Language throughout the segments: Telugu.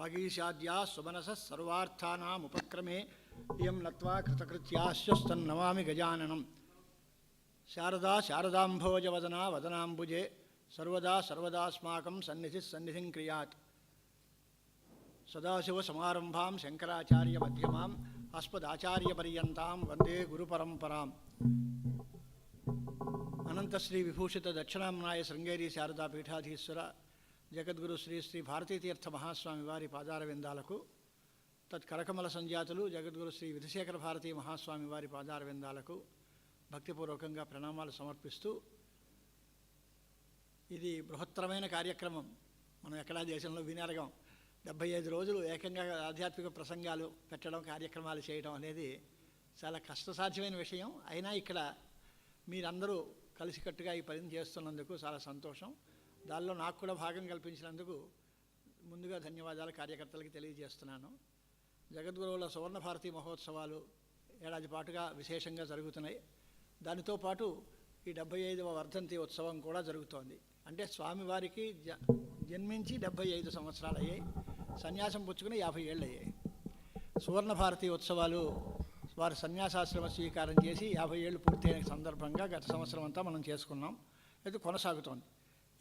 వాగీశాద్యా సుమనసः సర్వార్థానాముపక్రమే ఇయం నత్వా కృతకృత్యాశ్చస్తన్నమామి గజాననం. శారదా శారదాంభోజవదనా వదనాంబుజే సర్వదా సర్వదాస్మాకం సన్నిధిం క్రియాత్. సదాశివసమారంభాం శంకరాచార్యమధ్యమాం అస్మదాచార్యపర్యంతాం వందే గురుపరంపరాం. అనంతశ్రీ విభూషిత దక్షిణాంనాయ శృంగేరి శారదా పీఠాధీశ్వర జగద్గురు శ్రీ శ్రీ భారతీతీర్థ మహాస్వామి వారి పాదారవిందాలకు, తత్కరకమల సంజాతులు జగద్గురు శ్రీ విధుశేఖర భారతీ మహాస్వామి వారి పాదారవిందాలకు భక్తిపూర్వకంగా ప్రణామాలు సమర్పిస్తూ, ఇది బృహత్తరమైన కార్యక్రమం. మనం ఎక్కడా దేశంలో వినరగం. 75 రోజులు ఏకంగా ఆధ్యాత్మిక ప్రసంగాలు పెట్టడం, కార్యక్రమాలు చేయడం అనేది చాలా కష్టసాధ్యమైన విషయం. అయినా ఇక్కడ మీరందరూ కలిసికట్టుగా ఈ పని చేస్తున్నందుకు చాలా సంతోషం. దానిలో నాకు కూడా భాగం కల్పించినందుకు ముందుగా ధన్యవాదాలు కార్యకర్తలకి తెలియజేస్తున్నాను. జగద్గురువుల సువర్ణ భారతీ మహోత్సవాలు ఏడాది పాటుగా విశేషంగా జరుగుతున్నాయి. దానితో పాటు ఈ 75వ వర్ధంతి ఉత్సవం కూడా జరుగుతోంది. అంటే స్వామివారికి జన్మించి 75 సంవత్సరాలు అయ్యాయి, సన్యాసం పుచ్చుకుని 50 ఏళ్ళు అయ్యాయి. సువర్ణ భారతీ ఉత్సవాలు వారు సన్యాసాశ్రమ స్వీకారం చేసి 50 ఏళ్ళు పూర్తయిన సందర్భంగా గత సంవత్సరం అంతా మనం చేసుకున్నాం. ఇది కొనసాగుతోంది.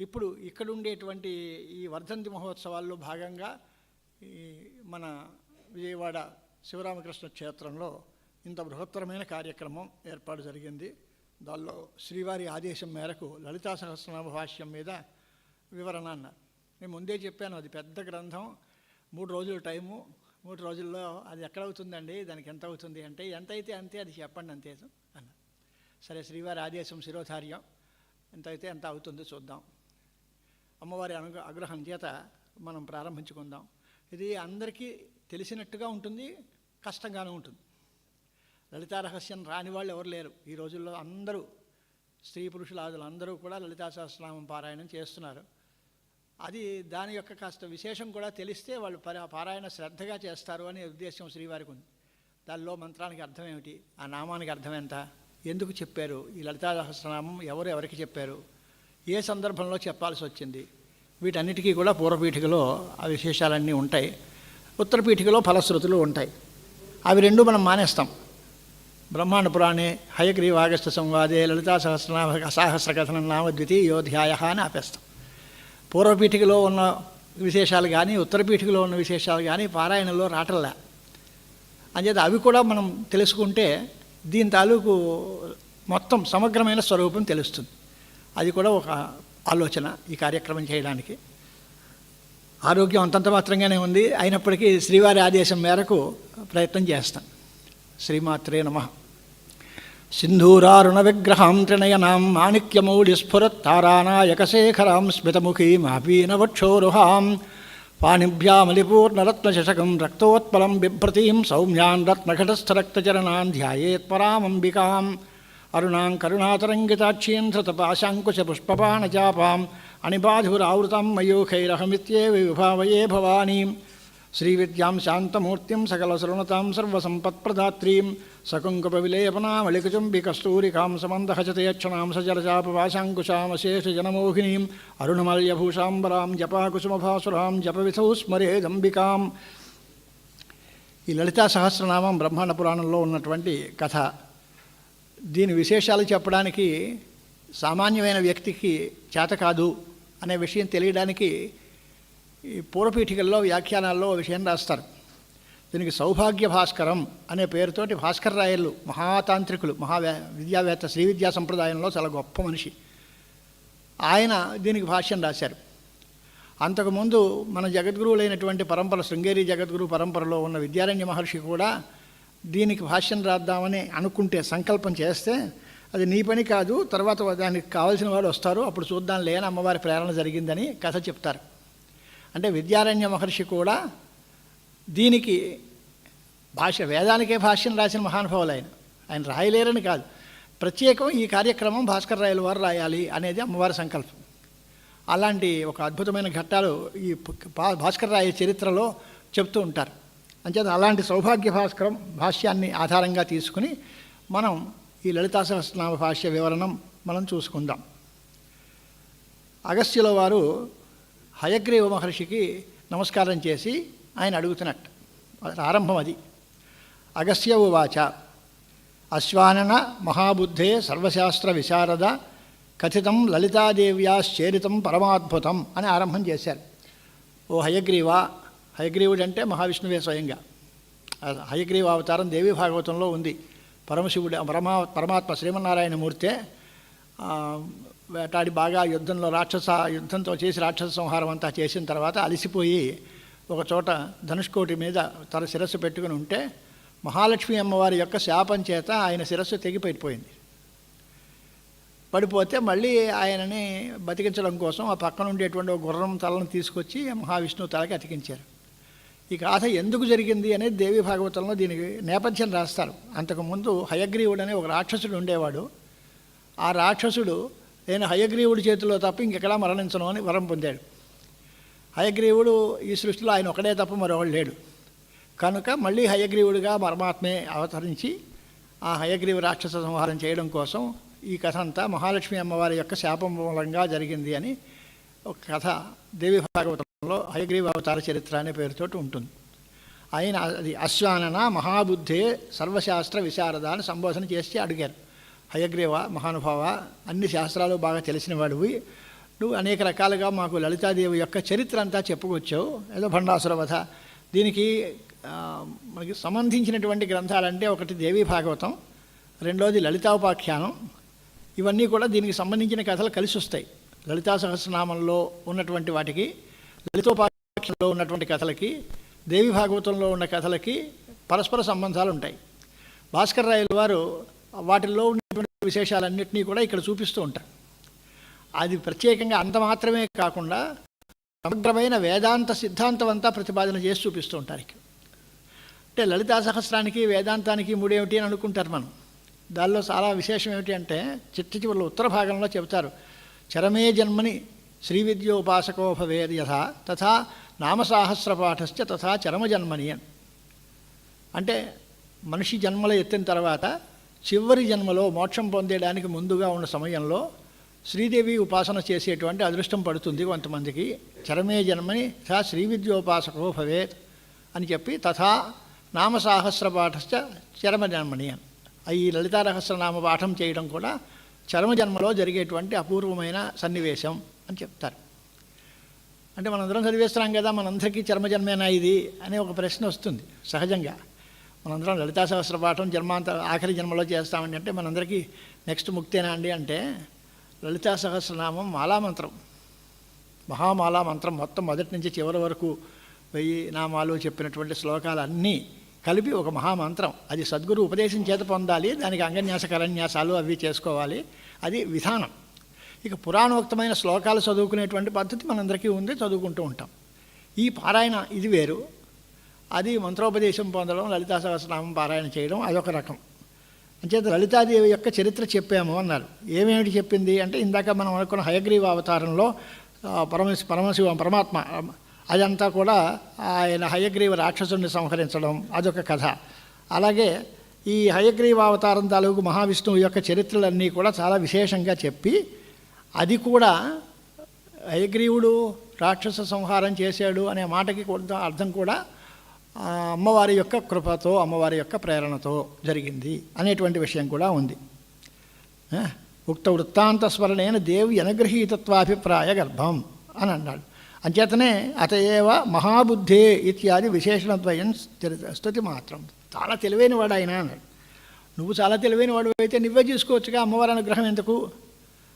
ఇప్పుడు ఇక్కడ ఉండేటువంటి ఈ వర్ధంతి మహోత్సవాల్లో భాగంగా మన విజయవాడ శివరామకృష్ణ క్షేత్రంలో ఇంత బృహత్తరమైన కార్యక్రమం ఏర్పాటు జరిగింది. దానిలో శ్రీవారి ఆదేశం మేరకు లలితా సహస్రనామ భాష్యం మీద వివరణ అన్నారు. నేను ముందే చెప్పాను, అది పెద్ద గ్రంథం, 3 రోజుల టైము, 3 రోజుల్లో అది ఎక్కడ అవుతుందండి, దానికి ఎంత అవుతుంది అంటే, ఎంత అయితే అంతే, అది చెప్పండి అంతే అన్నారు. సరే, శ్రీవారి ఆదేశం శిరోధార్యం, ఎంత అయితే ఎంత అవుతుందో చూద్దాం. అమ్మవారి అనుగ్రహం చేత మనం ప్రారంభించుకుందాం. ఇది అందరికీ తెలిసినట్టుగా ఉంటుంది, కష్టంగానే ఉంటుంది. లలితా రహస్యం రాని వాళ్ళు ఎవరు లేరు ఈ రోజుల్లో. అందరూ స్త్రీ పురుషులాదులు అందరూ కూడా లలితా సహస్రనామం పారాయణం చేస్తున్నారు. అది దాని యొక్క కాస్త విశేషం కూడా తెలిస్తే వాళ్ళు పారాయణ శ్రద్ధగా చేస్తారు అనే ఉద్దేశం శ్రీవారికి ఉంది. దానిలో మంత్రానికి అర్థం ఏమిటి, ఆ నామానికి అర్థం ఎంత, ఎందుకు చెప్పారు, ఈ లలితా సహస్రనామం ఎవరికి చెప్పారు, ఏ సందర్భంలో చెప్పాల్సి వచ్చింది, వీటన్నిటికీ కూడా పూర్వపీఠికలో ఆ విశేషాలన్నీ ఉంటాయి. ఉత్తరపీఠికలో ఫలశ్రుతులు ఉంటాయి. అవి రెండు మనం మానేస్తాం. బ్రహ్మాండ పురాణే హయగ్రీవాగస్త్య సంవాదే లలితా సహస్రకథనం నామ ద్వితీయోధ్యాయ అని ఆపేస్తాం. పూర్వపీఠికలో ఉన్న విశేషాలు కానీ ఉత్తరపీఠికలో ఉన్న విశేషాలు కానీ పారాయణలో రాటల్లా. అంచేత అవి కూడా మనం తెలుసుకుంటే దీని తాలూకు మొత్తం సమగ్రమైన స్వరూపం తెలుస్తుంది. అది కూడా ఒక ఆలోచన ఈ కార్యక్రమం చేయడానికి. ఆరోగ్యం అంతంత మాత్రంగానే ఉంది, అయినప్పటికీ శ్రీవారి ఆదేశం మేరకు ప్రయత్నం చేస్తాం. శ్రీమాత్రే నమః. సింధూరారుణ విగ్రహాం త్రినయనాం మాణిక్యమౌళిస్ఫురత్తారానాయకశేఖరాం స్మితముఖీమాపీనవక్షోరుహాం పాణిభ్యామలిపూర్ణరత్నశశకం రక్తోత్పలం బిభ్రతీం సౌమ్యాన్ రత్నఘటస్థరక్తచరణాన్ ధ్యాయేత్ పరామంబికాం అరుణాం కరుణాతరంగితాక్షీం ధృతపాశాంకుశపుష్పపాణచాపాం అణిబాధురావృతం మయూఖైరహమిత్యేవ విభావయే భవానీం శ్రీవిద్యాం శాంతమూర్తిం సకలశృణతాం సర్వసంపత్ప్రదాత్రీం సకుంకుపవిలేపనామళికచుంబికస్తూరికాం సమందహచతయక్షణాం సజలచాపవాశాంకుశామశేషజనమోహినీం అరుణమల్యభూషాంబరాం జపాకుసుమభాసురాం జపవిధౌ స్మరేదంబికాం. ఈ లలితా సహస్రనామం బ్రహ్మాండ పురాణంలో ఉన్నటువంటి కథ. దీని విశేషాలు చెప్పడానికి సామాన్యమైన వ్యక్తికి చేత కాదు అనే విషయం తెలియడానికి ఈ పూర్వపీఠికల్లో వ్యాఖ్యానాల్లో విషయం రాస్తారు. దీనికి సౌభాగ్య భాస్కరం అనే పేరుతోటి భాస్కర్ రాయలు మహాతాంత్రికులు, విద్యావేత్త, శ్రీ విద్యా సంప్రదాయంలో చాలా గొప్ప మనిషి. ఆయన దీనికి భాష్యం రాశారు. అంతకుముందు మన జగద్గురువులైనటువంటి పరంపర, శృంగేరి జగద్గురు పరంపరలో ఉన్న విద్యారణ్య మహర్షి కూడా దీనికి భాష్యం రాద్దామని అనుకుంటే, సంకల్పం చేస్తే, అది నీ పని కాదు, తర్వాత దానికి కావాల్సిన వాడు వస్తారు, అప్పుడు చూద్దాం లేని అమ్మవారి ప్రేరణ జరిగిందని కథ చెప్తారు. అంటే విద్యారణ్య మహర్షి కూడా దీనికి వేదానికే భాష్యం రాసిన మహానుభావులు ఆయన రాయలేరని కాదు, ప్రత్యేకం ఈ కార్యక్రమం భాస్కర్ రాయల వారు రాయాలి అనేది అమ్మవారి సంకల్పం. అలాంటి ఒక అద్భుతమైన ఘట్టాలు ఈ భాస్కర్ రాయ చరిత్రలో చెప్తూ ఉంటారు. అంచేత అలాంటి సౌభాగ్య భాస్కరం భాష్యాన్ని ఆధారంగా తీసుకుని మనం ఈ లలితా సహస్రనామ భాష్య వివరణం మనం చూసుకుందాం. అగస్త్యుల వారు హయగ్రీవ మహర్షికి నమస్కారం చేసి ఆయన అడుగుతున్నట్టు. ఆరంభం అది. అగస్య ఉవాచ అశ్వానన మహాబుద్ధే సర్వశాస్త్ర విశారద కథితం లలితాదేవ్యాశ్చేరితం పరమాద్భుతం అని ఆరంభం చేశారు. ఓ హయగ్రీవా, హయగ్రీవుడు అంటే మహావిష్ణువే స్వయంగా. హయగ్రీవ అవతారం దేవీ భాగవతంలో ఉంది. పరమశివుడు పరమాత్మ శ్రీమన్నారాయణమూర్తే వేటాడి బాగా యుద్ధంతో చేసి రాక్షస సంహారం అంతా చేసిన తర్వాత అలసిపోయి ఒక చోట ధనుష్కోటి మీద తన శిరస్సు పెట్టుకుని ఉంటే మహాలక్ష్మి అమ్మవారి యొక్క శాపం చేత ఆయన శిరస్సు తెగిపోయింది. పడిపోతే మళ్ళీ ఆయనని బతికించడం కోసం ఆ పక్కన ఉండేటువంటి ఒక గుర్రం తలను తీసుకొచ్చి మహావిష్ణువు తలకి అతికించారు. ఈ కథ ఎందుకు జరిగింది అనేది దేవీ భాగవతంలో దీనికి నేపథ్యం రాస్తారు. అంతకుముందు హయగ్రీవుడు అనే ఒక రాక్షసుడు ఉండేవాడు. ఆ రాక్షసుడు నేను హయగ్రీవుడి చేతిలో తప్ప ఇంకెక్కడా మరణించను అని వరం పొందాడు. హయగ్రీవుడు ఈ సృష్టిలో ఆయన ఒకడే తప్ప మరొకడు లేడు కనుక మళ్ళీ హయగ్రీవుడిగా పరమాత్మే అవతరించి ఆ హయగ్రీవు రాక్షస సంహారం చేయడం కోసం ఈ కథ అంతా మహాలక్ష్మి అమ్మవారి యొక్క శాపం మూలంగా జరిగింది అని ఒక కథ దేవి భాగవతంలో హయగ్రీవ అవతార చరిత్ర అనే పేరుతో ఉంటుంది. ఆయన అది అశ్వానన మహాబుద్ధే సర్వశాస్త్ర విశారద అని సంబోధన చేసి అడిగారు. హయగ్రీవ మహానుభావ, అన్ని శాస్త్రాలు బాగా తెలిసిన వాడివి, నువ్వు అనేక రకాలుగా మాకు లలితాదేవి యొక్క చరిత్ర అంతా చెప్పుకొచ్చావు. ఏదో భండాసుర వధ, దీనికి మనకి సంబంధించినటువంటి గ్రంథాలంటే ఒకటి దేవీ భాగవతం, రెండోది లలితాపాఖ్యానం. ఇవన్నీ కూడా దీనికి సంబంధించిన కథలు కలిసి వస్తాయి. లలితా సహస్రనామంలో ఉన్నటువంటి వాటికి, లలితోపాఖ్యానంలో ఉన్నటువంటి కథలకి, దేవి భాగవతంలో ఉన్న కథలకి పరస్పర సంబంధాలు ఉంటాయి. భాస్కర్ రాయలు వారు వాటిల్లో ఉన్నటువంటి విశేషాలన్నింటినీ కూడా ఇక్కడ చూపిస్తూ ఉంటారు. అది ప్రత్యేకంగా అంత మాత్రమే కాకుండా సమగ్రమైన వేదాంత సిద్ధాంతం అంతా ప్రతిపాదన చేసి చూపిస్తూ ఉంటారు. అంటే లలితా సహస్రానికి వేదాంతానికి మూడేమిటి అని అనుకుంటారు మనం. దానిలో చాలా విశేషం ఏమిటి అంటే చివరిలో ఉత్తర భాగంలో చెబుతారు, చరమే జన్మని శ్రీ విద్యోపాసకో భవేద్ యథా తథా నామసాహస్రపాఠశ్చ తథా చరమజన్మని అని. అంటే మనిషి జన్మలో ఎత్తిన తర్వాత చివరి జన్మలో మోక్షం పొందేయడానికి ముందుగా ఉన్న సమయంలో శ్రీదేవి ఉపాసన చేసేటువంటి అదృష్టం పడుతుంది కొంతమందికి. చరమే జన్మని తథా శ్రీ విద్యోపాసకో భవేత్ అని చెప్పి తథా నామసాహస్రపాఠశ్చ చరమజన్మని అని. ఈ లలితారహస్రనామ పాఠం చేయడం కూడా చరమజన్మలో జరిగేటువంటి అపూర్వమైన సన్నివేశం అని చెప్తారు. అంటే మనందరం చదివేస్తున్నాం కదా, మనందరికీ చర్మజన్మేనా ఇది అనే ఒక ప్రశ్న వస్తుంది సహజంగా. మనందరం లలితా సహస్ర పాఠం ఆఖరి జన్మలో చేస్తామండి అంటే మనందరికీ నెక్స్ట్ ముక్తేనా అండి అంటే, లలితా సహస్రనామం మాలామంత్రం, మహామాలామంత్రం మొత్తం మొదటి నుంచి చివరి వరకు 1000 నామాలు చెప్పినటువంటి శ్లోకాలన్నీ కలిపి ఒక మహామంత్రం. అది సద్గురు ఉపదేశం చేత పొందాలి. దానికి అంగన్యాస కరన్యాసాలు అవి చేసుకోవాలి. అది విధానం. ఇక పురాణోక్తమైన శ్లోకాలు చదువుకునేటువంటి పద్ధతి మనందరికీ ఉంది, చదువుకుంటూ ఉంటాం. ఈ పారాయణ ఇది వేరు. అది మంత్రోపదేశం పొందడం, లలితా సహస్రనామం పారాయణ చేయడం అదొక రకం. అంచేత లలితాదేవి యొక్క చరిత్ర చెప్పాము అన్నారు. ఏమేమిటి చెప్పింది అంటే, ఇందాక మనం అనుకున్న హయగ్రీవ అవతారంలో పరమాత్మ అదంతా కూడా ఆయన హయగ్రీవ రాక్షసుని సంహరించడం అదొక కథ. అలాగే ఈ హయగ్రీవ అవతారం తాలూకు మహావిష్ణువు యొక్క చరిత్రలన్నీ కూడా చాలా విశేషంగా చెప్పి, అది కూడా హయగ్రీవుడు రాక్షస సంహారం చేశాడు అనే మాటకి కొంత అర్థం కూడా అమ్మవారి యొక్క కృపతో, అమ్మవారి యొక్క ప్రేరణతో జరిగింది అనేటువంటి విషయం కూడా ఉంది. ఉక్త వృత్తాంత స్మరణేన దేవి అనుగృహీతత్వాభిప్రాయ గర్భం అని అన్నాడు. అంచేతనే అతయేవ మహాబుద్ధే ఇత్యాది విశేషణద్వయం స్తుతి మాత్రం. చాలా తెలివైన వాడు ఆయన అన్నాడు. నువ్వు చాలా తెలివైన వాడు అయితే నువ్వే చూసుకోవచ్చుగా అమ్మవారి అనుగ్రహం ఎందుకు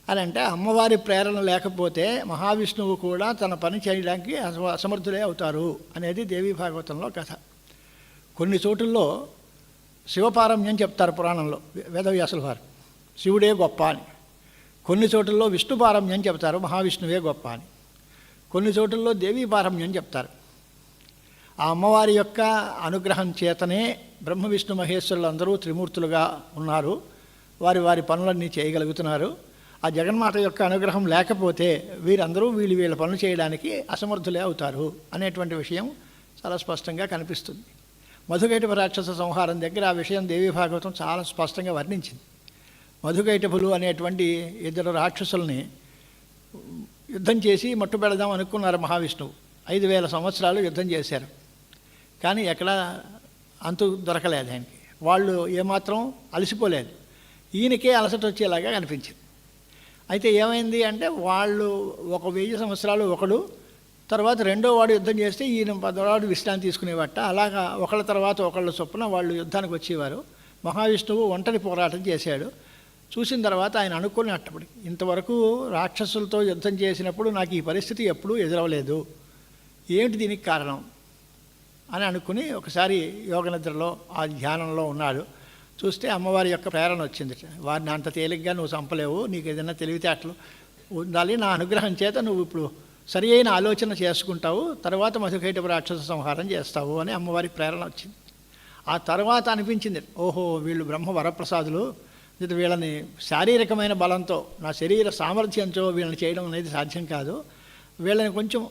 అని అంటే, అమ్మవారి ప్రేరణ లేకపోతే మహావిష్ణువు కూడా తన పని చేయడానికి అసమర్థులే అవుతారు అనేది దేవీ భాగవతంలో కథ. కొన్ని చోటుల్లో శివపారమ్యం చెప్తారు పురాణంలో వేదవ్యాసుల వారు, శివుడే గొప్ప అని. కొన్ని చోటుల్లో విష్ణుపారమ్యం చెప్తారు, మహావిష్ణువే గొప్ప అని. కొన్ని చోటుల్లో దేవీ పారమ్యం చెప్తారు. ఆ అమ్మవారి యొక్క అనుగ్రహం చేతనే బ్రహ్మ విష్ణు మహేశ్వరులు అందరూ త్రిమూర్తులుగా ఉన్నారు, వారి వారి పనులన్నీ చేయగలుగుతున్నారు. ఆ జగన్మాత యొక్క అనుగ్రహం లేకపోతే వీరందరూ వీళ్ళ పనులు చేయడానికి అసమర్థులే అవుతారు అనేటువంటి విషయం చాలా స్పష్టంగా కనిపిస్తుంది. మధుకైటభ రాక్షస సంహారం దగ్గర ఆ విషయం దేవీ భాగవతం చాలా స్పష్టంగా వర్ణించింది. మధుకైటభులు అనేటువంటి 2 రాక్షసుల్ని యుద్ధం చేసి మట్టుబెడదాం అనుకున్నారు మహావిష్ణువు. 5000 సంవత్సరాలు యుద్ధం చేశారు. కానీ ఎక్కడా అంతు దొరకలేదు ఆయనకి. వాళ్ళు ఏమాత్రం అలసిపోలేదు. ఈయనకే అలసట వచ్చేలాగా కనిపించింది. అయితే ఏమైంది అంటే వాళ్ళు 1000 సంవత్సరాలు ఒకడు, తర్వాత రెండో వాడు యుద్ధం చేస్తే ఈయన 10వాడు విశ్రాంతి తీసుకునేవాట. అలాగా ఒకళ్ళ తర్వాత ఒకళ్ళ చొప్పున వాళ్ళు యుద్ధానికి వచ్చేవారు. మహావిష్ణువు ఒంటరి పోరాటం చేశాడు. చూసిన తర్వాత ఆయన అనుకున్నప్పుడు, ఇంతవరకు రాక్షసులతో యుద్ధం చేసినప్పుడు నాకు ఈ పరిస్థితి ఎప్పుడూ ఎదురవలేదు, ఏమిటి దీనికి కారణం అని అనుకుని ఒకసారి యోగనిద్రలో ఆ ధ్యానంలో ఉన్నాడు. చూస్తే అమ్మవారి యొక్క ప్రేరణ వచ్చింది. వారిని అంత తేలిగ్గా నువ్వు చంపలేవు, నీకు ఏదైనా తెలివితేటలు ఉండాలి, నా అనుగ్రహం చేత నువ్వు ఇప్పుడు సరి అయిన ఆలోచన చేసుకుంటావు, తర్వాత మధుకైటభ రాక్షస సంహారం చేస్తావు అని అమ్మవారి ప్రేరణ వచ్చింది. ఆ తర్వాత అనిపించింది, ఓహో వీళ్ళు బ్రహ్మ వరప్రసాదులు, వీళ్ళని శారీరకమైన బలంతో, నా శరీర సామర్థ్యంతో వీళ్ళని చేయడం అనేది సాధ్యం కాదు, వీళ్ళని కొంచెం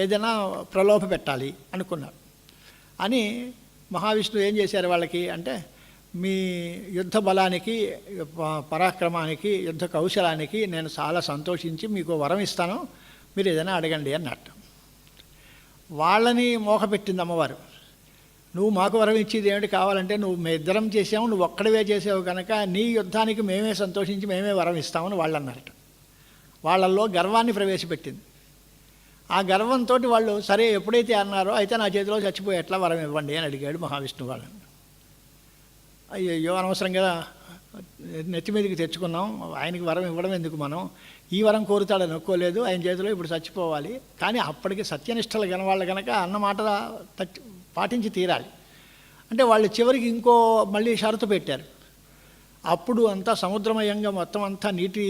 ఏదైనా ప్రలోభ పెట్టాలి అనుకున్నారు. అని మహావిష్ణువు ఏం చేశారు వాళ్ళకి అంటే, మీ యుద్ధ బలానికి, పరాక్రమానికి, యుద్ధ కౌశలానికి నేను చాలా సంతోషించి మీకు వరం ఇస్తాను, మీరు ఏదైనా అడగండి అన్నట్టు. వాళ్ళని మోహపెట్టింది అమ్మవారు. నువ్వు మాకు వరం ఇచ్చేది ఏమిటి, కావాలంటే నువ్వు మేము ఇద్దరం చేసావు, నువ్వు ఒక్కడివే చేసావు కనుక నీ యుద్ధానికి మేమే సంతోషించి మేమే వరం ఇస్తామని వాళ్ళు అన్నారట. వాళ్ళల్లో గర్వాన్ని ప్రవేశపెట్టింది. ఆ గర్వంతో వాళ్ళు సరే ఎప్పుడైతే అన్నారో, అయితే నా చేతిలో చచ్చిపోయి ఎట్లా వరం ఇవ్వండి అని అడిగాడు మహావిష్ణువు వాళ్ళని. అయ్యో అనవసరంగా నెత్తి మీదకి తెచ్చుకున్నాం, ఆయనకి వరం ఇవ్వడం ఎందుకు, మనం ఈ వరం కోరుతాడని ఒప్పుకోలేదు, ఆయన చేతిలో ఇప్పుడు చచ్చిపోవాలి. కానీ అప్పటికి సత్యనిష్టలు కనవాళ్ళు కనుక అన్నమాట పాటించి తీరాలి. అంటే వాళ్ళు చివరికి ఇంకో మళ్ళీ షరతు పెట్టారు. అప్పుడు అంతా సముద్రమయంగా మొత్తం అంతా నీటి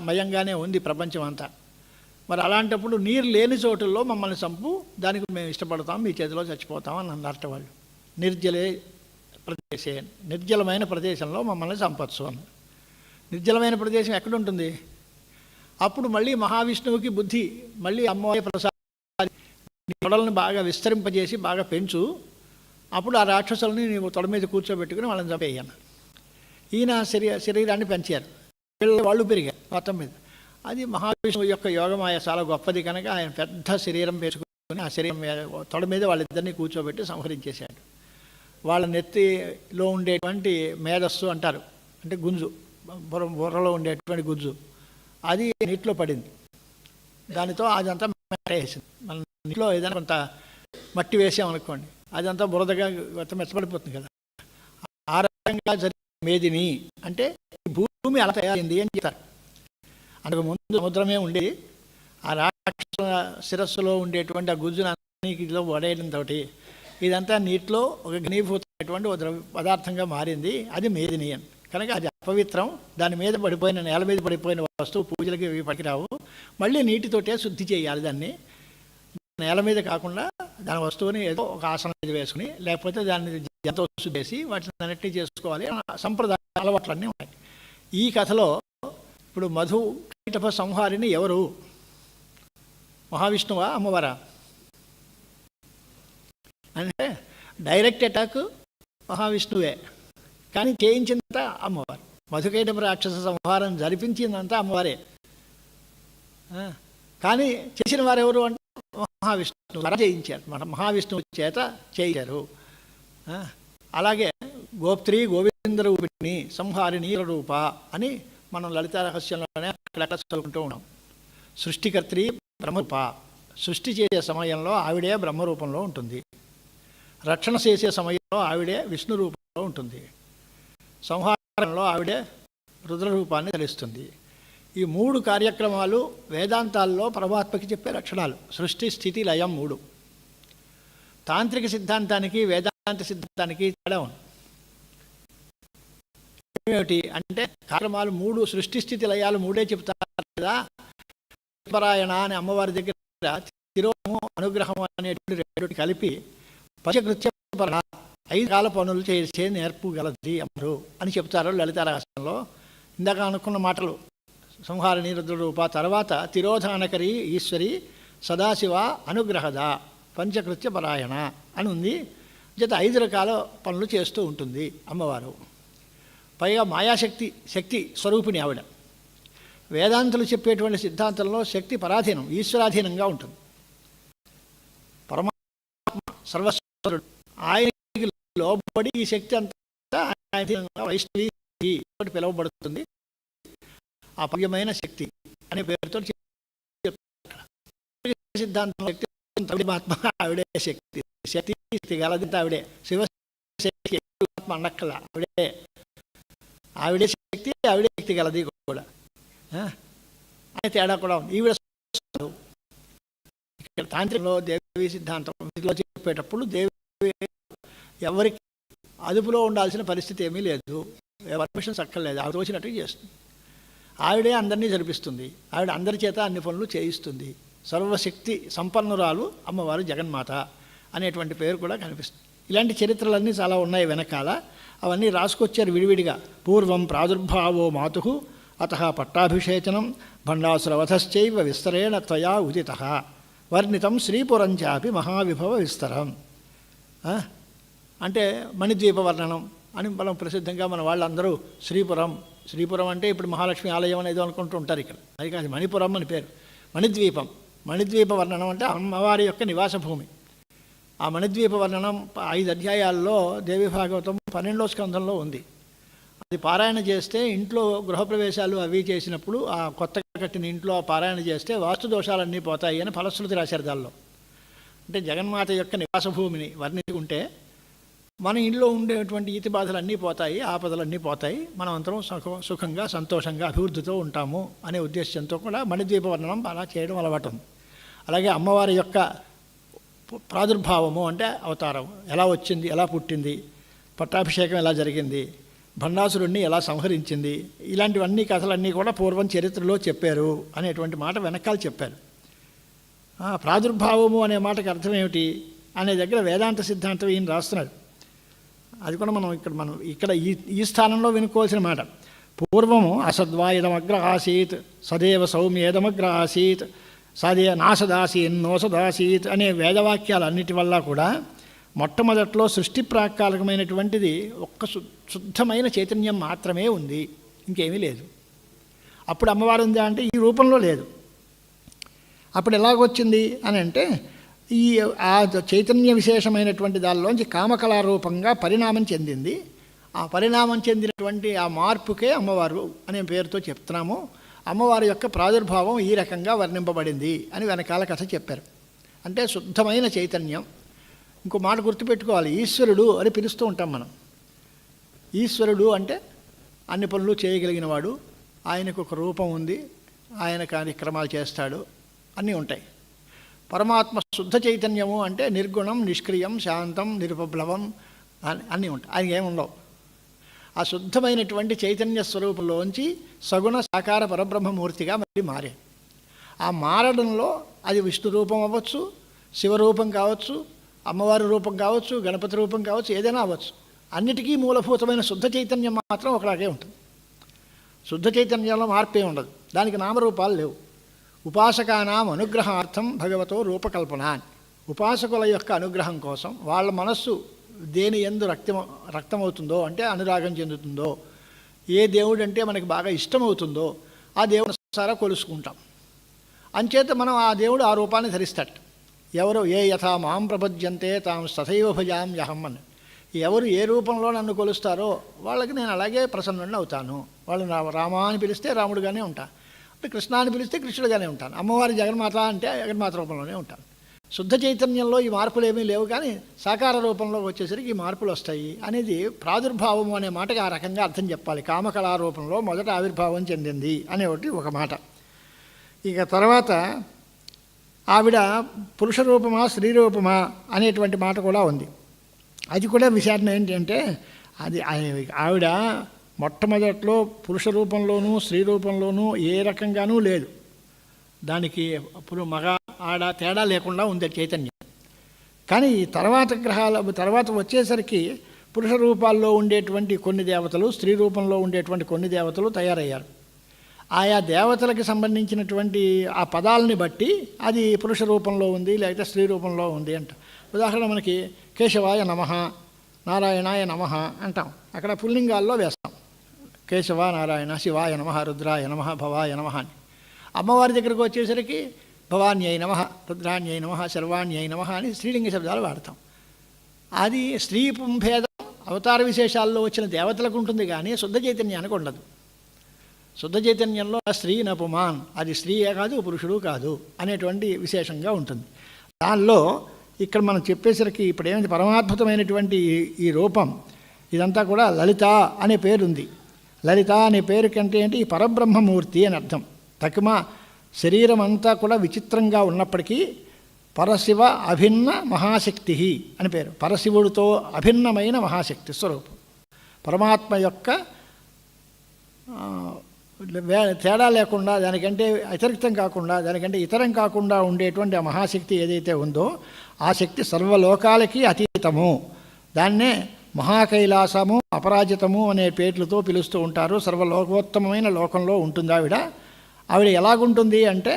మయంగానే ఉంది ప్రపంచం అంతా. మరి అలాంటప్పుడు నీరు లేని చోటుల్లో మమ్మల్ని చంపు, దానికి మేము ఇష్టపడతాం, మీ చేతిలో చచ్చిపోతాం అని అన్నారట వాళ్ళు. నిర్జలే ప్రదేశే, నిర్జలమైన ప్రదేశంలో మమ్మల్ని చంపచ్చు అన్నారు. నిర్జలమైన ప్రదేశం ఎక్కడుంటుంది? అప్పుడు మళ్ళీ మహావిష్ణువుకి బుద్ధి, మళ్ళీ అమ్మవారి ప్రసాద్ తొడలను బాగా విస్తరింపజేసి బాగా పెంచు, అప్పుడు ఆ రాక్షసులని నీవు తొడ మీద కూర్చోబెట్టుకుని వాళ్ళని చంపేయను. ఈయన శరీరాన్ని పెంచారు, వాళ్ళు పెరిగారు మొత్తం మీద. అది మహావిష్ణువు యొక్క యోగమాయ చాలా గొప్పది కనుక ఆయన పెద్ద శరీరం పెంచుకుని ఆ శరీరం తొడ మీద వాళ్ళిద్దరినీ కూర్చోబెట్టి సంహరించేశాడు. వాళ్ళ నెత్తిలో ఉండేటువంటి మేధస్సు అంటారు, అంటే గుంజు, బుర్రలో ఉండేటువంటి గుంజు, అది నీటిలో పడింది. దానితో అదంతా వేసింది. మన నీటిలో ఏదైనా కొంత మట్టి వేసామనుకోండి, అదంతా బురదగా కొంత మెచ్చబడిపోతుంది కదా. ఆ రకంగా జరిగే మేదిని అంటే భూమి అలా తయారైంది అని చెప్తారు. అందుకు ముందు సముద్రమే ఉండేది. ఆ రాక్షస శిరస్సులో ఉండేటువంటి ఆ గుజ్జులో వడేయడంతో ఇదంతా నీటిలో ఒక ఘనీభూతమైనటువంటి ఒక పదార్థంగా మారింది. అది మేదిని అని. కనుక అది అపవిత్రం. దాని మీద పడిపోయిన, నేల మీద పడిపోయిన వస్తువు పూజలకి ఇవి పనికిరావు. మళ్ళీ నీటితోటే శుద్ధి చేయాలి దాన్ని. నేల మీద కాకుండా దాని వస్తువుని ఏదో ఒక ఆసనం మీద వేసుకుని, లేకపోతే దాన్ని ఎంతో శుద్ధి చేసి వాటిని అన్నిటినీ చేసుకోవాలి. సంప్రదాయ అలవాట్లన్నీ ఉన్నాయి. ఈ కథలో ఇప్పుడు మధుకైటభ సంహారిని ఎవరు? మహావిష్ణువా, అమ్మవారా? అంటే డైరెక్ట్ అటాక్ మహావిష్ణువే, కానీ చేయించిందంతా అమ్మవారు. మధుకైటభ రాక్షస సంహారం జరిపించిందంతా అమ్మవారే, కానీ చేసిన వారు ఎవరు అంటే మహావిష్ణువు చేయించారు. మన మహావిష్ణువు చేత చేయించారు. అలాగే గోప్త్రి గోవింద రూపిణి సంహారిణి రూప అని మనం లలితా రహస్యంలోనే అక్కడక్కడ చదువుకుంటూ ఉన్నాం. సృష్టికర్త్రి బ్రహ్మరూప, సృష్టి చేసే సమయంలో ఆవిడే బ్రహ్మరూపంలో ఉంటుంది. రక్షణ చేసే సమయంలో ఆవిడే విష్ణు రూపంలో ఉంటుంది. సంహారంలో ఆవిడే రుద్రరూపాన్ని తెలుస్తుంది. ఈ 3 కార్యక్రమాలు వేదాంతాల్లో పరమాత్మకి చెప్పే లక్షణాలు. సృష్టి, స్థితి, లయం 3. తాంత్రిక సిద్ధాంతానికి వేదాంత సిద్ధాంతానికి తేడా ఉంది. ఏమిటి అంటే కార్యక్రమాలు 3, సృష్టి స్థితి లయాలు 3 చెప్తారు కదా. పరాయణ అని అమ్మవారి దగ్గర తిరోహము అనుగ్రహము అనేటువంటి 2 కలిపి పంచకృత్యపరణ 5 కాల పనులు చేసే నేర్పుగలది అమ్మరు అని చెప్తారు లలితా రహస్యంలో. ఇందాక అనుకున్న మాటలు సంహారిణి రుద్రరూప, తర్వాత తిరోధానకరి ఈశ్వరి సదాశివ అనుగ్రహద పంచకృత్య పరాయణ అని ఉంది. జత 5 రకాల పనులు చేస్తూ ఉంటుంది అమ్మవారు. పైగా మాయాశక్తి, శక్తి స్వరూపిణి ఆవిడ. వేదాంతులు చెప్పేటువంటి సిద్ధాంతంలో శక్తి పరాధీనం, ఈశ్వరాధీనంగా ఉంటుంది. పరమాత్మ సర్వస్వరుడు, ఆయనకి లోబడి ఈ శక్తి అంతా వైష్ణవి పిలువబడుతుంది. ఆ పవ్యమైన శక్తి అనే పేరుతో సిద్ధాంతం శక్తి పరమాత్మ ఆవిడే శక్తి, శక్తి శక్తి గలది ఆవిడే, శివశక్తి అన్నక్కల ఆవిడే శక్తి, ఆవిడే శక్తి గలది కూడా అనే తేడా కూడా ఉంది. ఈవిడ ఇక్కడ తాంత్రికంలో దేవి సిద్ధాంతంలో చెప్పేటప్పుడు దేవి ఎవరికి అదుపులో ఉండాల్సిన పరిస్థితి ఏమీ లేదు, పర్మిషన్స్ అక్కర్లేదు, ఆవిడ వచ్చినట్టుగా చేస్తుంది. ఆవిడే అందరినీ జరిపిస్తుంది, ఆవిడ అందరి చేత అన్ని పనులు చేయిస్తుంది. సర్వశక్తి సంపన్నురాలు అమ్మవారు జగన్మాత అనేటువంటి పేరు కూడా కనిపిస్తుంది. ఇలాంటి చరిత్రలన్నీ చాలా ఉన్నాయి వెనకాల, అవన్నీ రాసుకొచ్చారు విడివిడిగా. పూర్వం ప్రాదుర్భావో మాతు అత పట్టాభిషేచనం భండాసురవధశ్చైవ విస్తరేణ త్వయా ఉదిత వర్ణితం శ్రీపురంచాపి మహావిభవ విస్తరం. అంటే మణిద్వీప వర్ణనం అని మనం ప్రసిద్ధంగా మన వాళ్ళందరూ శ్రీపురం అంటే ఇప్పుడు మహాలక్ష్మి ఆలయం అనేది అనుకుంటూ ఉంటారు. ఇక్కడ అది కాదు, మణిపురం అని పేరు. మణిద్వీప వర్ణనం అంటే అమ్మవారి యొక్క నివాస భూమి. ఆ మణిద్వీప వర్ణనం 5 అధ్యాయాల్లో దేవి భాగవతం 12వ స్కంధంలో ఉంది. అది పారాయణ చేస్తే ఇంట్లో గృహప్రవేశాలు అవి చేసినప్పుడు ఆ కొత్తగా కట్టిన ఇంట్లో పారాయణ చేస్తే వాస్తు దోషాలన్నీ పోతాయి అని ఫలశ్రుతి రాశారు దానిలో. అంటే జగన్మాత యొక్క నివాస భూమిని వర్ణించుకుంటే మన ఇంట్లో ఉండేటువంటి ఈతి బాధలన్నీ పోతాయి, ఆపదలన్నీ పోతాయి, మనం అందరం సుఖంగా సంతోషంగా అభివృద్ధితో ఉంటాము అనే ఉద్దేశంతో కూడా మణిద్వీప వర్ణనం అలా చేయడం అలవాటు ఉంది. అలాగే అమ్మవారి యొక్క ప్రాదుర్భావము అంటే అవతారం ఎలా వచ్చింది, ఎలా పుట్టింది, పట్టాభిషేకం ఎలా జరిగింది, భండాసురుణ్ణి ఎలా సంహరించింది, ఇలాంటివన్నీ కథలన్నీ కూడా పూర్వం చరిత్రలో చెప్పారు అనేటువంటి మాట వెనకాల చెప్పారు. ప్రాదుర్భావము అనే మాటకి అర్థం ఏమిటి అనే దగ్గర వేదాంత సిద్ధాంతం ఈయన రాస్తున్నాడు. అది కూడా మనం ఇక్కడ ఈ స్థానంలో వినుకోవాల్సిన మాట. పూర్వము అసద్వాయుధమగ్ర ఆసీత్ సదేవ సౌమ్యేదమగ్ర ఆసీత్ సదే నాసదాసీన్ నోసదాసీత్ అనే వేదవాక్యాలన్నిటి వల్ల కూడా మొట్టమొదట్లో సృష్టి ప్రాకాలికమైనటువంటిది ఒక్క శుద్ధమైన చైతన్యం మాత్రమే ఉంది, ఇంకేమీ లేదు. అప్పుడు అమ్మవారు ఉందా అంటే ఈ రూపంలో లేదు. అప్పుడు ఎలాగొచ్చింది అని అంటే ఆ చైతన్య విశేషమైనటువంటి దానిలోంచి కామకళారూపంగా పరిణామం చెందింది. ఆ పరిణామం చెందినటువంటి ఆ మార్పుకే అమ్మవారు అనే పేరుతో చెప్తున్నాము. అమ్మవారి యొక్క ప్రాదుర్భావం ఈ రకంగా వర్ణింపబడింది అని వెనకాల కథ చెప్పారు. అంటే శుద్ధమైన చైతన్యం. ఇంకో మాట గుర్తుపెట్టుకోవాలి, ఈశ్వరుడు అని పిలుస్తూ ఉంటాం మనం. ఈశ్వరుడు అంటే అన్ని పనులు చేయగలిగిన వాడు, ఆయనకు ఒక రూపం ఉంది, ఆయన కార్యక్రమాలు చేస్తాడు, అన్నీ ఉంటాయి. పరమాత్మ శుద్ధ చైతన్యము అంటే నిర్గుణం, నిష్క్రియం, శాంతం, నిరుపప్లవం అన్నీ ఉంటాయి. ఆయనకి ఏముండవు. ఆ శుద్ధమైనటువంటి చైతన్య స్వరూపంలోంచి సగుణ సాకార పరబ్రహ్మమూర్తిగా మళ్ళీ మారే. ఆ మారడంలో అది విష్ణు రూపం అవ్వచ్చు, శివరూపం కావచ్చు, అమ్మవారి రూపం కావచ్చు, గణపతి రూపం కావచ్చు, ఏదైనా అవ్వచ్చు. అన్నిటికీ మూలభూతమైన శుద్ధ చైతన్యం మాత్రం ఒకలాగే ఉంటుంది. శుద్ధ చైతన్యంలో మార్పే ఉండదు, దానికి నామరూపాలు లేవు. ఉపాసకానాం అనుగ్రహార్థం భగవతో రూపకల్పన. ఉపాసకుల యొక్క అనుగ్రహం కోసం వాళ్ళ మనస్సు దేని యందు రక్తమవుతుందో అంటే అనురాగం చెందుతుందో, ఏ దేవుడు అంటే మనకి బాగా ఇష్టమవుతుందో ఆ దేవుడు సారా కొలుసుకుంటాం. అంచేత మనం ఆ దేవుడు ఆ రూపాన్ని ధరిస్తాడు. ఎవరు ఏ యథా మాం ప్రపద్యంతే తాం తథైవ భజామ్యహం అని, ఎవరు ఏ రూపంలో నన్ను కొలుస్తారో వాళ్ళకి నేను అలాగే ప్రసన్నుడిని అవుతాను. వాళ్ళు రామ అని పిలిస్తే రాముడుగానే ఉంటాను, కృష్ణ అని పిలిస్తే కృష్ణుడుగానే ఉంటాను, అమ్మవారి జగన్మాత అంటే జగన్మాత రూపంలోనే ఉంటాను. శుద్ధ చైతన్యంలో ఈ మార్పులు ఏమీ లేవు, కానీ సాకార రూపంలో వచ్చేసరికి ఈ మార్పులు వస్తాయి అనేది ప్రాదుర్భావము అనే మాటకి ఆ రకంగా అర్థం చెప్పాలి. కామకళారూపంలో మొదట ఆవిర్భావం చెందింది అనే ఒక మాట. ఇక తర్వాత ఆవిడ పురుష రూపమా స్త్రీ రూపమా అనేటువంటి మాట కూడా ఉంది. అది కూడా విచారణ ఏంటంటే అది ఆవిడ మొట్టమొదట్లో పురుష రూపంలోనూ స్త్రీ రూపంలోనూ ఏ రకంగానూ లేదు. దానికి అప్పుడు మగ ఆడ తేడా లేకుండా ఉంది చైతన్యం. కానీ తర్వాత వచ్చేసరికి పురుష రూపాల్లో ఉండేటువంటి కొన్ని దేవతలు, స్త్రీ రూపంలో ఉండేటువంటి కొన్ని దేవతలు తయారయ్యారు. ఆయా దేవతలకు సంబంధించినటువంటి ఆ పదాలని బట్టి అది పురుష రూపంలో ఉంది లేకపోతే స్త్రీ రూపంలో ఉంది అంట. ఉదాహరణ మనకి కేశవాయ నమః, నారాయణాయ నమః అంటాం, అక్కడ పుల్లింగాల్లో వేస్తాం. కేశవ నారాయణ, శివాయ నమః, రుద్రాయ నమః, భవాయ నమః అని. అమ్మవారి దగ్గరకు వచ్చేసరికి భవాన్యై నమః, రుద్రాన్యై నమః, శర్వాణ్యై నమః అని స్త్రీలింగ శబ్దాలు వాడతాం. అది స్త్రీ భేదం అవతార విశేషాల్లో వచ్చిన దేవతలకు ఉంటుంది, కానీ శుద్ధ చైతన్యానికి ఉండదు. శుద్ధ చైతన్యంలో స్త్రీ నపుమాన్, అది స్త్రీయే కాదు పురుషుడు కాదు అనేటువంటి విశేషంగా ఉంటుంది. దానిలో ఇక్కడ మనం చెప్పేసరికి ఇప్పుడు ఏమైంది, పరమాద్భుతమైనటువంటి ఈ రూపం ఇదంతా కూడా లలిత అనే పేరుంది. లలిత అనే పేరు కంటే ఏంటి, ఈ పరబ్రహ్మమూర్తి అని అర్థం. తక్కువ శరీరం అంతా కూడా విచిత్రంగా ఉన్నప్పటికీ పరశివ అభిన్న మహాశక్తి అని పేరు. పరశివుడితో అభిన్నమైన మహాశక్తి స్వరూపం. పరమాత్మ యొక్క తేడా లేకుండా, దానికంటే అతిరిక్తం కాకుండా, దానికంటే ఇతరం కాకుండా ఉండేటువంటి ఆ మహాశక్తి ఏదైతే ఉందో ఆ శక్తి సర్వలోకాలకి అతీతము. దాన్నే మహాకైలాసము, అపరాజితము అనే పేర్లతో పిలుస్తూ ఉంటారు. సర్వలోకోత్తమమైన లోకంలో ఉంటుంది ఆవిడ. ఆవిడ ఎలాగుంటుంది అంటే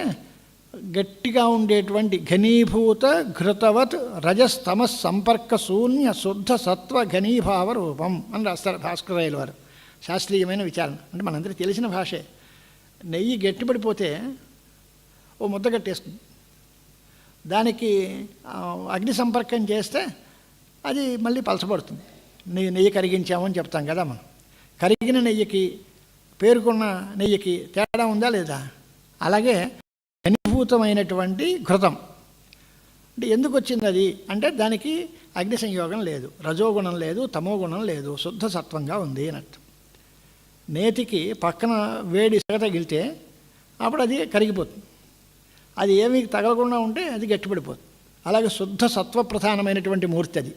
గట్టిగా ఉండేటువంటి ఘనీభూత ఘృతవత్ రజస్తమస్ సంపర్క శూన్య శుద్ధ సత్వ ఘనీభావ రూపం అని రాస్తారు భాస్కరయ్యల వారు. శాస్త్రీయమైన విచారణ అంటే మనందరికీ తెలిసిన భాషే. నెయ్యి గట్టిపడిపోతే ఓ ముద్ద కట్టేస్తుంది, దానికి అగ్ని సంపర్కం చేస్తే అది మళ్ళీ పలచబడుతుంది. నెయ్యి కరిగించామని చెప్తాం కదా మనం. కరిగిన నెయ్యికి పేరుకున్న నెయ్యికి తేడా ఉందా లేదా? అలాగే ఘనీభూతమైనటువంటి ఘృతం అంటే ఎందుకు వచ్చింది అది అంటే దానికి అగ్ని సంయోగం లేదు, రజోగుణం లేదు, తమోగుణం లేదు, శుద్ధ సత్వంగా ఉంది అని అర్థం. నేతికి పక్కన వేడి సెగ తగిలితే అప్పుడు అది కరిగిపోతుంది, అది ఏమీ తగలకుండా ఉంటే అది గట్టిపడిపోతుంది. అలాగే శుద్ధ సత్వప్రధానమైనటువంటి మూర్తి అది.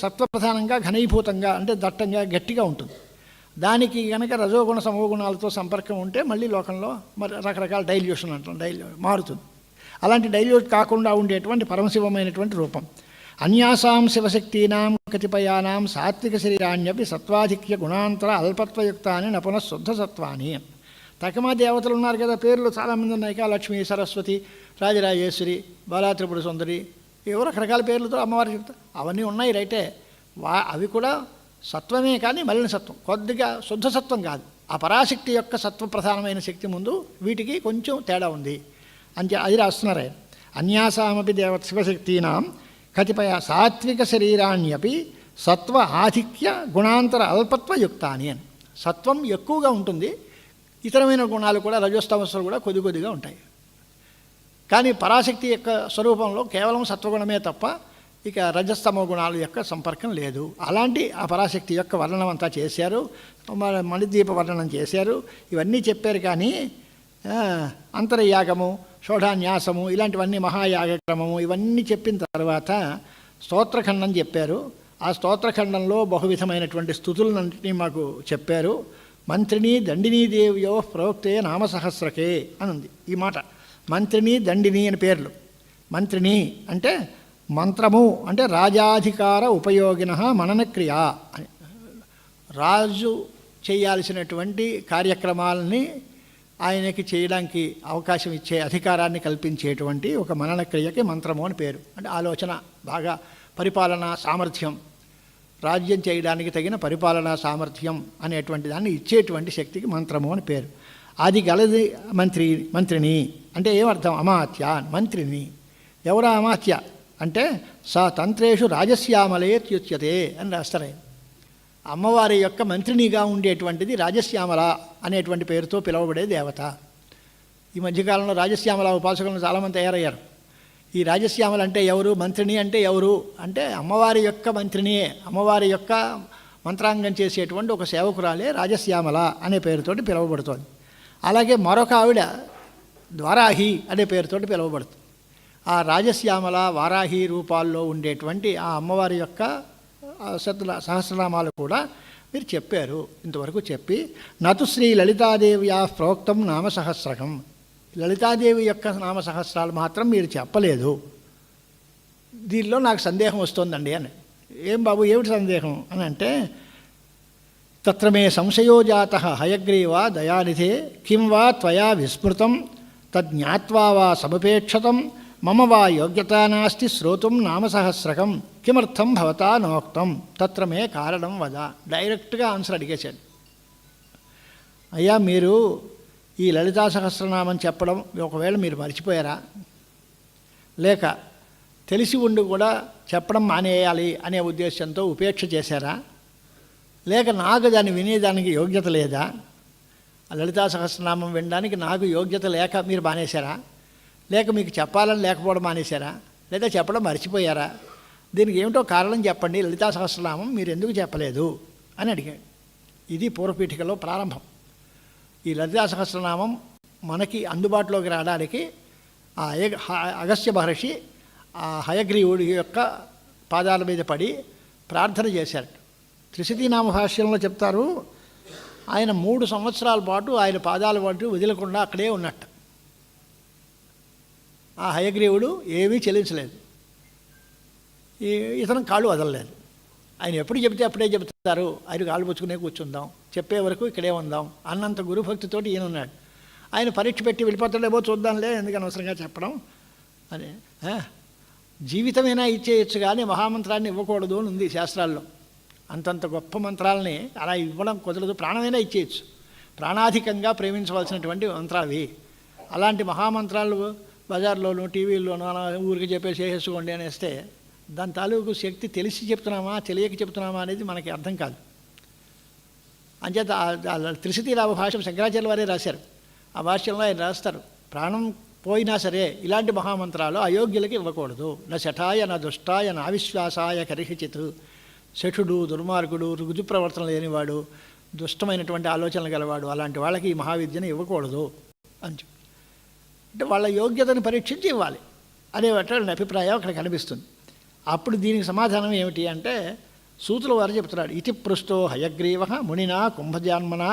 సత్వప్రధానంగా ఘనీభూతంగా అంటే దట్టంగా గట్టిగా ఉంటుంది. దానికి కనుక రజోగుణ సమోగుణాలతో సంపర్కం ఉంటే మళ్ళీ లోకంలో మరి రకరకాల డైల్యూషన్ అంటాం, మారుతుంది. అలాంటి డైల్యూట్ కాకుండా ఉండేటువంటి పరమశివమైనటువంటి రూపం. అన్యాసాం శివశక్తీనాం కతిపయానాం సాత్విక శరీరాణ్యపి సత్వాధిక్య గుణాంతర అల్పత్వయుక్తాన్ని నపున శుద్ధ సత్వాన్ని. తకమా దేవతలు ఉన్నారు కదా, పేర్లు చాలామంది ఉన్నాయి. లక్ష్మీ, సరస్వతి, రాజరాజేశ్వరి, బాలాత్రిపుర సుందరి, ఏవో రకరకాల పేర్లతో అమ్మవారు చెప్తారు. అవన్నీ ఉన్నాయి రైటే, అవి కూడా సత్వమే కానీ మలిన సత్వం, కొద్దిగా శుద్ధ సత్వం కాదు. ఆ పరాశక్తి యొక్క సత్వప్రధానమైన శక్తి ముందు వీటికి కొంచెం తేడా ఉంది అని అది రాస్తున్నారు ఆయన. అన్యాసామపి దేవత శివశక్తీనాం కతిపయ సాత్విక శరీరాణ్యపి సత్వ ఆధిక్య గుణాంతర అల్పత్వయుక్తాని అని. సత్వం ఎక్కువగా ఉంటుంది, ఇతరమైన గుణాలు కూడా రజోస్తమస్సులు కూడా కొద్ది కొద్దిగా ఉంటాయి. కానీ పరాశక్తి యొక్క స్వరూపంలో కేవలం సత్వగుణమే తప్ప ఇక రజస్తమో గుణాల యొక్క సంపర్కం లేదు. అలాంటి ఆ పరాశక్తి యొక్క వర్ణనం అంతా చేశారు, మణిద్వీప వర్ణనం చేశారు, ఇవన్నీ చెప్పారు. కానీ అంతర్యాగము, షోఢాన్యాసము, ఇలాంటివన్నీ మహాయాగక్రమము ఇవన్నీ చెప్పిన తర్వాత స్తోత్రఖండం చెప్పారు. ఆ స్తోత్రఖండంలో బహువిధమైనటువంటి స్తుతులన్నింటినీ మాకు చెప్పారు. మంత్రిని దండినీ దేవ్యో ప్రోక్తే నామసహస్రకే అని ఉంది ఈ మాట. మంత్రిని దండిని అని పేర్లు. మంత్రిని అంటే మంత్రము అంటే రాజాధికార ఉపయోగిన మననక్రియ అని. రాజు చేయాల్సినటువంటి కార్యక్రమాలని ఆయనకి చేయడానికి అవకాశం ఇచ్చే అధికారాన్ని కల్పించేటువంటి ఒక మననక్రియకి మంత్రము అని పేరు. అంటే ఆలోచన బాగా, పరిపాలనా సామర్థ్యం, రాజ్యం చేయడానికి తగిన పరిపాలనా సామర్థ్యం అనేటువంటి దాన్ని ఇచ్చేటువంటి శక్తికి మంత్రము అని పేరు. అది గలది మంత్రిని అంటే ఏమర్థం? అమాత్య మంత్రిని. ఎవరా అమాత్య అంటే సా తంత్రేషు రాజశ్యామలేత్యుచ్యతే అని రాస్తారు. అమ్మవారి యొక్క మంత్రినిగా ఉండేటువంటిది రాజశ్యామల అనేటువంటి పేరుతో పిలువబడే దేవత. ఈ మధ్యకాలంలో రాజశ్యామల ఉపాసకులను చాలామంది తయారయ్యారు. ఈ రాజశ్యామల అంటే ఎవరు, మంత్రిని అంటే ఎవరు అంటే అమ్మవారి యొక్క మంత్రినియే, అమ్మవారి యొక్క మంత్రాంగం చేసేటువంటి ఒక సేవకురాలే రాజశ్యామల అనే పేరుతోటి పిలువబడుతోంది. అలాగే మరొక ఆవిడ ద్వారాహి అనే పేరుతోటి పిలువబడుతుంది. ఆ రాజశ్యామల, వారాహి రూపాల్లో ఉండేటువంటి ఆ అమ్మవారి యొక్క సహస్రనామాలు కూడా మీరు చెప్పారు. ఇంతవరకు చెప్పి నతు శ్రీ లలితాదేవ్యా ప్రోక్తం నామసహస్రకం, లలితాదేవి యొక్క నామసహస్రాలు మాత్రం మీరు చెప్పలేదు. దీనిలో నాకు సందేహం వస్తుందండి అని. ఏం బాబు ఏమిటి సందేహం అని అంటే, తత్ర మే సంశయో జాతః హయగ్రీవ దయానిధే కిం వా త్వయా విస్మృతం తజ్ఞాత్వా వా సముపేక్షతం మమ వా యోగ్యతా నాస్తి శ్రోతుం నామసహస్రకం కిమర్థం భవతా నోక్తం తత్ర మే కారణం వద. డైరెక్ట్గా ఆన్సర్ అడిగేశాడు. అయ్యా, మీరు ఈ లలితా సహస్రనామం చెప్పడం ఒకవేళ మీరు మర్చిపోయారా, లేక తెలిసి ఉండి కూడా చెప్పడం మానేయాలి అనే ఉద్దేశంతో ఉపేక్ష చేశారా, లేక నాకు దాన్ని వినేదానికి యోగ్యత లేదా, లలితా సహస్రనామం వినడానికి నాకు యోగ్యత లేక మీరు మానేశారా, లేక మీకు చెప్పాలని లేకపోవడం మానేశారా, లేదా చెప్పడం మర్చిపోయారా, దీనికి ఏమిటో కారణం చెప్పండి, లలితా సహస్రనామం మీరు ఎందుకు చెప్పలేదు అని అడిగాడు. ఇది పూర్వపీఠికలో ప్రారంభం. ఈ లలితా సహస్రనామం మనకి అందుబాటులోకి రావడానికి ఆ అగస్త్య మహర్షి ఆ హయగ్రీవుడి యొక్క పాదాల మీద పడి ప్రార్థన చేశారు. త్రిశతీనామ భాష్యంలో చెప్తారు, ఆయన 3 సంవత్సరాల పాటు ఆయన పాదాల పాటు వదిలకుండా అక్కడే ఉన్నట్టు. ఆ హయగ్రీవుడు ఏమీ చెల్లించలేదు, ఇతను కాళ్ళు వదలలేదు. ఆయన ఎప్పుడు చెబితే అప్పుడే చెబుతారు, ఆయన కాళ్ళు పుచ్చుకునే కూర్చుందాం, చెప్పే వరకు ఇక్కడే ఉందాం అన్నంత గురుభక్తితోటి ఈయన ఉన్నాడు. ఆయన పరీక్ష పెట్టి వెళ్ళిపోతాడేమో చూద్దాంలే, ఎందుకు అనవసరంగా చెప్పడం అని. జీవితమైనా ఇచ్చేయచ్చు కానీ మహామంత్రాన్ని ఇవ్వకూడదు అని ఉంది శాస్త్రాల్లో. అంతంత గొప్ప మంత్రాలని అలా ఇవ్వడం కుదరదు, ప్రాణమైనా ఇచ్చేయచ్చు. ప్రాణాధికంగా ప్రేమించవలసినటువంటి మంత్రాలు అలాంటి మహామంత్రాలు బజార్లోనూ టీవీల్లోనూ అలా ఊరికి చెప్పేసి చేసేసుకోండి అనేస్తే దాని తాలూకు శక్తి తెలిసి చెప్తున్నామా తెలియక చెప్తున్నామా అనేది మనకి అర్థం కాదు. అంచేత త్రిశతీనామ భాష్యం శంకరాచార్య వారే రాశారు. ఆ భాష్యంలో ఆయన రాస్తారు, ప్రాణం పోయినా సరే ఇలాంటి మహామంత్రాలు అయోగ్యులకి ఇవ్వకూడదు. నా శఠాయ నా దుష్టాయ నా అవిశ్వాసాయ కరిహిచిత్. శఠుడు, దుర్మార్గుడు, రుజు ప్రవర్తన లేనివాడు, దుష్టమైనటువంటి ఆలోచనలు గలవాడు, అలాంటి వాళ్ళకి ఈ మహావిద్యను ఇవ్వకూడదు అని చెప్పి, అంటే వాళ్ళ యోగ్యతను పరీక్షించి ఇవ్వాలి అనేటువంటి అభిప్రాయం అక్కడ కనిపిస్తుంది. అప్పుడు దీనికి సమాధానం ఏమిటి అంటే సూతుల వారు చెప్తున్నాడు, ఇతి పృష్టో హయగ్రీవ మునినా కుంభజాన్మన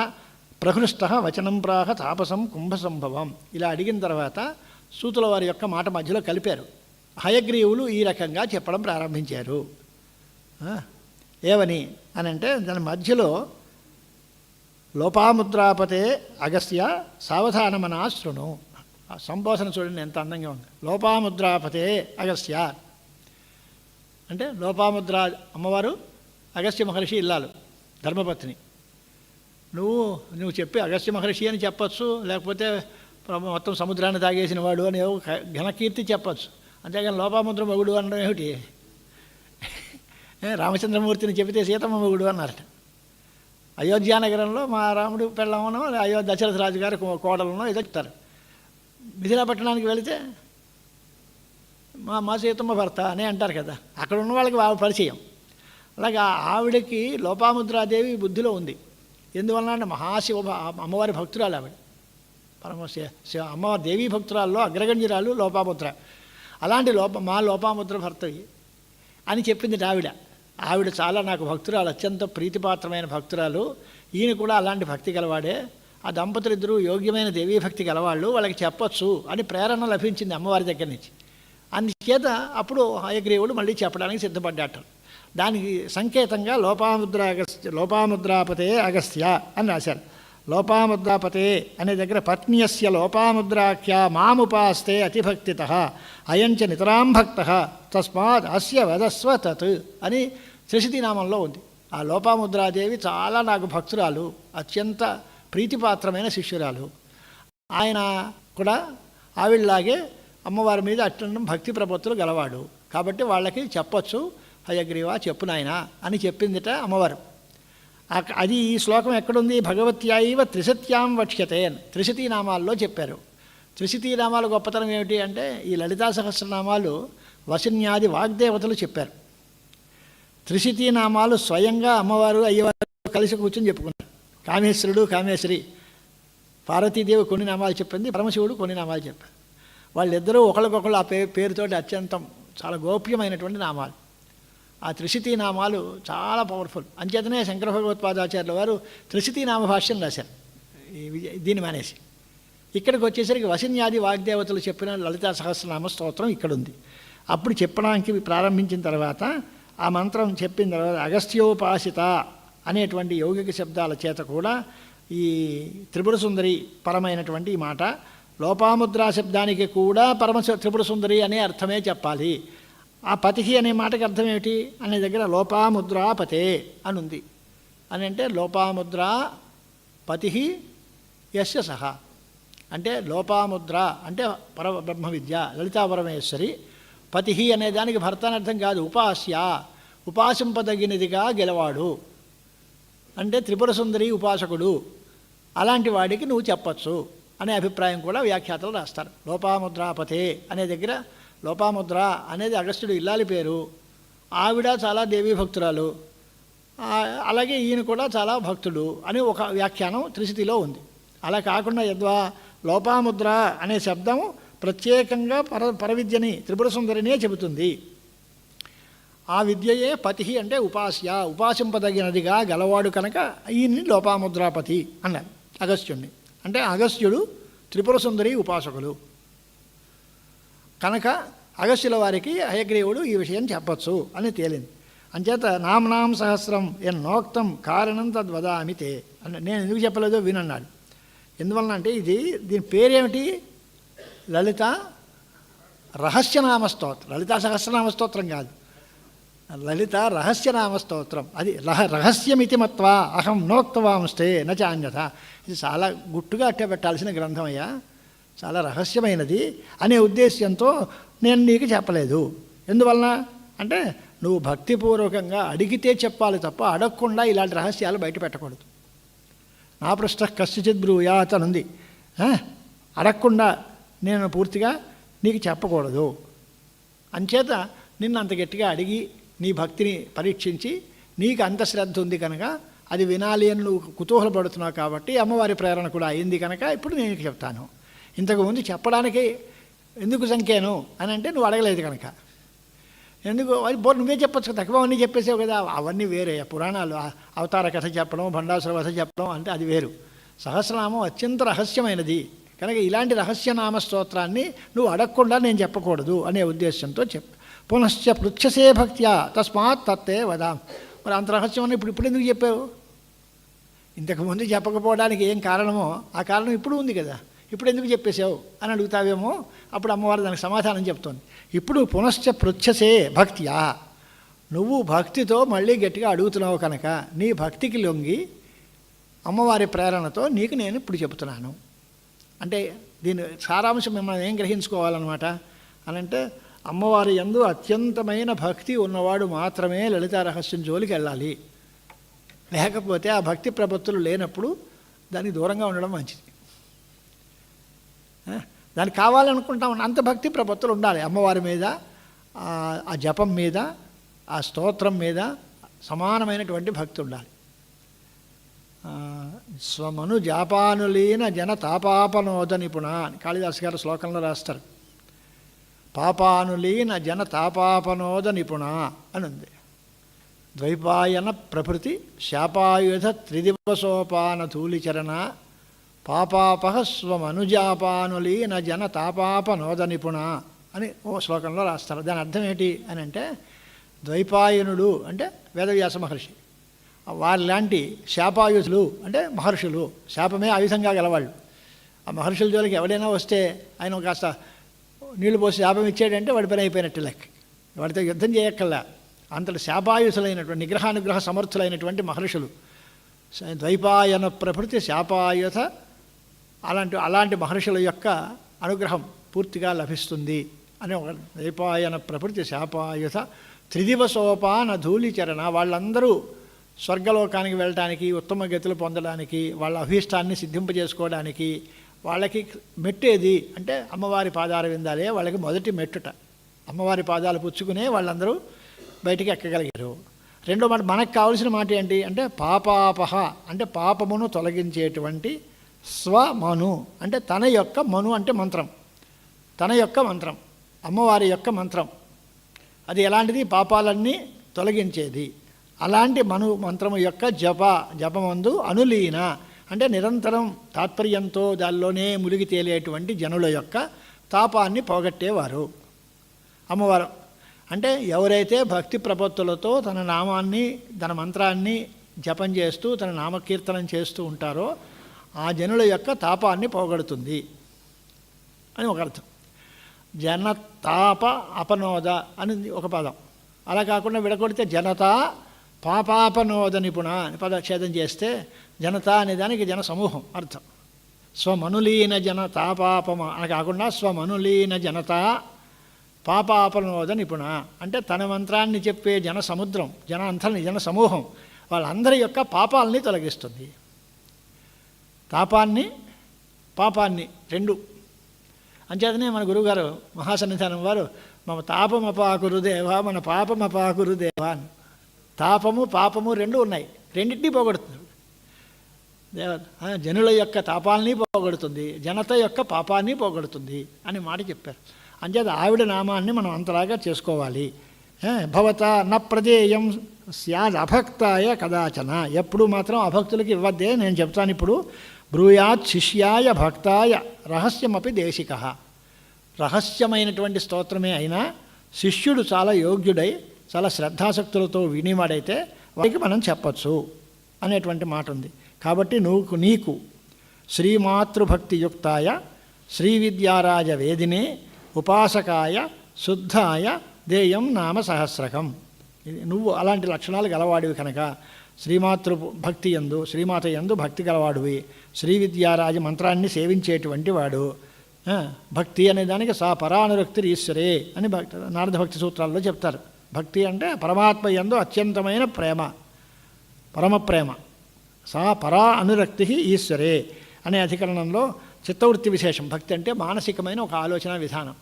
ప్రహృష్ట వచనం ప్రాహ తాపసం కుంభసంభవం. ఇలా అడిగిన తర్వాత సూతుల వారి యొక్క మాట మధ్యలో కలిపారు. హయగ్రీవులు ఈ రకంగా చెప్పడం ప్రారంభించారు. ఏమని అని అంటే దాని మధ్యలో లోపాముద్రాపతే అగస్త్య సావధానమనా శృణు. సంభాషణ చూడండి ఎంత అందంగా ఉంది. లోపాముద్రాపతే అగస్త్య అంటే లోపాముద్ర అమ్మవారు అగస్త్య మహర్షి ఇల్లాలు, ధర్మపత్ని. నువ్వు చెప్పి అగస్త్య మహర్షి అని చెప్పచ్చు, లేకపోతే మొత్తం సముద్రాన్ని తాగేసిన వాడు అని ఘనకీర్తి చెప్పచ్చు. అంతేగాని లోపాముద్ర మగుడు అనడం ఏమిటి? రామచంద్రమూర్తిని చెబితే సీతమ్మ మగుడు అన్నారట. అయోధ్యానగరంలో మా రాముడు పెళ్ళమనో దశరథ రాజు గారి కోడలనో ఏదో చెప్తారు. మిథిలాపట్టణానికి వెళితే మా సీతమ్మ భర్త అని అంటారు కదా, అక్కడ ఉన్న వాళ్ళకి పరిచయం. అలాగే ఆవిడకి లోపాముద్రాదేవి బుద్ధిలో ఉంది. ఎందువలన అంటే మహాశివ అమ్మవారి భక్తురాలు ఆవిడ, అమ్మవారి దేవీ భక్తురాల్లో అగ్రగణ్యురాలు లోపాముద్ర. అలాంటి మా లోపాముద్ర భర్తవి అని చెప్పింది ఆవిడ చాలా నాకు భక్తురాలు, అత్యంత ప్రీతిపాత్రమైన భక్తురాలు. ఈయన కూడా అలాంటి భక్తి గలవాడే. ఆ దంపతులిద్దరూ యోగ్యమైన దేవీ భక్తి గలవాళ్ళు, వాళ్ళకి చెప్పచ్చు అని ప్రేరణ లభించింది అమ్మవారి దగ్గర నుంచి. అందుచేత అప్పుడు హయగ్రీవుడు మళ్ళీ చెప్పడానికి సిద్ధపడ్డాట. దానికి సంకేతంగా లోపాముద్రాపతే అగస్త్య అని రాశారు. లోపాముద్రాపతే అనే దగ్గర పత్న్యస్య లోపాముద్రాఖ్య మాముపాస్తే అతిభక్తిత అయంచ నితరాం భక్త తస్మాత్ అస్య వదస్వ తత్ అని త్రిశతీనామంలో ఉంది. ఆ లోపాముద్రాదేవి చాలా నాకు భక్తురాలు, అత్యంత ప్రీతిపాత్రమైన శిష్యురాలు. ఆయన కూడా ఆవిడలాగే అమ్మవారి మీద అత్యంత భక్తి ప్రపత్తులు గలవాడు, కాబట్టి వాళ్ళకి చెప్పచ్చు, హయగ్రీవ చెప్పు నాయన అని చెప్పిందిట అమ్మవారు. అది ఈ శ్లోకం ఎక్కడుంది? భగవత్యాయివ త్రిశత్యాం వక్ష్యతే అని త్రిశతీనామాల్లో చెప్పారు. త్రిశతీనామాల గొప్పతనం ఏమిటి అంటే ఈ లలితా సహస్రనామాలు వసిన్యాది వాగ్దేవతలు చెప్పారు. త్రిశతీనామాలు స్వయంగా అమ్మవారు అయ్యవారు కలిసి కూర్చొని చెప్పుకున్నారు. కామేశ్వరుడు కామేశ్వరి, పార్వతీదేవి కొన్ని నామాలు చెప్పింది, పరమశివుడు కొన్ని నామాలు చెప్పారు. వాళ్ళిద్దరూ ఒకరికొకరు ఆ పేరుతోటి అత్యంతం చాలా గోప్యమైనటువంటి నామాలు. ఆ త్రిశతీనామాలు చాలా పవర్ఫుల్. అంచేతనే శంకర భగవత్పాదాచార్యుల వారు త్రిశతీనామ భాష్యం రాశారు దీన్ని మానేసి. ఇక్కడికి వచ్చేసరికి వసిన్యాది వాగ్దేవతలు చెప్పిన లలితా సహస్రనామ స్తోత్రం ఇక్కడుంది. అప్పుడు చెప్పడానికి ప్రారంభించిన తర్వాత ఆ మంత్రం చెప్పిన తర్వాత అగస్త్యోపాసిత అనేటువంటి యౌగిక శబ్దాల చేత కూడా ఈ త్రిపుర సుందరి పరమైనటువంటి ఈ మాట, లోపాముద్రా శబ్దానికి కూడా త్రిపుర సుందరి అనే అర్థమే చెప్పాలి. ఆ పతిహి అనే మాటకి అర్థం ఏమిటి అనే దగ్గర లోపాముద్రా పతే అని ఉంది. అని అంటే లోపాముద్రా పతిహి యస్య సహ అంటే లోపాముద్ర అంటే పరబ్రహ్మ విద్య లలితా పరమేశ్వరి పతిహి అనే దానికి భర్త అని అర్థం కాదు, ఉపాస్య, ఉపాసింపదగినదిగా గెలవాడు అంటే త్రిపుర సుందరి ఉపాసకుడు, అలాంటి వాడికి నువ్వు చెప్పచ్చు అనే అభిప్రాయం కూడా వ్యాఖ్యాతలు రాస్తారు. లోపాముద్రాపతే అనే దగ్గర లోపాముద్ర అనేది అగస్త్యుడు ఇల్లాలి పేరు, ఆవిడ చాలా దేవీ భక్తురాలు, అలాగే ఈయన కూడా చాలా భక్తుడు అని ఒక వ్యాఖ్యానం త్రిశతిలో ఉంది. అలా కాకుండా యద్వా లోపాముద్ర అనే శబ్దం ప్రత్యేకంగా పరవిద్యని త్రిపుర సుందరినే చెబుతుంది. ఆ విద్యయే పతి అంటే ఉపాస్య, ఉపాసింపదగినదిగా గలవాడు కనుక ఈయన్ని లోపాముద్రాపతి అన్నారు అగస్త్యుడిని. అంటే అగస్త్యుడు త్రిపుర సుందరి ఉపాసకులు కనుక అగస్త్యుల వారికి హయగ్రీవుడు ఈ విషయం చెప్పచ్చు అని తేలింది. అంచేత నామ్నాం సహస్రం ఎన్నోక్తం కారణం తద్వదామి తే అన్న. నేను ఎందుకు చెప్పలేదో వినన్నాడు. ఎందువలన అంటే దీని పేరేమిటి? లలిత రహస్యనామస్తోత్రం. లలితా సహస్రనామస్తోత్రం కాదు, లలిత రహస్యనామస్తోత్రం. అది రహస్యమితి మత్వా అహం నోక్తవాంస్తే నచాన్యత. ఇది చాలా గుట్టుగా అట్టే పెట్టాల్సిన గ్రంథం అయ్యా, చాలా రహస్యమైనది అనే ఉద్దేశ్యంతో నేను నీకు చెప్పలేదు. ఎందువలన అంటే నువ్వు భక్తిపూర్వకంగా అడిగితే చెప్పాలి తప్ప అడగకుండా ఇలాంటి రహస్యాలు బయట పెట్టకూడదు. నా పృష్ట కశ్చిత్ బ్రూయాత్ అని ఉంది. అడగకుండా నేను పూర్తిగా నీకు చెప్పకూడదు. అంచేత నిన్ను అంత గట్టిగా అడిగి నీ భక్తిని పరీక్షించి నీకు అంత శ్రద్ధ ఉంది కనుక అది వినాలి అని నువ్వు కుతూహలపడుతున్నావు కాబట్టి అమ్మవారి ప్రేరణ కూడా అయింది కనుక ఇప్పుడు నేను చెప్తాను. ఇంతకుముందు చెప్పడానికి ఎందుకు సంఖ్యాను అని అంటే నువ్వు అడగలేదు కనుక. ఎందుకు అది నువ్వే చెప్పచ్చు, తక్కువ అవన్నీ చెప్పేసావు కదా. అవన్నీ వేరే పురాణాలు, అవతార కథ చెప్పడం, భండాసుర కథ చెప్పడం అంటే అది వేరు. సహస్రనామం అత్యంత రహస్యమైనది కనుక ఇలాంటి రహస్యనామ స్తోత్రాన్ని నువ్వు అడగకుండా నేను చెప్పకూడదు అనే ఉద్దేశంతో చెప్పు. పునశ్చ పృచ్ఛసే భక్త్యా తస్మాత్ తత్తే వదాం. మరి అంత రహస్యం అని ఇప్పుడు ఎందుకు చెప్పావు? ఇంతకుముందు చెప్పకపోవడానికి ఏం కారణమో ఆ కారణం ఇప్పుడు ఉంది కదా, ఇప్పుడు ఎందుకు చెప్పేశావు అని అడుగుతావేమో. అప్పుడు అమ్మవారు దానికి సమాధానం చెప్తోంది. ఇప్పుడు పునశ్చ పృచ్ఛసే భక్త్యా, నువ్వు భక్తితో మళ్ళీ గట్టిగా అడుగుతున్నావు కనుక నీ భక్తికి లొంగి అమ్మవారి ప్రేరణతో నీకు నేను ఇప్పుడు చెబుతున్నాను. అంటే దీని సారాంశం మిమ్మల్ని ఏం గ్రహించుకోవాలన్నమాట అనంటే, అమ్మవారి యందు అత్యంతమైన భక్తి ఉన్నవాడు మాత్రమే లలితా రహస్యం జోలికి వెళ్ళాలి. లేకపోతే ఆ భక్తి ప్రపత్తులు లేనప్పుడు దానికి దూరంగా ఉండడం మంచిది. దానికి కావాలనుకుంటాం అంత భక్తి ప్రపత్తులు ఉండాలి. అమ్మవారి మీద, ఆ జపం మీద, ఆ స్తోత్రం మీద సమానమైనటువంటి భక్తి ఉండాలి. స్వమను జాపానులీన జన తాపాపనోద నిపుణ అని కాళిదాసు గారు శ్లోకంలో రాస్తారు. పాపానులీన జన తాపాపనోద నిపుణ అని ఉంది. ద్వైపాయన ప్రభృతి శాపాయుధ త్రిదివసోపాన ధూళిచరణ పాపాపహ స్వమనుజాపానులీన జన తాపాపనోద నిపుణ అని ఓ శ్లోకంలో రాస్తారు. దాని అర్థం ఏంటి అని అంటే, ద్వైపాయనుడు అంటే వేదవ్యాస మహర్షి, వారిలాంటి శాపాయుధులు అంటే మహర్షులు, శాపమే ఆయుధంగా గలవాళ్ళు. ఆ మహర్షుల జోలికి ఎవడైనా వస్తే ఆయన కాస్త నీళ్లు పోసి శాపం ఇచ్చాడంటే వాడి పని అయిపోయినట్టు లెక్క. వాడితో యుద్ధం చేయక్కల్లా. అంతటి శాపాయుధులైనటువంటి నిగ్రహానుగ్రహ సమర్థులైనటువంటి మహర్షులు. ద్వైపాయన ప్రభృతి శాపాయుధ, అలాంటి మహర్షుల యొక్క అనుగ్రహం పూర్తిగా లభిస్తుంది అని ఒక ద్వైపాయన ప్రభృతి శాపాయుధ త్రిదివసోపాన ధూళిచరణ. వాళ్ళందరూ స్వర్గలోకానికి వెళ్ళటానికి, ఉత్తమ గతులు పొందడానికి, వాళ్ళ అభీష్టాన్ని సిద్ధింపజేసుకోవడానికి వాళ్ళకి మెట్టేది అంటే అమ్మవారి పాదాలు విందాలే వాళ్ళకి మొదటి మెట్టుట. అమ్మవారి పాదాలు పుచ్చుకునే వాళ్ళందరూ బయటికి ఎక్కగలిగారు. రెండో మాట, మనకు కావలసిన మాట ఏంటి అంటే పాపాపహ అంటే పాపమును తొలగించేటువంటి స్వమను అంటే తన యొక్క మను అంటే మంత్రం, తన యొక్క మంత్రం, అమ్మవారి యొక్క మంత్రం. అది ఎలాంటిది? పాపాలన్నీ తొలగించేది. అలాంటి మను మంత్రము యొక్క జపమందు అనులీన అంటే నిరంతరం తాత్పర్యంతో దానిలోనే మునిగి తేలేటువంటి జనుల యొక్క తాపాన్ని పోగొట్టేవారు అమ్మవారు. అంటే ఎవరైతే భక్తి ప్రపత్తులతో తన నామాన్ని, తన మంత్రాన్ని జపం చేస్తూ తన నామకీర్తనం చేస్తూ ఉంటారో ఆ జనుల యొక్క తాపాన్ని పోగొడుతుంది అని ఒక అర్థం. జనతాప అపనోద అని ఒక పదం. అలా కాకుండా విడగొడితే జనతా పాపాపనోద నిపుణ అని పదచ్ఛేదం చేస్తే జనత అనే దానికి జన సమూహం అర్థం. స్వమనులీన జన తాపాపమ అని కాకుండా స్వమనులీన జనత పాపాపనోద నిపుణ అంటే తన మంత్రాన్ని చెప్పే జన సముద్రం, జన సమూహం వాళ్ళందరి యొక్క పాపాలని తొలగిస్తుంది. పాపాన్ని రెండు. అంచేతనే మన గురువుగారు మహాసన్నిధానం వారు మమ తాపమపాకురుదేవా మన పాపమపాకురుదేవా అని. తాపము పాపము రెండు ఉన్నాయి, రెండింటినీ పోగొడుతుంది జనుల యొక్క తాపాలని పోగొడుతుంది, జనత యొక్క పాపాన్ని పోగొడుతుంది అని మాట చెప్పారు. అంచేత ఆవిడ నామాన్ని మనం అంతలాగా చేసుకోవాలి. భవత న ప్రదేయం స్యాద్ అభక్తాయ కదాచన, ఎప్పుడు మాత్రం అభక్తులకి ఇవ్వద్దే. నేను చెప్తాను ఇప్పుడు. బ్రూయాత్ శిష్యాయ భక్తాయ రహస్యమపి దేశిక, రహస్యమైనటువంటి స్తోత్రమే అయినా శిష్యుడు చాలా యోగ్యుడై చాలా శ్రద్ధాసక్తులతో వినివాడైతే వారికి మనం చెప్పచ్చు అనేటువంటి మాట ఉంది. కాబట్టి నీకు శ్రీమాతృభక్తియుక్తాయ శ్రీ విద్యారాజ వేదినే ఉపాసకాయ శుద్ధాయ దేయం నామ సహస్రకం. నువ్వు అలాంటి లక్షణాలు గలవాడివి కనుక శ్రీమాతృభక్తి యందు శ్రీమాత యందు భక్తి గలవాడివి, శ్రీ విద్యారాజ మంత్రాన్ని సేవించేటువంటి వాడు. భక్తి అనే దానికి సా పరానురక్తి ఈశ్వరే అని నారద భక్తి సూత్రాల్లో చెప్తారు. భక్తి అంటే పరమాత్మ యందు అత్యంతమైన ప్రేమ, పరమప్రేమ. సా పరా అనురక్తి ఈశ్వరే అనే అధికరణంలో చిత్తవృత్తి విశేషం. భక్తి అంటే మానసికమైన ఒక ఆలోచన విధానం.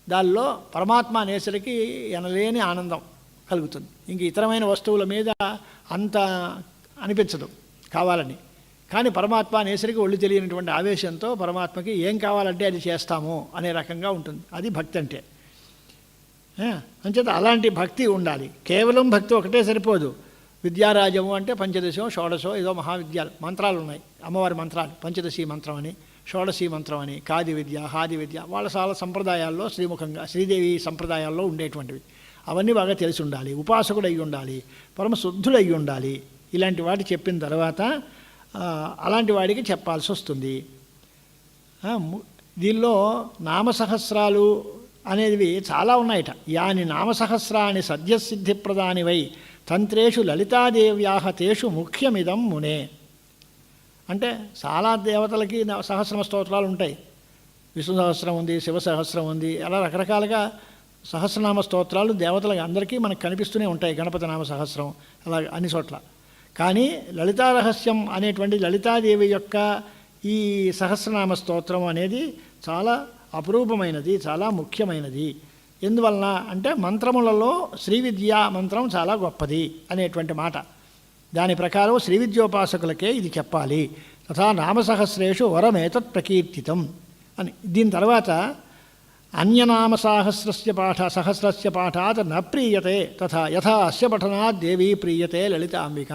దానిలో పరమాత్మ అనేసరికి ఎనలేని ఆనందం కలుగుతుంది. ఇంక ఇతరమైన వస్తువుల మీద అంత అనిపించదు కావాలని. కానీ పరమాత్మ అనేసరికి ఒళ్ళు తెలియనటువంటి ఆవేశంతో పరమాత్మకి ఏం కావాలంటే అది చేస్తాము అనే రకంగా ఉంటుంది. అది భక్తి అంటే. అంచేత అలాంటి భక్తి ఉండాలి. కేవలం భక్తి ఒకటే సరిపోదు. విద్యారాజము అంటే పంచదశో షోడశో ఏదో మహావిద్యాలు మంత్రాలు ఉన్నాయి, అమ్మవారి మంత్రాలు. పంచదశి మంత్రం అని, షోడశి మంత్రం అని, కాది విద్య, హాది విద్య, వాళ్ళ చాలా సంప్రదాయాల్లో శ్రీముఖంగా శ్రీదేవి సంప్రదాయాల్లో ఉండేటువంటివి. అవన్నీ బాగా తెలిసి ఉండాలి. ఉపాసకుడు అయి ఉండాలి, పరమశుద్ధుడు అయి ఉండాలి. ఇలాంటి వాటి చెప్పిన తర్వాత అలాంటి వాడికి చెప్పాల్సి వస్తుంది. దీనిలో నామసహస్రాలు అనేవి చాలా ఉన్నాయట. యాని నామసహస్రాన్ని సద్యసిద్ధి ప్రదానివై తంత్రేషు లలితాదేవ్యాహ తేషు ముఖ్యమిదం మునే. అంటే చాలా దేవతలకి సహస్రమ స్తోత్రాలు ఉంటాయి. విష్ణు సహస్రం ఉంది, శివ సహస్రం ఉంది, అలా రకరకాలుగా సహస్రనామ స్తోత్రాలు దేవతలకు అందరికీ మనకు కనిపిస్తూనే ఉంటాయి. గణపతి నామ సహస్రం అలా అన్ని చోట్ల. కానీ లలితా రహస్యం అనేటువంటి లలితాదేవి యొక్క ఈ సహస్రనామ స్తోత్రం అనేది చాలా అపురూపమైనది, చాలా ముఖ్యమైనది. ఎందువలన అంటే మంత్రములలో శ్రీ విద్యా మంత్రం చాలా గొప్పది అనేటువంటి మాట. దాని ప్రకారం శ్రీ విద్యోపాసకులకే ఇది చెప్పాలి. తథా నామసహస్రేషు వరమేతత్ ప్రకీర్తితం అని. దీని తర్వాత సహస్రస్య పాఠాత్ న ప్రీయతే తథా యథా అస్య పఠనాత్ దేవీ ప్రీయతే లలితాంబిక.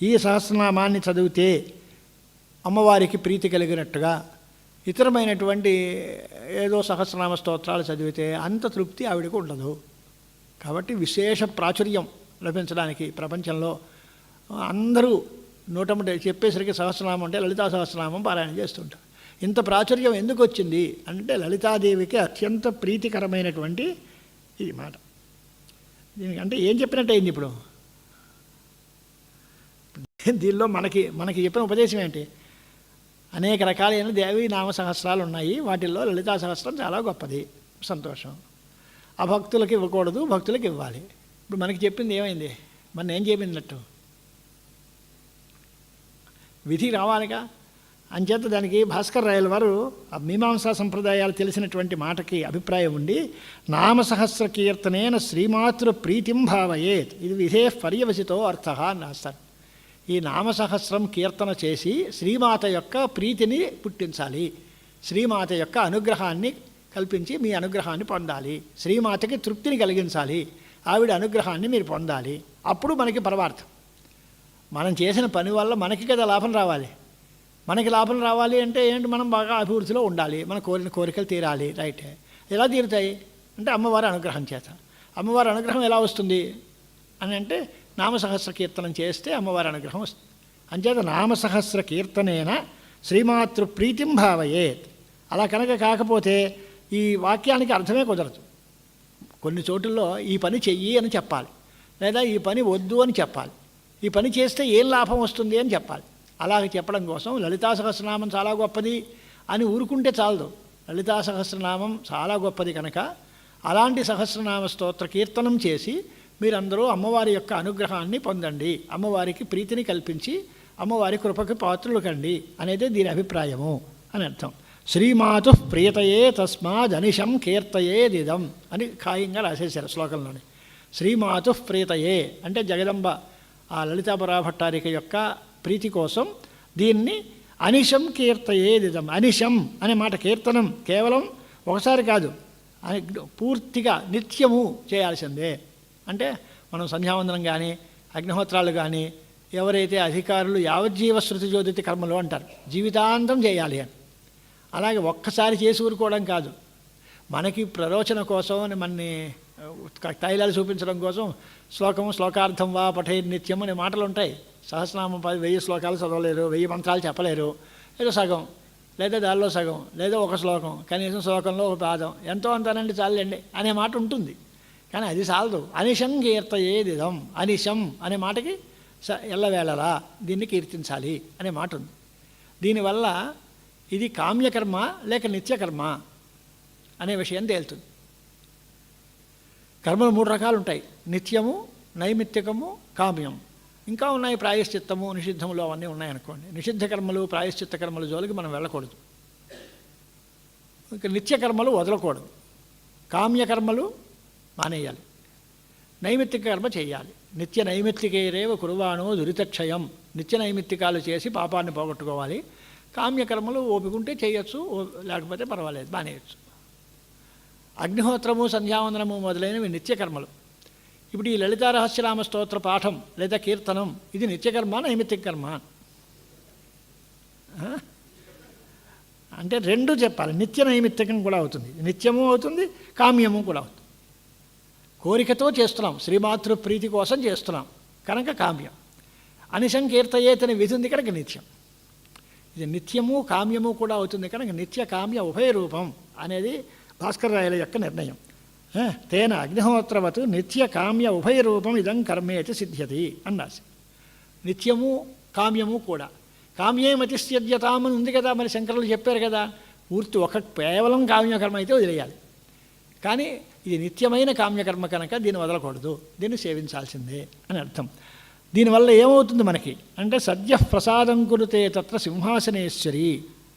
ఈ సహస్రనామాన్ని చదివితే అమ్మవారికి ప్రీతి కలిగినట్టుగా ఇతరమైనటువంటి ఏదో సహస్రనామ స్తోత్రాలు చదివితే అంత తృప్తి ఆవిడకు ఉండదు. కాబట్టి విశేష ప్రాచుర్యం లభించడానికి ప్రపంచంలో అందరూ 100 చెప్పేసరికి సహస్రనామం అంటే లలితా సహస్రనామం పారాయణ చేస్తుంటారు. ఇంత ప్రాచుర్యం ఎందుకు వచ్చింది అంటే లలితాదేవికి అత్యంత ప్రీతికరమైనటువంటి ఈ మాట. దీనికి అంటే ఏం చెప్పినట్టు అయింది ఇప్పుడు? దీనిలో మనకి చెప్పిన ఉపదేశం ఏంటి? అనేక రకాలైన దేవీ నామ సహస్రాలు ఉన్నాయి, వాటిల్లో లలితా సహస్రం చాలా గొప్పది. సంతోషం. ఆ భక్తులకి ఇవ్వకూడదు, భక్తులకి ఇవ్వాలి. ఇప్పుడు మనకి చెప్పింది ఏమైంది? మన ఏం చెప్పిందట్టు విధి రావాలిగా. అంచేత దానికి భాస్కర్ రాయల వారు ఆ మీమాంసా సంప్రదాయాలు తెలిసినటువంటి మాటకి అభిప్రాయం ఉండి నామసహస్ర కీర్తనేన శ్రీమాతృ ప్రీతిం భావయేత్ ఇది విధే పర్యవసితో అర్థ అని రాస్తారు. ఈ నామసహస్రం కీర్తన చేసి శ్రీమాత యొక్క ప్రీతిని పుట్టించాలి, శ్రీమాత యొక్క అనుగ్రహాన్ని కల్పించి మీ అనుగ్రహాన్ని పొందాలి, శ్రీమాతకి తృప్తిని కలిగించాలి, ఆవిడ అనుగ్రహాన్ని మీరు పొందాలి. అప్పుడు మనకి పరమార్థం. మనం చేసిన పని వల్ల మనకి కదా లాభం రావాలి. మనకి లాభం రావాలి అంటే ఏంటి? మనం బాగా అభివృద్ధిలో ఉండాలి, మన కోరిన కోరికలు తీరాలి. రైటే. ఎలా తీరుతాయి అంటే అమ్మవారి అనుగ్రహం చేత. అమ్మవారి అనుగ్రహం ఎలా వస్తుంది అని అంటే నామసహస్ర కీర్తనం చేస్తే అమ్మవారి అనుగ్రహం వస్తుంది. అంచేత నామసహస్ర కీర్తనేన శ్రీమాతృ ప్రీతిం భావయేత్. అలా కనుక కాకపోతే ఈ వాక్యానికి అర్థమే కుదరదు. కొన్ని చోటుల్లో ఈ పని చెయ్యి అని చెప్పాలి, లేదా ఈ పని వద్దు అని చెప్పాలి, ఈ పని చేస్తే ఏం లాభం వస్తుంది అని చెప్పాలి. అలాగే చెప్పడం కోసం లలితా సహస్రనామం చాలా గొప్పది అని ఊరుకుంటే చాలదు. లలితా సహస్రనామం చాలా గొప్పది కనుక అలాంటి సహస్రనామ స్తోత్ర కీర్తనం చేసి మీరందరూ అమ్మవారి యొక్క అనుగ్రహాన్ని పొందండి, అమ్మవారికి ప్రీతిని కల్పించి అమ్మవారి కృపకి పాత్రులు కండి అనేది దీని అభిప్రాయము అని అర్థం. శ్రీమాతు ప్రియతయే తస్మాదనిశం కీర్తయేదిదం అని ఖాయంగా రాసేశారు శ్లోకంలోని. శ్రీమాతు ప్రియతయే అంటే జగదంబ ఆ లలితాపరా భట్టారిక యొక్క ప్రీతి కోసం దీన్ని అనిశం కీర్తయేదిదం. అనిశం అనే మాట కీర్తనం కేవలం ఒకసారి కాదు, పూర్తిగా నిత్యము చేయాల్సిందే. అంటే మనం సంధ్యావందనం కానీ అగ్నిహోత్రాలు కానీ ఎవరైతే అధికారులు యావజ్జీవ శృతి జ్యోతితి కర్మలు అంటారు, జీవితాంతం చేయాలి అని. అలాగే ఒక్కసారి చేసి ఊరుకోవడం కాదు, మనకి ప్రరోచన కోసం మనని తైలాలు చూపించడం కోసం శ్లోకార్థం వా పఠే నిత్యం అనే మాటలు ఉంటాయి. సహస్రనామం 1000 శ్లోకాలు చదవలేరు, 1000 మంత్రాలు చెప్పలేరు, ఏదో సగం లేదా దానిలో సగం లేదా ఒక శ్లోకం, కనీసం శ్లోకంలో ఒక పాదం ఎంతో అంతానండి చాలండి అనే మాట ఉంటుంది. కానీ అది చాలదు. అనిశం కీర్తయేదిదం, అనిశం అనే మాటకి ఎల్లవేళలా దీన్ని కీర్తించాలి అనే మాట ఉంది. దీనివల్ల ఇది కామ్యకర్మ లేక నిత్యకర్మ అనే విషయం తేలుతుంది. కర్మలు 3 రకాలు ఉంటాయి, నిత్యము, నైమిత్తికము, కామ్యం. ఇంకా ఉన్నాయి ప్రాయశ్చిత్తము, నిషిద్ధములు అవన్నీ ఉన్నాయనుకోండి. నిషిద్ధ కర్మలు ప్రాయశ్చిత్త కర్మల జోలికి మనం వెళ్ళకూడదు. ఇంకా నిత్యకర్మలు వదలకూడదు, కామ్యకర్మలు మానేయాలి, నైమిత్తిక కర్మ చేయాలి. నిత్య నైమిత్తికేరేవ కురువాణో దురితక్షయం, నిత్య నైమిత్తికాలు చేసి పాపాన్ని పోగొట్టుకోవాలి. కామ్యకర్మలు ఓపికంటే చేయొచ్చు, లేకపోతే పర్వాలేదు మానేయచ్చు. అగ్నిహోత్రము సంధ్యావందనము మొదలైనవి నిత్యకర్మలు. ఇప్పుడు ఈ లలితా రహస్యనామ స్తోత్ర పాఠం లేదా కీర్తనం ఇది నిత్యకర్మ నైమిత్తిక కర్మ అంటే 2 చెప్పాలి. నిత్య నైమిత్తికం కూడా అవుతుంది, నిత్యము అవుతుంది, కామ్యము కూడా అవుతుంది. కోరికతో చేస్తున్నాం, శ్రీమాతృ ప్రీతి కోసం చేస్తున్నాం కనుక కామ్యం. అనిశం కీర్తయేతని విధి ఉంది కనుక నిత్యం. ఇది నిత్యము కామ్యము కూడా అవుతుంది కనుక నిత్య కామ్య ఉభయ రూపం అనేది భాస్కర రాయల యొక్క నిర్ణయం. తేన అగ్నిహోత్రవత్ నిత్య కామ్య ఉభయ రూపం ఇదం కర్మేతి సిద్ధ్యతి అన్నాసి. నిత్యము కామ్యము కూడా. కామ్యేమతిస్యజ్యతామని ఉంది కదా, మరి శంకరులు చెప్పారు కదా, పూర్తి కేవలం కామ్యకర్మ అయితే వదిలేయాలి. కానీ ఇది నిత్యమైన కామ్యకర్మ కనుక దీన్ని వదలకూడదు, దీన్ని సేవించాల్సిందే అని అర్థం. దీనివల్ల ఏమవుతుంది మనకి అంటే సద్య ప్రసాదం కురుతే తత్ర సింహాసనేశ్వరి,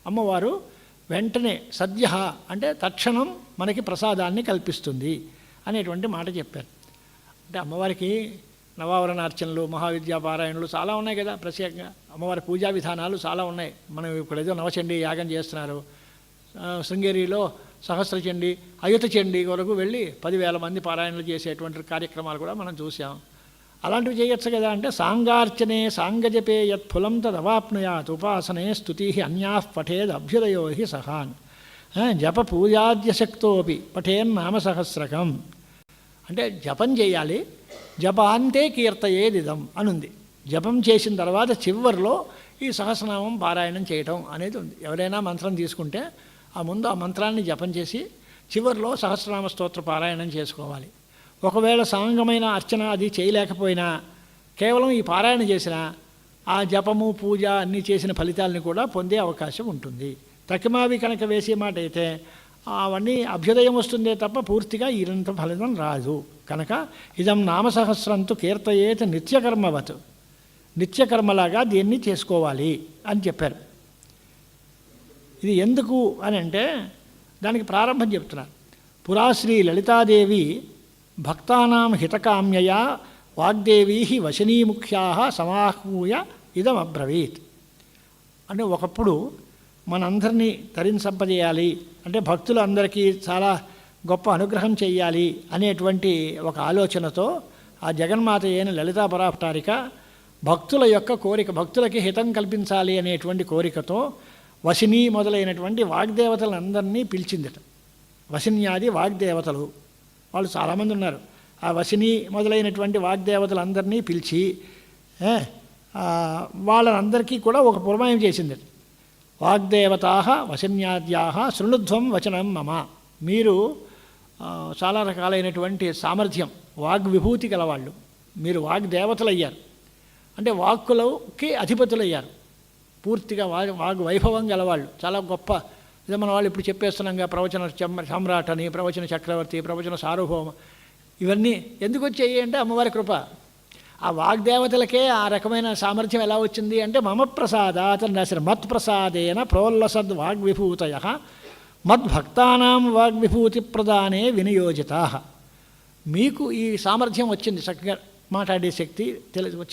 అమ్మవారు వెంటనే సద్య అంటే తక్షణం మనకి ప్రసాదాన్ని కల్పిస్తుంది అనేటువంటి మాట చెప్పారు. అంటే అమ్మవారికి నవావరణార్చనలు, మహావిద్యాపారాయణలు చాలా ఉన్నాయి కదా, ప్రత్యేకంగా అమ్మవారి పూజా విధానాలు చాలా ఉన్నాయి. మనం ఇప్పుడు ఏదో నవచండీ యాగం చేస్తున్నారు, శృంగేరిలో సహస్రచండీ అయుత చండీ వరకు వెళ్ళి 10,000 మంది పారాయణలు చేసేటువంటి కార్యక్రమాలు కూడా మనం చూసాం. అలాంటివి చేయొచ్చు కదా. అంటే సాంగార్చనే సాంగజపే యత్ఫులం తదవాప్నుయాత్ ఉపాసనే స్తుతి అన్యాః పఠేద్ అభ్యుదయో హి సహాన్ జప పూజాద్యశక్తోపి పఠేన్నామసహస్రకం. అంటే జపం చేయాలి, జపాంతే కీర్తయేదిదం అనుంది. జపం చేసిన తర్వాత చివరిలో ఈ సహస్రనామం పారాయణం చేయటం అనేది ఉంది. ఎవరైనా మంత్రం తీసుకుంటే ఆ ముందు ఆ మంత్రాన్ని జపం చేసి చివరిలో సహస్రనామ స్తోత్ర పారాయణం చేసుకోవాలి. ఒకవేళ సాంగమైన అర్చన అది చేయలేకపోయినా కేవలం ఈ పారాయణ చేసిన ఆ జపము పూజ అన్నీ చేసిన ఫలితాలని కూడా పొందే అవకాశం ఉంటుంది. తకిమావి కనుక వేసే మాట అయితే అవన్నీ అభ్యుదయం వస్తుందే తప్ప పూర్తిగా ఈరంత ఫలితం రాదు. కనుక ఇదం నామసహస్రంతు కీర్తయేత నిత్యకర్మవత్, నిత్యకర్మలాగా దీన్ని చేసుకోవాలి అని చెప్పారు. ఇది ఎందుకు అని అంటే దానికి ప్రారంభం చెప్తున్నారు. పురాశ్రీ లలితాదేవి భక్తానాం హితకామ్యయా వాగ్దేవీ వశనీముఖ్యా సమాహూయ ఇదమబ్రవీత్. అంటే ఒకప్పుడు మనందరినీ తరించంపజేయాలి అంటే భక్తులందరికీ చాలా గొప్ప అనుగ్రహం చేయాలి అనేటువంటి ఒక ఆలోచనతో ఆ జగన్మాత అయిన లలితాపరాభట్టారిక భక్తుల యొక్క కోరిక, భక్తులకి హితం కల్పించాలి అనేటువంటి కోరికతో వశిని మొదలైనటువంటి వాగ్దేవతలందరినీ పిలిచిందట. వశిన్యాది వాగ్దేవతలు వాళ్ళు చాలామంది ఉన్నారు. ఆ వశిని మొదలైనటువంటి వాగ్దేవతలందరినీ పిలిచి వాళ్ళందరికీ కూడా ఒక పురమాయం చేసిందట. వాగ్దేవతా వశన్యాద్యా శృణుధ్వం వచనం మమ. మీరు చాలా రకాలైనటువంటి సామర్థ్యం, వాగ్విభూతి గలవాళ్ళు, మీరు వాగ్దేవతలు అయ్యారు. అంటే వాక్కులకి అధిపతులయ్యారు, పూర్తిగా వాగ్ వైభవం గలవాళ్ళు, చాలా గొప్ప ఇదే మన వాళ్ళు ఇప్పుడు చెప్పేస్తున్నాంగా ప్రవచన సమ్రాట్ అని, ప్రవచన చక్రవర్తి, ప్రవచన సార్వభౌమ, ఇవన్నీ ఎందుకు వచ్చాయి అంటే అమ్మవారి కృప. ఆ వాగ్దేవతలకే ఆ రకమైన సామర్థ్యం ఎలా వచ్చింది అంటే మమ ప్రసాదాత్ రాసిన మత్ప్రసాదేన ప్రోల్లసద్ వాగ్విభూతయ మద్భక్తానాం వాగ్విభూతి ప్రదానే వినియోజితా. మీకు ఈ సామర్థ్యం వచ్చింది, చక్కగా మాట్లాడే శక్తి,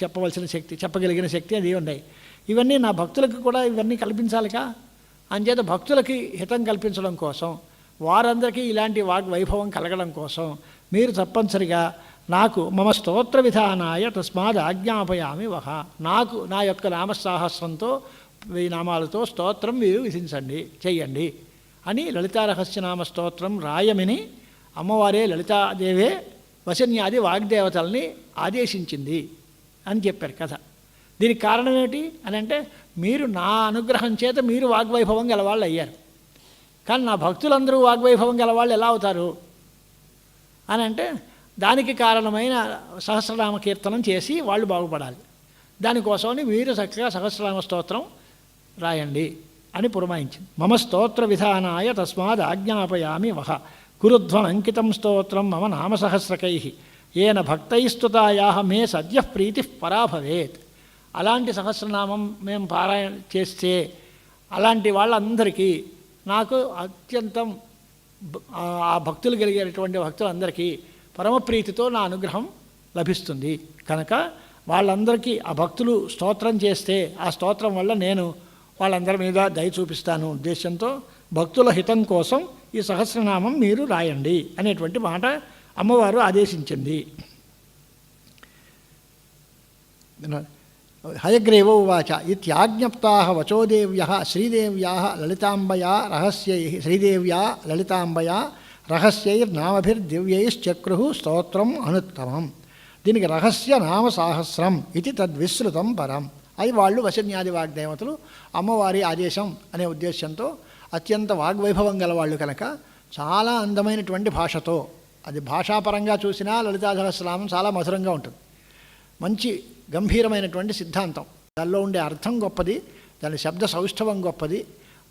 చెప్పవలసిన శక్తి, చెప్పగలిగిన శక్తి అది ఉన్నాయి. ఇవన్నీ నా భక్తులకు కూడా ఇవన్నీ కల్పించాలిగా. అంచేత భక్తులకి హితం కల్పించడం కోసం, వారందరికీ ఇలాంటి వాగ్వైభవం కలగడం కోసం మీరు తప్పనిసరిగా నాకు మమ స్తోత్ర విధానాయ తస్మాత్ ఆజ్ఞాపయామి వహ, నాకు నా యొక్క నామసాహస్రంతో, ఈ నామాలతో స్తోత్రం మీరు విధించండి, చెయ్యండి అని లలితారహస్యనామ స్తోత్రం రాయమని అమ్మవారే లలితాదేవే వశన్యాది వాగ్దేవతల్ని ఆదేశించింది అని చెప్పారు కథ. దీనికి కారణం ఏమిటి అని అంటే, మీరు నా అనుగ్రహం చేత మీరు వాగ్వైభవం గలవాళ్ళు అయ్యారు, కానీ నా భక్తులందరూ వాగ్వైభవం గలవాళ్ళు ఎలా అవుతారు అని అంటే, దానికి కారణమైన సహస్రనామ కీర్తనం చేసి వాళ్ళు బాగుపడాలి. దానికోసమని మీరు చక్కగా సహస్రనామ స్తోత్రం రాయండి అని పురమాయించింది. మమ స్తోత్ర విధానాయ తస్మాత్ ఆజ్ఞాపయామి వహ కురుధ్వనంకితం స్తోత్రం మమ నామసహస్రకై ఏన భక్తైస్తుతాయా మే సద్య ప్రీతి పరాభవేత్. అలాంటి సహస్రనామం మేము పారాయణ చేస్తే అలాంటి వాళ్ళందరికీ నాకు అత్యంతం ఆ భక్తులు కలిగేటువంటి భక్తులందరికీ పరమప్రీతితో నా అనుగ్రహం లభిస్తుంది. కనుక వాళ్ళందరికీ ఆ భక్తులు స్తోత్రం చేస్తే ఆ స్తోత్రం వల్ల నేను వాళ్ళందరి మీద దయ చూపిస్తాను ఉద్దేశంతో భక్తుల హితం కోసం ఈ సహస్రనామం మీరు రాయండి అనేటువంటి మాట అమ్మవారు ఆదేశించింది. హయగ్రీవ ఉవాచ ఇత్యాజ్ఞప్తా వచోదేవ్యః శ్రీదేవ్యాः లలితాంబయా రహస్యైః శ్రీదేవ్యా లలితాంబయా రహస్యైర్నామభిర్దివ్యైశ్చక్రుః స్తోత్రం అనుత్తమం. దీనికి రహస్య నామ సాహస్రం ఇది తద్విశ్రుతం పరం. అది వాళ్ళు వశన్యాది వాగ్దేవతలు అమ్మవారి ఆదేశం అనే ఉద్దేశంతో అత్యంత వాగ్వైభవం గలవాళ్ళు కనుక చాలా అందమైనటువంటి భాషతో, అది భాషాపరంగా చూసినా లలితా సహస్రనామం చాలా మధురంగా ఉంటుంది. మంచి గంభీరమైనటువంటి సిద్ధాంతం, దానిలో ఉండే అర్థం గొప్పది, దాని శబ్ద సౌష్ఠవం గొప్పది,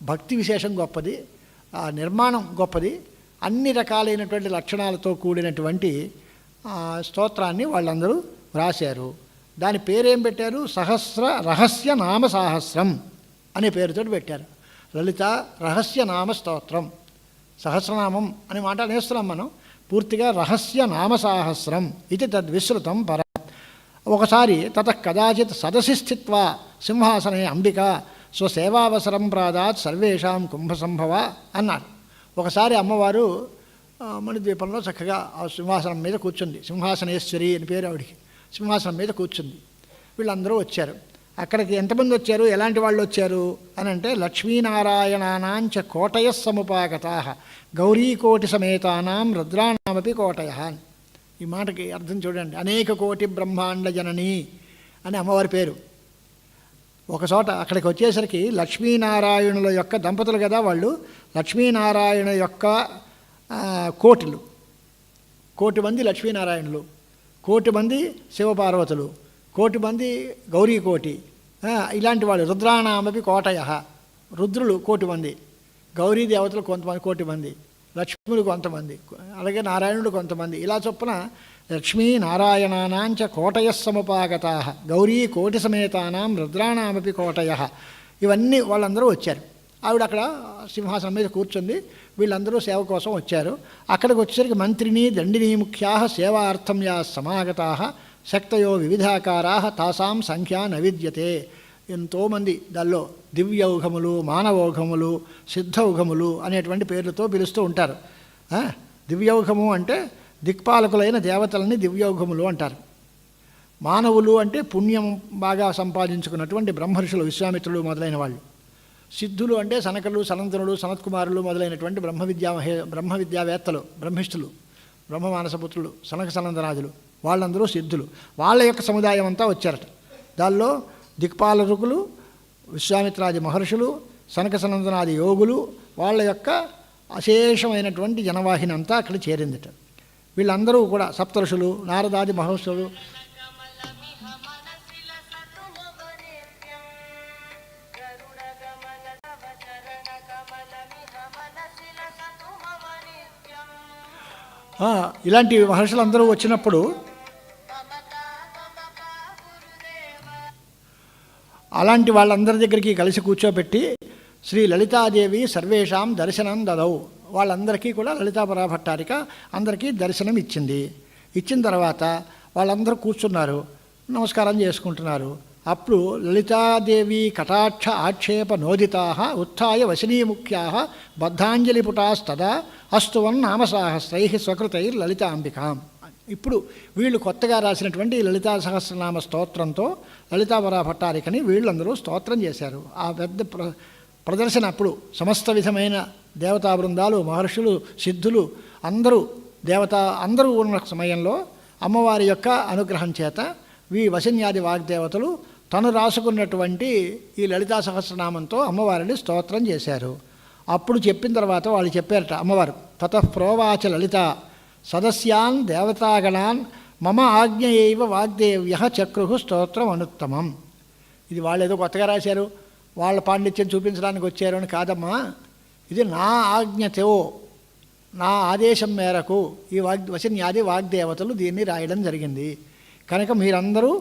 భక్తి విశేషం గొప్పది, ఆ నిర్మాణం గొప్పది. అన్ని రకాలైనటువంటి లక్షణాలతో కూడినటువంటి స్తోత్రాన్ని వాళ్ళందరూ వ్రాశారు. దాని పేరేం పెట్టారు? సహస్ర రహస్య నామ సాహస్రం అనే పేరుతో పెట్టారు. లలిత రహస్య నామ స్తోత్రం. సహస్రనామం అనే మాట నేస్తున్నాం మనం, పూర్తిగా రహస్య నామ సాహస్రం ఇది తద్విశ్రుతం పర. ఒకసారి తత కదాచిత్ సదసి స్థిత్వా సింహాసనే అంబిక స్వసేవావసరం ప్రాదాత్ సర్వేషాం కుంభసంభవ అన్నారు. ఒకసారి అమ్మవారు మణిద్వీపంలో చక్కగా ఆ సింహాసనం మీద కూర్చుంది. సింహాసనేశ్వరి అని పేరు ఆవిడికి. సింహాసనం మీద కూర్చుంది. వీళ్ళందరూ వచ్చారు. అక్కడికి ఎంతమంది వచ్చారు, ఎలాంటి వాళ్ళు వచ్చారు అని అంటే, లక్ష్మీనారాయణానాంచ కోటయ సముపాగతా గౌరీకోటి సమేతానాం రుద్రాణామపి కోటయ. ఈ మాటకి అర్థం చూడండి. అనేక కోటి బ్రహ్మాండ జనని అని అమ్మవారి పేరు. ఒకచోట అక్కడికి వచ్చేసరికి లక్ష్మీనారాయణుల యొక్క దంపతులు కదా వాళ్ళు. లక్ష్మీనారాయణ యొక్క కోటిలు, 1,000,000 మంది లక్ష్మీనారాయణులు, 1,000,000 మంది శివపార్వతులు, 1,000,000 మంది గౌరీకోటి, ఇలాంటి వాళ్ళు. రుద్రాణామపి కోటయ, రుద్రులు 1,000,000 మంది, గౌరీ దేవతలు కొంతమంది 1,000,000 మంది, లక్ష్ములు కొంతమంది, అలాగే నారాయణుడు కొంతమంది. ఇలా చొప్పున లక్ష్మీనారాయణానాంచ కోటయ సముపాగతా గౌరీ కోటి సమేతానాం రుద్రాణామపి కోటయ. ఇవన్నీ వాళ్ళందరూ వచ్చారు. ఆవిడ అక్కడ సింహాసనం మీద కూర్చుంది. వీళ్ళందరూ సేవ కోసం వచ్చారు. అక్కడికి వచ్చేసరికి మంత్రిని దండిని ముఖ్యా సేవార్థం యా సమాగతా శక్తయో వివిధాకారా తాసాం సంఖ్యా నవిద్యతే. ఎంతోమంది దానిలో దివ్యౌఘములు, మానవౌఘములు, సిద్ధౌఘములు అనేటువంటి పేర్లతో పిలుస్తూ ఉంటారు. దివ్యౌఘము అంటే దిక్పాలకులైన దేవతలని దివ్యౌఘములు అంటారు. మానవులు అంటే పుణ్యం బాగా సంపాదించుకున్నటువంటి బ్రహ్మర్షులు, విశ్వామిత్రులు మొదలైన వాళ్ళు. సిద్ధులు అంటే సనకలు, సనంతనులు, సనత్కుమారులు మొదలైనటువంటి బ్రహ్మ విద్యావేత్తలు, బ్రహ్మిష్ఠులు, బ్రహ్మమానసపుత్రులు, సనక సనందనాథులు, వాళ్ళందరూ సిద్ధులు. వాళ్ళ యొక్క సముదాయం అంతా వచ్చారట. దానిలో దిక్పాలకులు, విశ్వామిత్రాది మహర్షులు, సనక సనందనాది యోగులు, వాళ్ళ యొక్క అశేషమైనటువంటి జనవాహిని అంతా అక్కడ చేరిందిట. వీళ్ళందరూ కూడా సప్తఋషులు, నారదాది మహర్షులు, ఇలాంటి మహర్షులందరూ వచ్చినప్పుడు అలాంటి వాళ్ళందరి దగ్గరికి కలిసి కూర్చోబెట్టి శ్రీ లలితాదేవి సర్వేషాం దర్శనం దదౌ, వాళ్ళందరికీ కూడా లలితా పరాభట్టారిక అందరికీ దర్శనం ఇచ్చింది. ఇచ్చిన తర్వాత వాళ్ళందరూ కూర్చున్నారు, నమస్కారం చేసుకుంటున్నారు. అప్పుడు లలితాదేవి కటాక్ష ఆక్షేప నోదితా ఉత్థాయ వశనీముఖ్యా బద్ధాంజలిపుటాస్తదా అస్తువన్ నామసాహస్రై స్వకృతైర్ లలితాంబికాం. ఇప్పుడు వీళ్ళు కొత్తగా రాసినటువంటి లలితా సహస్రనామ స్తోత్రంతో లలితా పరాభట్టారికని వీళ్ళందరూ స్తోత్రం చేశారు. ఆ పెద్ద ప్రదర్శన అప్పుడు సమస్త విధమైన దేవతా బృందాలు, మహర్షులు, సిద్ధులు అందరూ ఉన్న సమయంలో అమ్మవారి యొక్క అనుగ్రహం చేత వశన్యాది వాగ్దేవతలు తను రాసుకున్నటువంటి ఈ లలితా సహస్రనామంతో అమ్మవారిని స్తోత్రం చేశారు. అప్పుడు చెప్పిన తర్వాత వాళ్ళు చెప్పారట అమ్మవారు, తతః ప్రోవాచ లలిత సదస్యాన్ దేవతాగణాన్ మమ ఆజ్ఞయైవ వాగ్దేవ్య చక్రు స్తోత్రం అనుత్తమం. ఇది వాళ్ళు ఏదో కొత్తగా రాశారు, వాళ్ళ పాండిత్యం చూపించడానికి వచ్చారు అని కాదమ్మా, ఇది నా ఆజ్ఞతో, నా ఆదేశం మేరకు ఈ వశన్యాది వాగ్దేవతలు దీన్ని రాయడం జరిగింది. కనుక మీరందరూ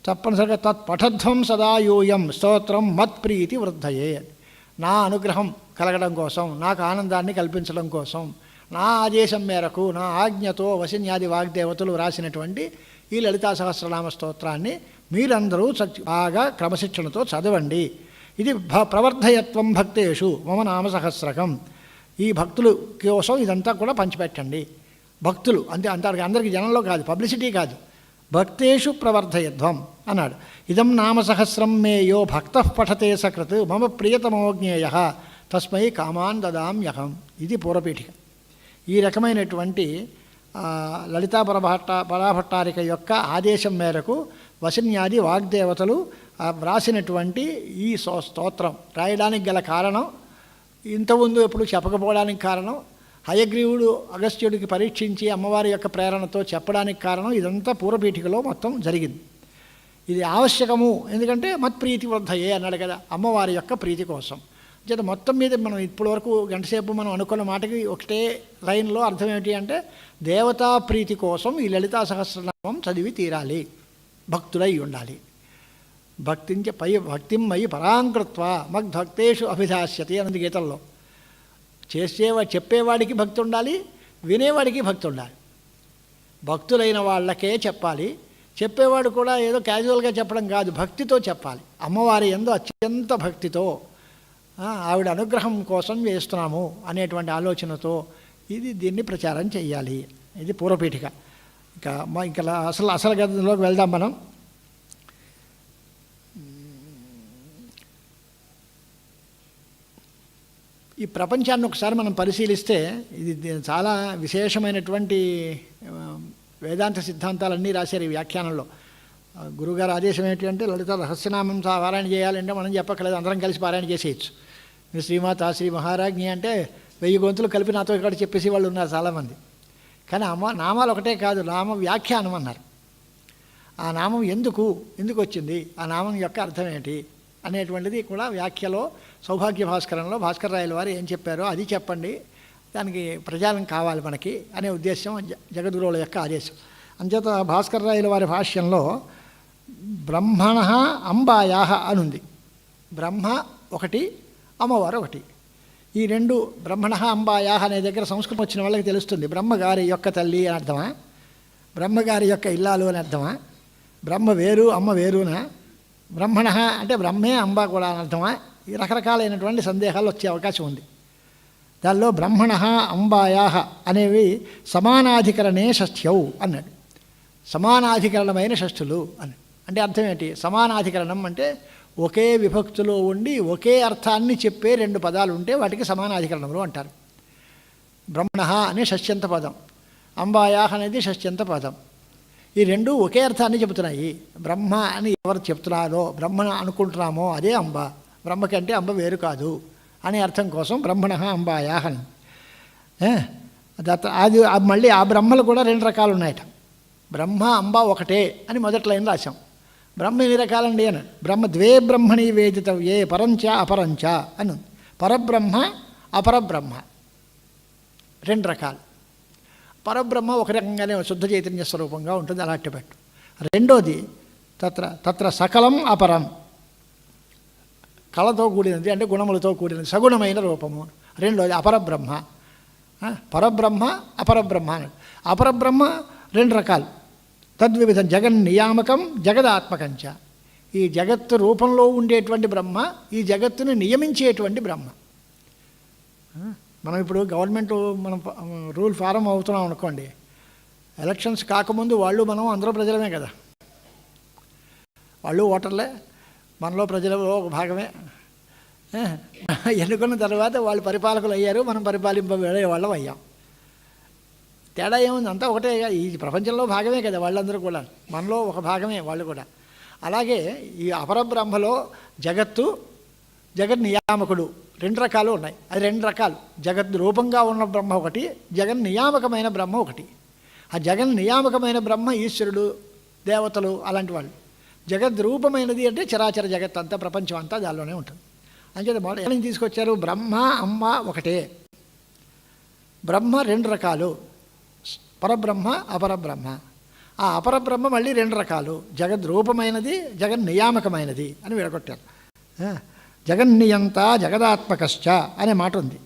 తప్పనిసరిగా తత్పఠధ్వం సదా యూయం స్తోత్రం మత్ప్రీతి వృద్ధయే, నా అనుగ్రహం కలగడం కోసం, నాకు ఆనందాన్ని కల్పించడం కోసం, నా ఆదేశం మేరకు, నా ఆజ్ఞతో వశన్యాది వాగ్దేవతలు రాసినటువంటి ఈ లలితా సహస్రనామ స్తోత్రాన్ని మీరందరూ బాగా క్రమశిక్షణతో చదవండి. ఇది ప్రవర్ధయత్వం భక్తేషు మమ నామ సహస్రకం. ఈ భక్తుల కోసం ఇదంతా కూడా పంచిపెట్టండి. భక్తులు అంటారు, అందరికీ జనంలో కాదు, పబ్లిసిటీ కాదు, భక్తేషు ప్రవర్ధయధ్వం అన్నాడు. ఇదం నామ సహస్రం మే యో భక్త పఠతే సకృత్ మమ ప్రియతమోజ్ఞేయ తస్మై కామాన్ దదామ్యహం. ఇది పూర్వపీఠిక. ఈ రకమైనటువంటి లలితా పరాభట్టారిక యొక్క ఆదేశం మేరకు వశన్యాది వాగ్దేవతలు వ్రాసినటువంటి ఈ స్తోత్రం రాయడానికి గల కారణం, ఇంతకుముందు ఎప్పుడు చెప్పకపోవడానికి కారణం, హయగ్రీవుడు అగస్త్యుడికి పరీక్షించి అమ్మవారి యొక్క ప్రేరణతో చెప్పడానికి కారణం, ఇదంతా పూర్వపీఠికలో మొత్తం జరిగింది. ఇది ఆవశ్యకము, ఎందుకంటే మత్ప్రీతి వృద్ధయే అన్నాడు కదా, అమ్మవారి యొక్క ప్రీతి కోసం. చేత మొత్తం మీద మనం ఇప్పటివరకు గంటసేపు మనం అనుకున్న మాటకి ఒకటే లైన్లో అర్థం ఏమిటి అంటే, దేవతా ప్రీతి కోసం ఈ లలితా సహస్రనామం చదివి తీరాలి, భక్తులై ఉండాలి. భక్తిం మయి పరాంకృత్వ మగ్భక్తేషు అభిధాస్యతి అన్నది గీతల్లో. చెప్పేవాడికి భక్తి ఉండాలి, వినేవాడికి భక్తి ఉండాలి. భక్తులైన వాళ్ళకే చెప్పాలి, చెప్పేవాడు కూడా ఏదో క్యాజువల్గా చెప్పడం కాదు, భక్తితో చెప్పాలి. అమ్మవారి యందు అత్యంత భక్తితో, ఆవిడ అనుగ్రహం కోసం చేస్తున్నాము అనేటువంటి ఆలోచనతో దీన్ని ప్రచారం చేయాలి. ఇది పూర్వపీఠిక. ఇంకా అసలు గదిలోకి వెళ్దాం మనం. ఈ ప్రపంచాన్ని ఒకసారి మనం పరిశీలిస్తే ఇది చాలా విశేషమైనటువంటి వేదాంత సిద్ధాంతాలన్నీ రాశారు ఈ వ్యాఖ్యానంలో. గురువుగారు ఆదేశం ఏంటి అంటే, లలిత రహస్యనామం పారాయణ చేయాలంటే మనం చెప్పక్కలేదు, అందరం కలిసి పారాయణ చేసేయచ్చు. మీరు శ్రీమాత శ్రీ మహారాజ్ఞి అంటే 1000 గొంతులు కలిపి నాతో ఇక్కడ చెప్పేసి వాళ్ళు ఉన్నారు చాలామంది. కానీ నామాలు ఒకటే కాదు, నామ వ్యాఖ్యానం అన్నారు. ఆ నామం ఎందుకు వచ్చింది, ఆ నామం యొక్క అర్థం ఏంటి అనేటువంటిది కూడా వ్యాఖ్యలో సౌభాగ్య భాస్కరంలో భాస్కర్ రాయల వారు ఏం చెప్పారో అది చెప్పండి, దానికి ప్రచారం కావాలి మనకి అనే ఉద్దేశం జగద్గురువుల యొక్క ఆదేశం. అంచేత భాస్కర్ రాయల వారి భాష్యంలో బ్రహ్మణ అంబాయా అని ఉంది. బ్రహ్మ ఒకటి, అమ్మవారు ఒకటి. ఈ రెండు బ్రహ్మణ అంబాయా అనే దగ్గర సంస్కృతం వచ్చిన వాళ్ళకి తెలుస్తుంది. బ్రహ్మగారి యొక్క తల్లి అని అర్థమా, బ్రహ్మగారి యొక్క ఇల్లాలు అని అర్థమా, బ్రహ్మ వేరు అమ్మ వేరునా, బ్రహ్మణ అంటే బ్రహ్మే అంబ కూడా అని అర్థమా, ఈ రకరకాలైనటువంటి సందేహాలు వచ్చే అవకాశం ఉంది. దానిలో బ్రహ్మణ అంబాయా అనేవి సమానాధికరణే షష్ఠ్యౌ అన్నాడు. సమానాధికరణమైన షష్ఠులు అని అంటే అర్థం ఏంటి? సమానాధికరణం అంటే ఒకే విభక్తిలో ఉండి ఒకే అర్థాన్ని చెప్పే 2 పదాలు ఉంటే వాటికి సమానాధికరణములు అంటారు. బ్రహ్మణ అనే షష్ఠ్యంత పదం, అంబాయా అనేది షష్ఠ్యంత పదం. ఈ రెండు ఒకే అర్థాన్ని చెబుతున్నాయి. బ్రహ్మ అని ఎవరు చెప్తున్నారో, బ్రహ్మ అనుకుంటున్నామో అదే అంబ, బ్రహ్మ కంటే అంబ వేరు కాదు అనే అర్థం కోసం బ్రహ్మణ అంబాయా అని. అది మళ్ళీ ఆ బ్రహ్మలు కూడా 2 రకాలు ఉన్నాయట. బ్రహ్మ అంబ ఒకటే అని మొదటి లైన్ రాశాం. బ్రహ్మ ఎన్ని రకాలండి అని, బ్రహ్మ ద్వే బ్రహ్మణి వేదితవ్యే పరంచ అపరంచ అని ఉంది. పరబ్రహ్మ అపరబ్రహ్మ 2 రకాలు. పరబ్రహ్మ ఒక రకంగానే శుద్ధ చైతన్య స్వరూపంగా ఉంటుంది, అలా అట్టపెట్టు. రెండోది తత్ర సకలం అపరం, కళతో కూడినది అంటే గుణములతో కూడినది సగుణమైన రూపము. రెండోది అపరబ్రహ్మ. పరబ్రహ్మ అపరబ్రహ్మ. అపరబ్రహ్మ రెండు రకాలు. తద్విధం జగన్నియామకం జగదాత్మకంచ. ఈ జగత్తు రూపంలో ఉండేటువంటి బ్రహ్మ, ఈ జగత్తుని నియమించేటువంటి బ్రహ్మ. మనం ఇప్పుడు గవర్నమెంట్ మనం రూల్ ఫారం అవుతున్నాం అనుకోండి, ఎలక్షన్స్ కాకముందు వాళ్ళు మనం అందరూ ప్రజలమే కదా, వాళ్ళు ఓటర్లే, మనలో ప్రజలలో ఒక భాగమే. ఎన్నుకున్న తర్వాత వాళ్ళు పరిపాలకులు అయ్యారు, మనం పరిపాలింపబడే వాళ్ళం అయ్యాం. తేడా ఏముంది? అంతా ఒకటే. ఈ ప్రపంచంలో భాగమే కదా వాళ్ళందరూ కూడా, మనలో ఒక భాగమే వాళ్ళు కూడా. అలాగే ఈ అపరబ్రహ్మలో జగత్తు, జగన్ నియామకుడు రెండు రకాలు ఉన్నాయి. అది రెండు రకాలు. జగత్ రూపంగా ఉన్న బ్రహ్మ ఒకటి, జగన్ నియామకమైన బ్రహ్మ ఒకటి. ఆ జగన్ నియామకమైన బ్రహ్మ ఈశ్వరుడు, దేవతలు అలాంటి వాళ్ళు. జగద్ రూపమైనది అంటే చరాచర జగత్ అంతా, ప్రపంచం అంతా దానిలోనే ఉంటుంది. అంచేత మొదటి ఏం తీసుకొచ్చారు? బ్రహ్మ అమ్మ ఒకటే. బ్రహ్మ రెండు రకాలు, పరబ్రహ్మ అపరబ్రహ్మ. ఆ అపరబ్రహ్మ మళ్ళీ రెండు రకాలు, జగద్ రూపమైనది, జగన్ నియామకమైనది అని విడగొట్టారు. జగన్నియంత జగదాత్మకశ్చ అనే మాట ఉంది.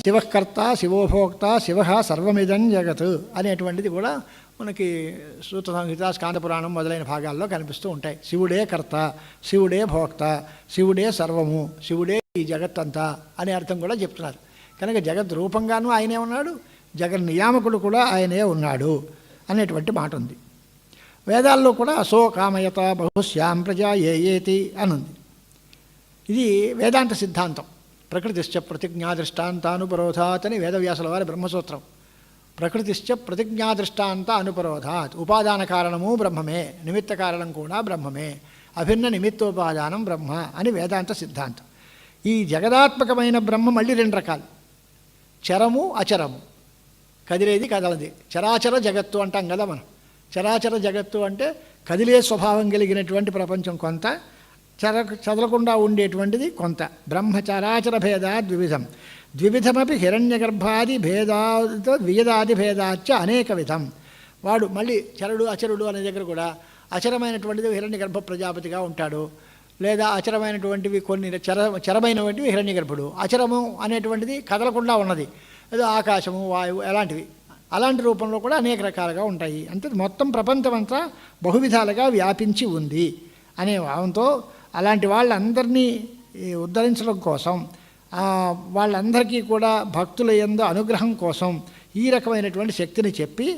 శివకర్త శివోభోక్త శివ సర్వమిదం జగత్ అనేటువంటిది కూడా మనకి సూత్ర సంహిత, స్కాంద పురాణం మొదలైన భాగాల్లో కనిపిస్తూ ఉంటాయి. శివుడే కర్త, శివుడే భోక్త, శివుడే సర్వము, శివుడే ఈ జగత్తంతా అనే అర్థం కూడా చెప్తున్నారు. కనుక జగత్ రూపంగానూ ఆయనే ఉన్నాడు, జగన్ నియామకుడు కూడా ఆయనే ఉన్నాడు అనేటువంటి మాట ఉంది. వేదాల్లో కూడా అసో కామయత బహుశ్యాం ప్రజా ఏయేతి అని ఉంది. ఇది వేదాంత సిద్ధాంతం. ప్రకృతిశ్చ ప్రతిజ్ఞాదృష్టాంతానుపరోధాత్ అని వేదవ్యాసుల వారి బ్రహ్మసూత్రం. ప్రకృతిశ్చ ప్రతిజ్ఞాదృష్టాంత అనుపరోధాత్. ఉపాదాన కారణము బ్రహ్మమే, నిమిత్త కారణం కూడా బ్రహ్మమే, అభిన్న నిమిత్తోపాదానం బ్రహ్మ అని వేదాంత సిద్ధాంతం. ఈ జగదాత్మకమైన బ్రహ్మ మళ్ళీ రెండు రకాలు, చరము అచరము, కదిలేది కదలది. చరాచర జగత్తు అంటాం కదా మనం. చరాచర జగత్తు అంటే కదిలే స్వభావం కలిగినటువంటి ప్రపంచం కొంత, చదలకుండా ఉండేటువంటిది కొంత. బ్రహ్మచరాచర భేదాద్ ద్వివిధం, ద్వివిధమపి హిరణ్యగర్భాది భేదాద్ వియదాది భేదాచ్చ అనేక విధం. వాడు మళ్ళీ చరుడు అచరుడు అనే దగ్గర కూడా అచరమైనటువంటిది హిరణ్యగర్భ ప్రజాపతిగా ఉంటాడు, లేదా అచరమైనటువంటివి కొన్ని చరమైనటువంటివి హిరణ్యగర్భుడు. అచరము అనేటువంటిది కదలకుండా ఉన్నది, ఏదో ఆకాశము వాయువు అలాంటివి, అలాంటి రూపంలో కూడా అనేక రకాలుగా ఉంటాయి. అంటే మొత్తం ప్రపంచమంతా బహువిధాలుగా వ్యాపించి ఉంది అనే భావంతో అలాంటి వాళ్ళందరినీ ఉద్ధరించడం కోసం, వాళ్ళందరికీ కూడా భక్తుల యందు అనుగ్రహం కోసం ఈ రకమైనటువంటి శక్తిని చెప్పి,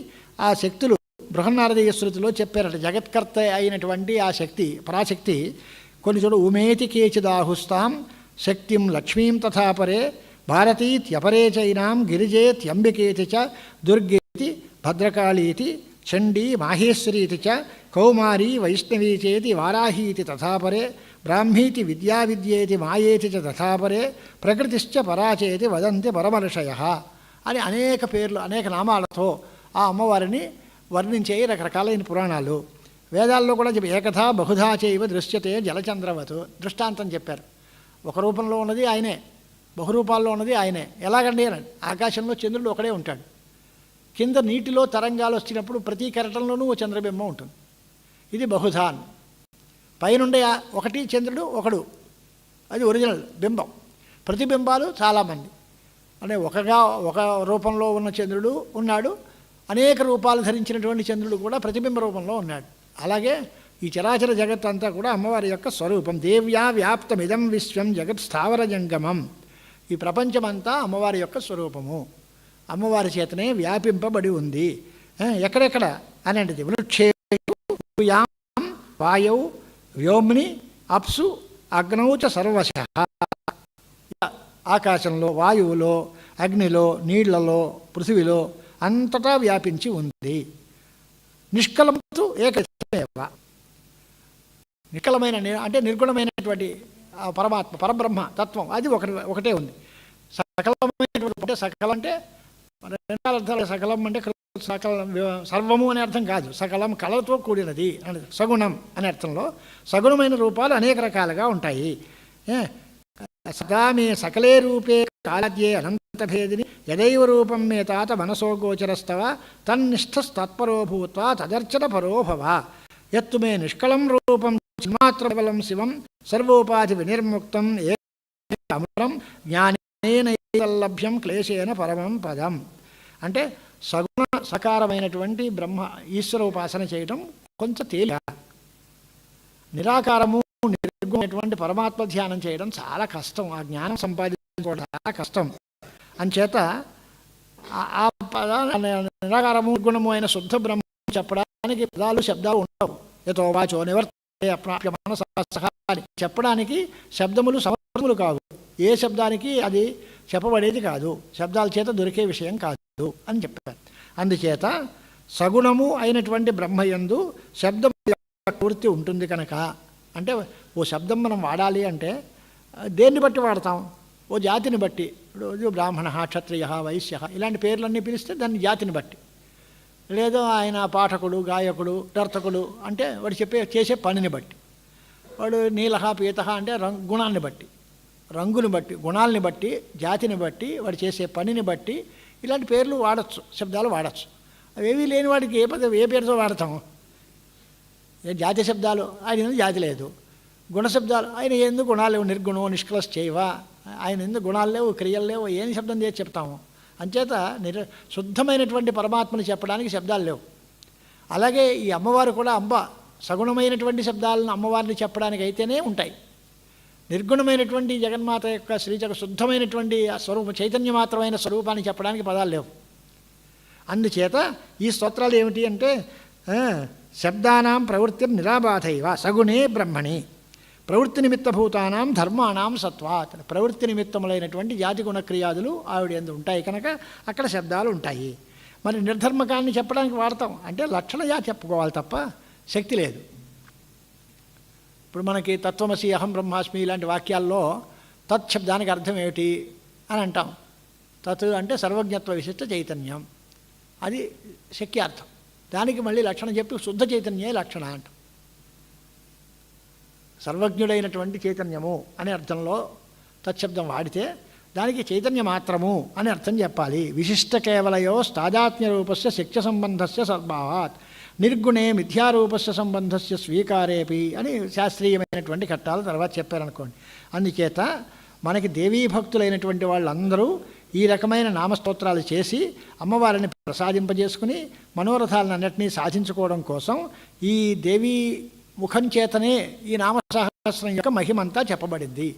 ఆ శక్తులు బృహన్నారదీయ శృతిలో చెప్పారట. జగత్కర్త అయినటువంటి ఆ శక్తి, పరాశక్తి కొన్ని చోట ఉమేతి కేచిదాహుస్తాం శక్తిం లక్ష్మీం తథాపరే భారతీత్యపరే చైనాం గిరిజేత్యంబికేతి చ దుర్గేతి భద్రకాళీతి చండీ మాహేశ్వరీతి చ కౌమారీ వైష్ణవీ చేతి వారాహీతి తథాపరే బ్రాహ్మీతి విద్యావిద్యేతి మాయేతి చ తథాపరే ప్రకృతిశ్చ పరాచేతి వదంతి పరమర్షయః అని అనేక పేర్లు, అనేక నామాలతో ఆ అమ్మవారిని వర్ణించే రకరకాలైన పురాణాలు. వేదాల్లో కూడా ఏకథా బహుధా చైవ దృశ్యతే జలచంద్రవత్ దృష్టాంతం చెప్పారు. ఒక రూపంలో ఉన్నది ఆయనే, బహురూపాల్లో ఉన్నది ఆయనే. ఎలాగండి అని, ఆకాశంలో చంద్రుడు ఒకడే ఉంటాడు, కింద నీటిలో తరంగాలు వచ్చినప్పుడు ప్రతి కెరటంలోనూ ఓ చంద్రబింబం ఉంటుంది. ఇది బహుధాన్. పైనుండే ఒకటి చంద్రుడు ఒకడు, అది ఒరిజినల్ బింబం. ప్రతిబింబాలు చాలామంది, అంటే ఒక రూపంలో ఉన్న చంద్రుడు ఉన్నాడు, అనేక రూపాలు ధరించినటువంటి చంద్రుడు కూడా ప్రతిబింబ రూపంలో ఉన్నాడు. అలాగే ఈ చరాచర జగత్ అంతా కూడా అమ్మవారి యొక్క స్వరూపం. దేవ్యా వ్యాప్తమిదం విశ్వం జగత్ స్థావర జంగమం. ఈ ప్రపంచమంతా అమ్మవారి యొక్క స్వరూపము, అమ్మవారి చేతనే వ్యాపింపబడి ఉంది. ఎక్కడెక్కడ అనేది వృక్షేయాం వాయౌ వ్యోమ్ని అప్సు అగ్నౌ చ సర్వశః. ఆకాశంలో, వాయువులో, అగ్నిలో, నీళ్లలో, పృథివిలో అంతటా వ్యాపించి ఉంది. నిష్కలంతు ఏకమేవ. నిష్కలమైన అంటే నిర్గుణమైనటువంటి పరమాత్మ, పరబ్రహ్మ తత్వం అది ఒకటే ఉంది. సకలమైనటువంటి అంటే సకలం అంటే రెండు అర్థాలు. సకలం అంటే సకలం సర్వము అనే అర్థం కాదు, సకలం కళతో కూడినది అని, సగుణం అనే అర్థంలో. సగుణమైన రూపాలు అనేక రకాలుగా ఉంటాయి. సదా మే సకలే రూపే కాలద్యే అనంతభేదిని యదైవ రూపం మే తాత మనసో గోచరస్తవ తన్నిష్ఠస్తత్పరో భూత్వా తదర్చన పరోభవ యత్తు మే నిష్కళం రూపం చిన్మాత్రబలం శివం సర్వోపాధి వినిర్ముక్తం అమరం జ్ఞానేన లభ్యం క్లేశేన పరమం పదం. అంటే సగుణ సకారమైనటువంటి బ్రహ్మ ఈశ్వర ఉపాసన చేయటం కొంచెం తేలిక, నిరాకారము నిర్గుణమైనటువంటి పరమాత్మ ధ్యానం చేయడం చాలా కష్టం, ఆ జ్ఞానం సంపాదించుకోవడం చాలా కష్టం. అంచేత ఆ నిరాకారము నిర్గుణము అయిన శుద్ధ బ్రహ్మ చెప్పడానికి పదాలు శబ్దాలు ఉండవు. యతో వాచో నివర్తే అప్రాప్య మనసా అని చెప్పడానికి శబ్దములు సమర్థములు కావు, ఏ శబ్దానికి అది చెప్పబడేది కాదు, శబ్దాల చేత దొరికే విషయం కాదు అని చెప్పారు. అందుచేత సగుణము అయినటువంటి బ్రహ్మయందు శబ్దం పూర్తి ఉంటుంది కనుక, అంటే ఓ శబ్దం మనం వాడాలి అంటే దేన్ని బట్టి వాడతాం? ఓ జాతిని బట్టి. ఇప్పుడు బ్రాహ్మణ, క్షత్రియ, వైశ్య ఇలాంటి పేర్లన్నీ పిలిస్తే దాన్ని జాతిని బట్టి. లేదో ఆయన పాఠకుడు, గాయకుడు, నర్తకుడు అంటే వాడు చేసే పనిని బట్టి. వాడు నీలహ, పీతహ అంటే గుణాన్ని బట్టి, రంగుని బట్టి, గుణాలని బట్టి, జాతిని బట్టి, వాడు చేసే పనిని బట్టి ఇలాంటి పేర్లు వాడచ్చు, శబ్దాలు వాడచ్చు. అవేమీ లేని వాడికి ఏ పేరుతో వాడతాము? జాతి శబ్దాలు ఆయన ఎందుకు జాతి లేదు, గుణశబ్దాలు ఆయన ఎందుకు గుణాలు లేవు, నిర్గుణం నిష్కలస్ చేయవా, ఆయన ఎందుకు గుణాలు లేవు, క్రియలు లేవు, ఏం శబ్దం చేసి చెప్తాము? అంచేత శుద్ధమైనటువంటి పరమాత్మని చెప్పడానికి శబ్దాలు లేవు. అలాగే ఈ అమ్మవారు కూడా అంబ సగుణమైనటువంటి శబ్దాలను అమ్మవారిని చెప్పడానికి అయితేనే ఉంటాయి. నిర్గుణమైనటువంటి జగన్మాత యొక్క శ్రీచక శుద్ధమైనటువంటి స్వరూపం, చైతన్యమాత్రమైన స్వరూపాన్ని చెప్పడానికి పదాలు లేవు. అందుచేత ఈ స్తోత్రాలు ఏమిటి అంటే శబ్దానాం ప్రవృత్తి నిరాబాధైవ సగుణే బ్రహ్మణి ప్రవృత్తి నిమిత్తభూతానాం ధర్మాణం సత్వాత్. ప్రవృత్తి నిమిత్తములైనటువంటి జాతి గుణక్రియాదులు ఆవిడ యందు ఉంటాయి కనుక అక్కడ శబ్దాలు ఉంటాయి. మరి నిర్ధర్మకాన్ని చెప్పడానికి వాడతాం అంటే లక్షణజా చెప్పుకోవాలి తప్ప శక్తి లేదు. ఇప్పుడు మనకి తత్వమసి, అహం బ్రహ్మాస్మి ఇలాంటి వాక్యాల్లో తత్ శబ్దానికి అర్థం ఏమిటి అని అంటాం. తత్ అంటే సర్వజ్ఞత్వ విశిష్ట చైతన్యం, అది శక్యార్థం. దానికి మళ్ళీ లక్షణం చెప్పి శుద్ధ చైతన్యే లక్షణ అంటాం. సర్వజ్ఞుడైనటువంటి చైతన్యము అనే అర్థంలో తత్శబ్దం వాడితే దానికి చైతన్య మాత్రము అని అర్థం చెప్పాలి. విశిష్ట కేవలయో స్థాదాత్మ్య రూపస్య శక్తి సంబంధస్య సద్భావాత్ నిర్గుణే మిథ్యారూపస్య సంబంధస్య స్వీకారేపి అని శాస్త్రీయమైనటువంటి ఘట్టాలు తర్వాత చెప్పారనుకోండి. అందుచేత మనకి దేవీభక్తులైనటువంటి వాళ్ళందరూ ఈ రకమైన నామస్తోత్రాలు చేసి అమ్మవారిని ప్రసాదింపజేసుకుని మనోరథాలన్నింటినీ సాధించుకోవడం కోసం ఈ దేవీ ముఖం చేతనే ఈ నామసహస్రం యొక్క మహిమంతా చెప్పబడింది.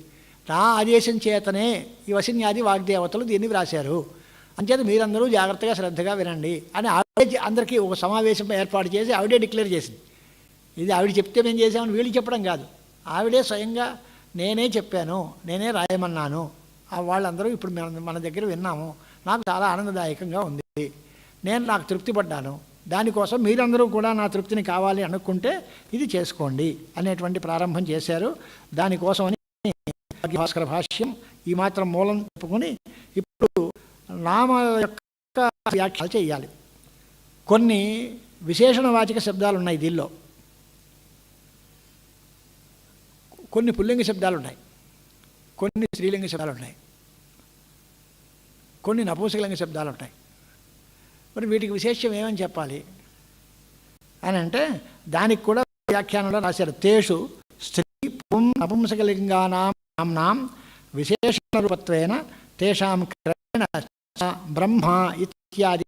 నా ఆదేశం చేతనే ఈ వసిన్యాది వాగ్దేవతలు దీన్ని వ్రాశారు. అంచేత మీరందరూ జాగ్రత్తగా శ్రద్ధగా వినండి అని ఆవిడే అందరికీ ఒక సమావేశం ఏర్పాటు చేసి ఆవిడే డిక్లేర్ చేసింది. ఇది ఆవిడ చెప్తే మేము చేసామని వీళ్ళు చెప్పడం కాదు, ఆవిడే స్వయంగా నేనే చెప్పాను, నేనే రాయమన్నాను, వాళ్ళందరూ ఇప్పుడు మన దగ్గర విన్నాము, నాకు చాలా ఆనందదాయకంగా ఉంది, నాకు తృప్తి పడ్డాను, దానికోసం మీరందరూ కూడా నా తృప్తిని కావాలి అనుకుంటే ఇది చేసుకోండి అనేటువంటి ప్రారంభం చేశారు. దానికోసమని భాస్కర భాష్యం ఈ మాత్రం మూలం చెప్పుకొని ఇప్పుడు నామ యొక్క వ్యాఖ్యలు చేయాలి. కొన్ని విశేషణవాచక శబ్దాలు ఉన్నాయి దీనిలో, కొన్ని పుల్లింగ శబ్దాలు ఉన్నాయి, కొన్ని స్త్రీలింగ శబ్దాలు ఉన్నాయి, కొన్ని నపుంసకలింగ శబ్దాలు ఉంటాయి. మరి వీటికి విశేషం ఏమని చెప్పాలి అని అంటే దానికి కూడా వ్యాఖ్యానంలో రాశారు. తేషు స్త్రీ నపుంసకలింగానాం విశేషణరూపత్వేన తేషాం క్రమేణ బ్రహ్మ ఇత్యాది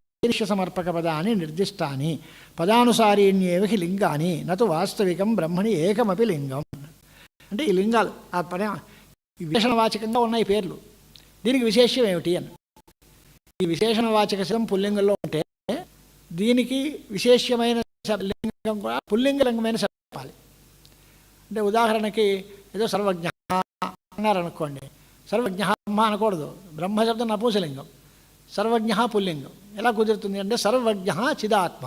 సమర్పక పదాన్ని నిర్దిష్టాని పదానుసారీణ్యేవ హి లింగాని నతు వాస్తవికం బ్రహ్మణి ఏకమపి లింగం. అంటే ఈ లింగాలు ఆ పద విశేషణవాచకంగా ఉన్నాయి పేర్లు, దీనికి విశేషం ఏమిటి అని. ఈ విశేషణవాచక శబ్దం పుల్లింగంలో ఉంటే దీనికి విశేషమైన లింగం కూడా పుల్లింగలింగమైన చెప్పాలి. అంటే ఉదాహరణకి ఏదో సర్వజ్ఞ అన్నారనుకోండి, సర్వజ్ఞ బ్రహ్మ అనకూడదు, బ్రహ్మశబ్దం నపుంసలింగం, సర్వజ్ఞ పుల్లింగం. ఎలా కుదురుతుంది అంటే సర్వజ్ఞ చిదాత్మ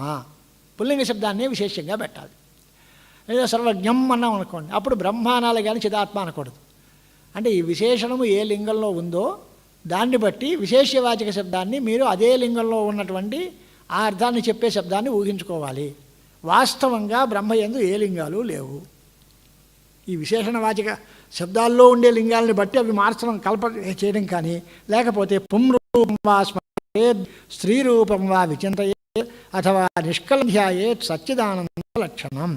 పుల్లింగ శబ్దాన్ని విశేషంగా పెట్టాలి. ఏదో సర్వజ్ఞం అన్నాం అనుకోండి, అప్పుడు బ్రహ్మ అనాలి కానీ చిదాత్మ అనకూడదు. అంటే ఈ విశేషణము ఏ లింగంలో ఉందో దాన్ని బట్టి విశేషవాచక శబ్దాన్ని మీరు అదే లింగంలో ఉన్నటువంటి ఆ అర్థాన్ని చెప్పే శబ్దాన్ని ఊహించుకోవాలి. వాస్తవంగా బ్రహ్మయందు ఏ లింగాలు లేవు. ఈ విశేషణవాచక శబ్దాల్లో ఉండే లింగాలని బట్టి అవి మార్చడం కల్ప చేయడం కానీ, లేకపోతే పుం రూపం వా స్మరేత్ స్త్రీ రూపం వా విచింతయేత్ అథవా నిష్కల్ధ్యాయేత్ సచ్చిదానంద లక్షణం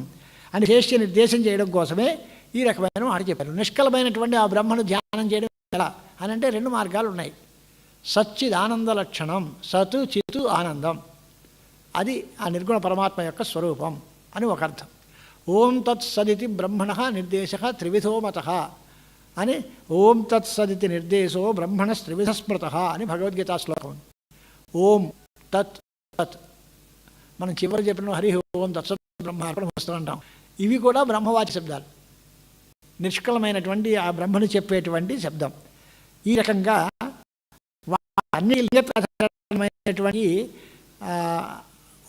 అని శేష్య నిర్దేశం చేయడం కోసమే ఈ రకమైన మాట చెప్పారు. నిష్కలమైనటువంటి ఆ బ్రహ్మను ధ్యానం చేయడం ఎలా అని అంటే 2 మార్గాలు ఉన్నాయి. సచ్చిదానంద లక్షణం, సత్ చిత్తు ఆనందం, అది ఆ నిర్గుణ పరమాత్మ యొక్క స్వరూపం అని ఒక అర్థం. ఓం తత్సదితి బ్రహ్మణ నిర్దేశ త్రివిధో మత అని, ఓం తత్సదితి నిర్దేశో బ్రహ్మణ త్రివిధ స్మృత అని భగవద్గీతా శ్లోకం. ఓం తత్ తత్ మనం చివరి చెప్పిన హరి ఓం తత్సత్ బ్రహ్మార్పణ వస్తూ అంటాం. ఇవి కూడా బ్రహ్మవాచ శబ్దాలు, నిష్కలమైనటువంటి ఆ బ్రహ్మను చెప్పేటువంటి శబ్దం. ఈ రకంగా అన్ని లింగమైనటువంటి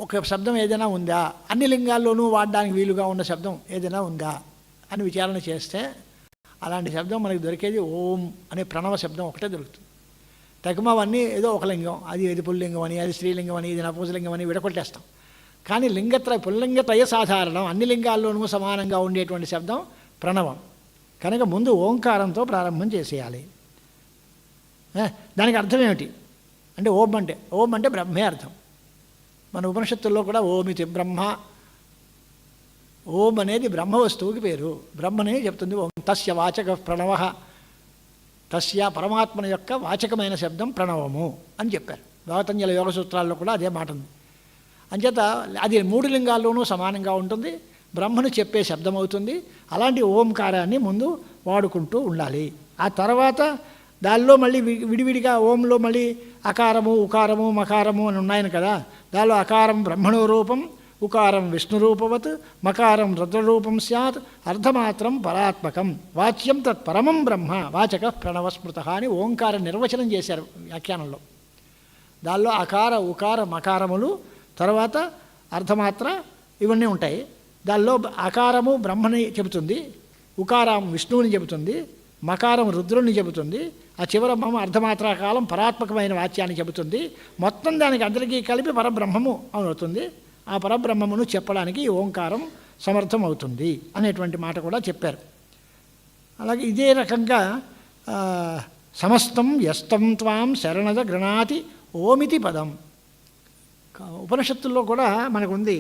ఒక శబ్దం ఏదైనా ఉందా, అన్ని లింగాల్లోనూ వాడడానికి వీలుగా ఉన్న శబ్దం ఏదైనా ఉందా అని విచారణ చేస్తే అలాంటి శబ్దం మనకి దొరికేది ఓం అనే ప్రణవ శబ్దం ఒకటే దొరుకుతుంది. తగ్మవన్నీ ఏదో ఒక లింగం, అది ఇది పుల్లింగం అని, అది స్త్రీలింగం అని, ఇది నపుంసలింగం అని విడకొట్టేస్తాం. కానీ పుల్లింగత్రయ సాధారణం, అన్ని లింగాల్లోనూ సమానంగా ఉండేటువంటి శబ్దం ప్రణవం. కనుక ముందు ఓంకారంతో ప్రారంభం చేసేయాలి. దానికి అర్థం ఏమిటి అంటే ఓం అంటే బ్రహ్మే అర్థం. మన ఉపనిషత్తుల్లో కూడా ఓమితి బ్రహ్మ, ఓం అనేది బ్రహ్మ వస్తువుకి పేరు, బ్రహ్మనే చెప్తుంది. ఓం తస్య వాచక ప్రణవ, తస్య పరమాత్మన యొక్క వాచకమైన శబ్దం ప్రణవము అని చెప్పారు. భగవతంజల యోగ సూత్రాల్లో కూడా అదే మాట ఉంది. అంచేత అది 3 లింగాల్లోనూ సమానంగా ఉంటుంది, బ్రహ్మను చెప్పే శబ్దం అవుతుంది. అలాంటి ఓంకారాన్ని ముందు వాడుకుంటూ ఉండాలి. ఆ తర్వాత దానిలో మళ్ళీ విడివిడిగా ఓంలో మళ్ళీ అకారము ఉకారము మకారము అని ఉన్నాయని కదా, దానిలో అకారం బ్రహ్మణో రూపం, ఉకారం విష్ణురూపవత్, మకారం రుద్రరూపం స్యాత్, అర్ధమాత్రం పరాత్మకం, వాచ్యం తత్ పరమం బ్రహ్మ, వాచక ప్రణవస్మృత అని ఓంకార నిర్వచనం చేశారు వ్యాఖ్యానంలో. దానిలో అకార ఉకార మకారములు, తర్వాత అర్ధమాత్ర ఇవన్నీ ఉంటాయి. దానిలో అకారము బ్రహ్మని చెబుతుంది, ఉకారం విష్ణువుని చెబుతుంది, మకారం రుద్రుని చెబుతుంది, ఆ చివర బ్రహ్మ అర్ధమాత్ర కాలం పరాత్మకమైన వాచ్యాన్ని చెబుతుంది. మొత్తం దానికి అందరికీ కలిపి పరబ్రహ్మము అవుతుంది. ఆ పరబ్రహ్మమును చెప్పడానికి ఓంకారం సమర్థం అవుతుంది అనేటువంటి మాట కూడా చెప్పారు. అలాగే ఇదే రకంగా సమస్తం యస్తం త్వాం శరణద గృణాతి ఓమితి పదం. ఉపనిషత్తుల్లో కూడా మనకు ఉంది,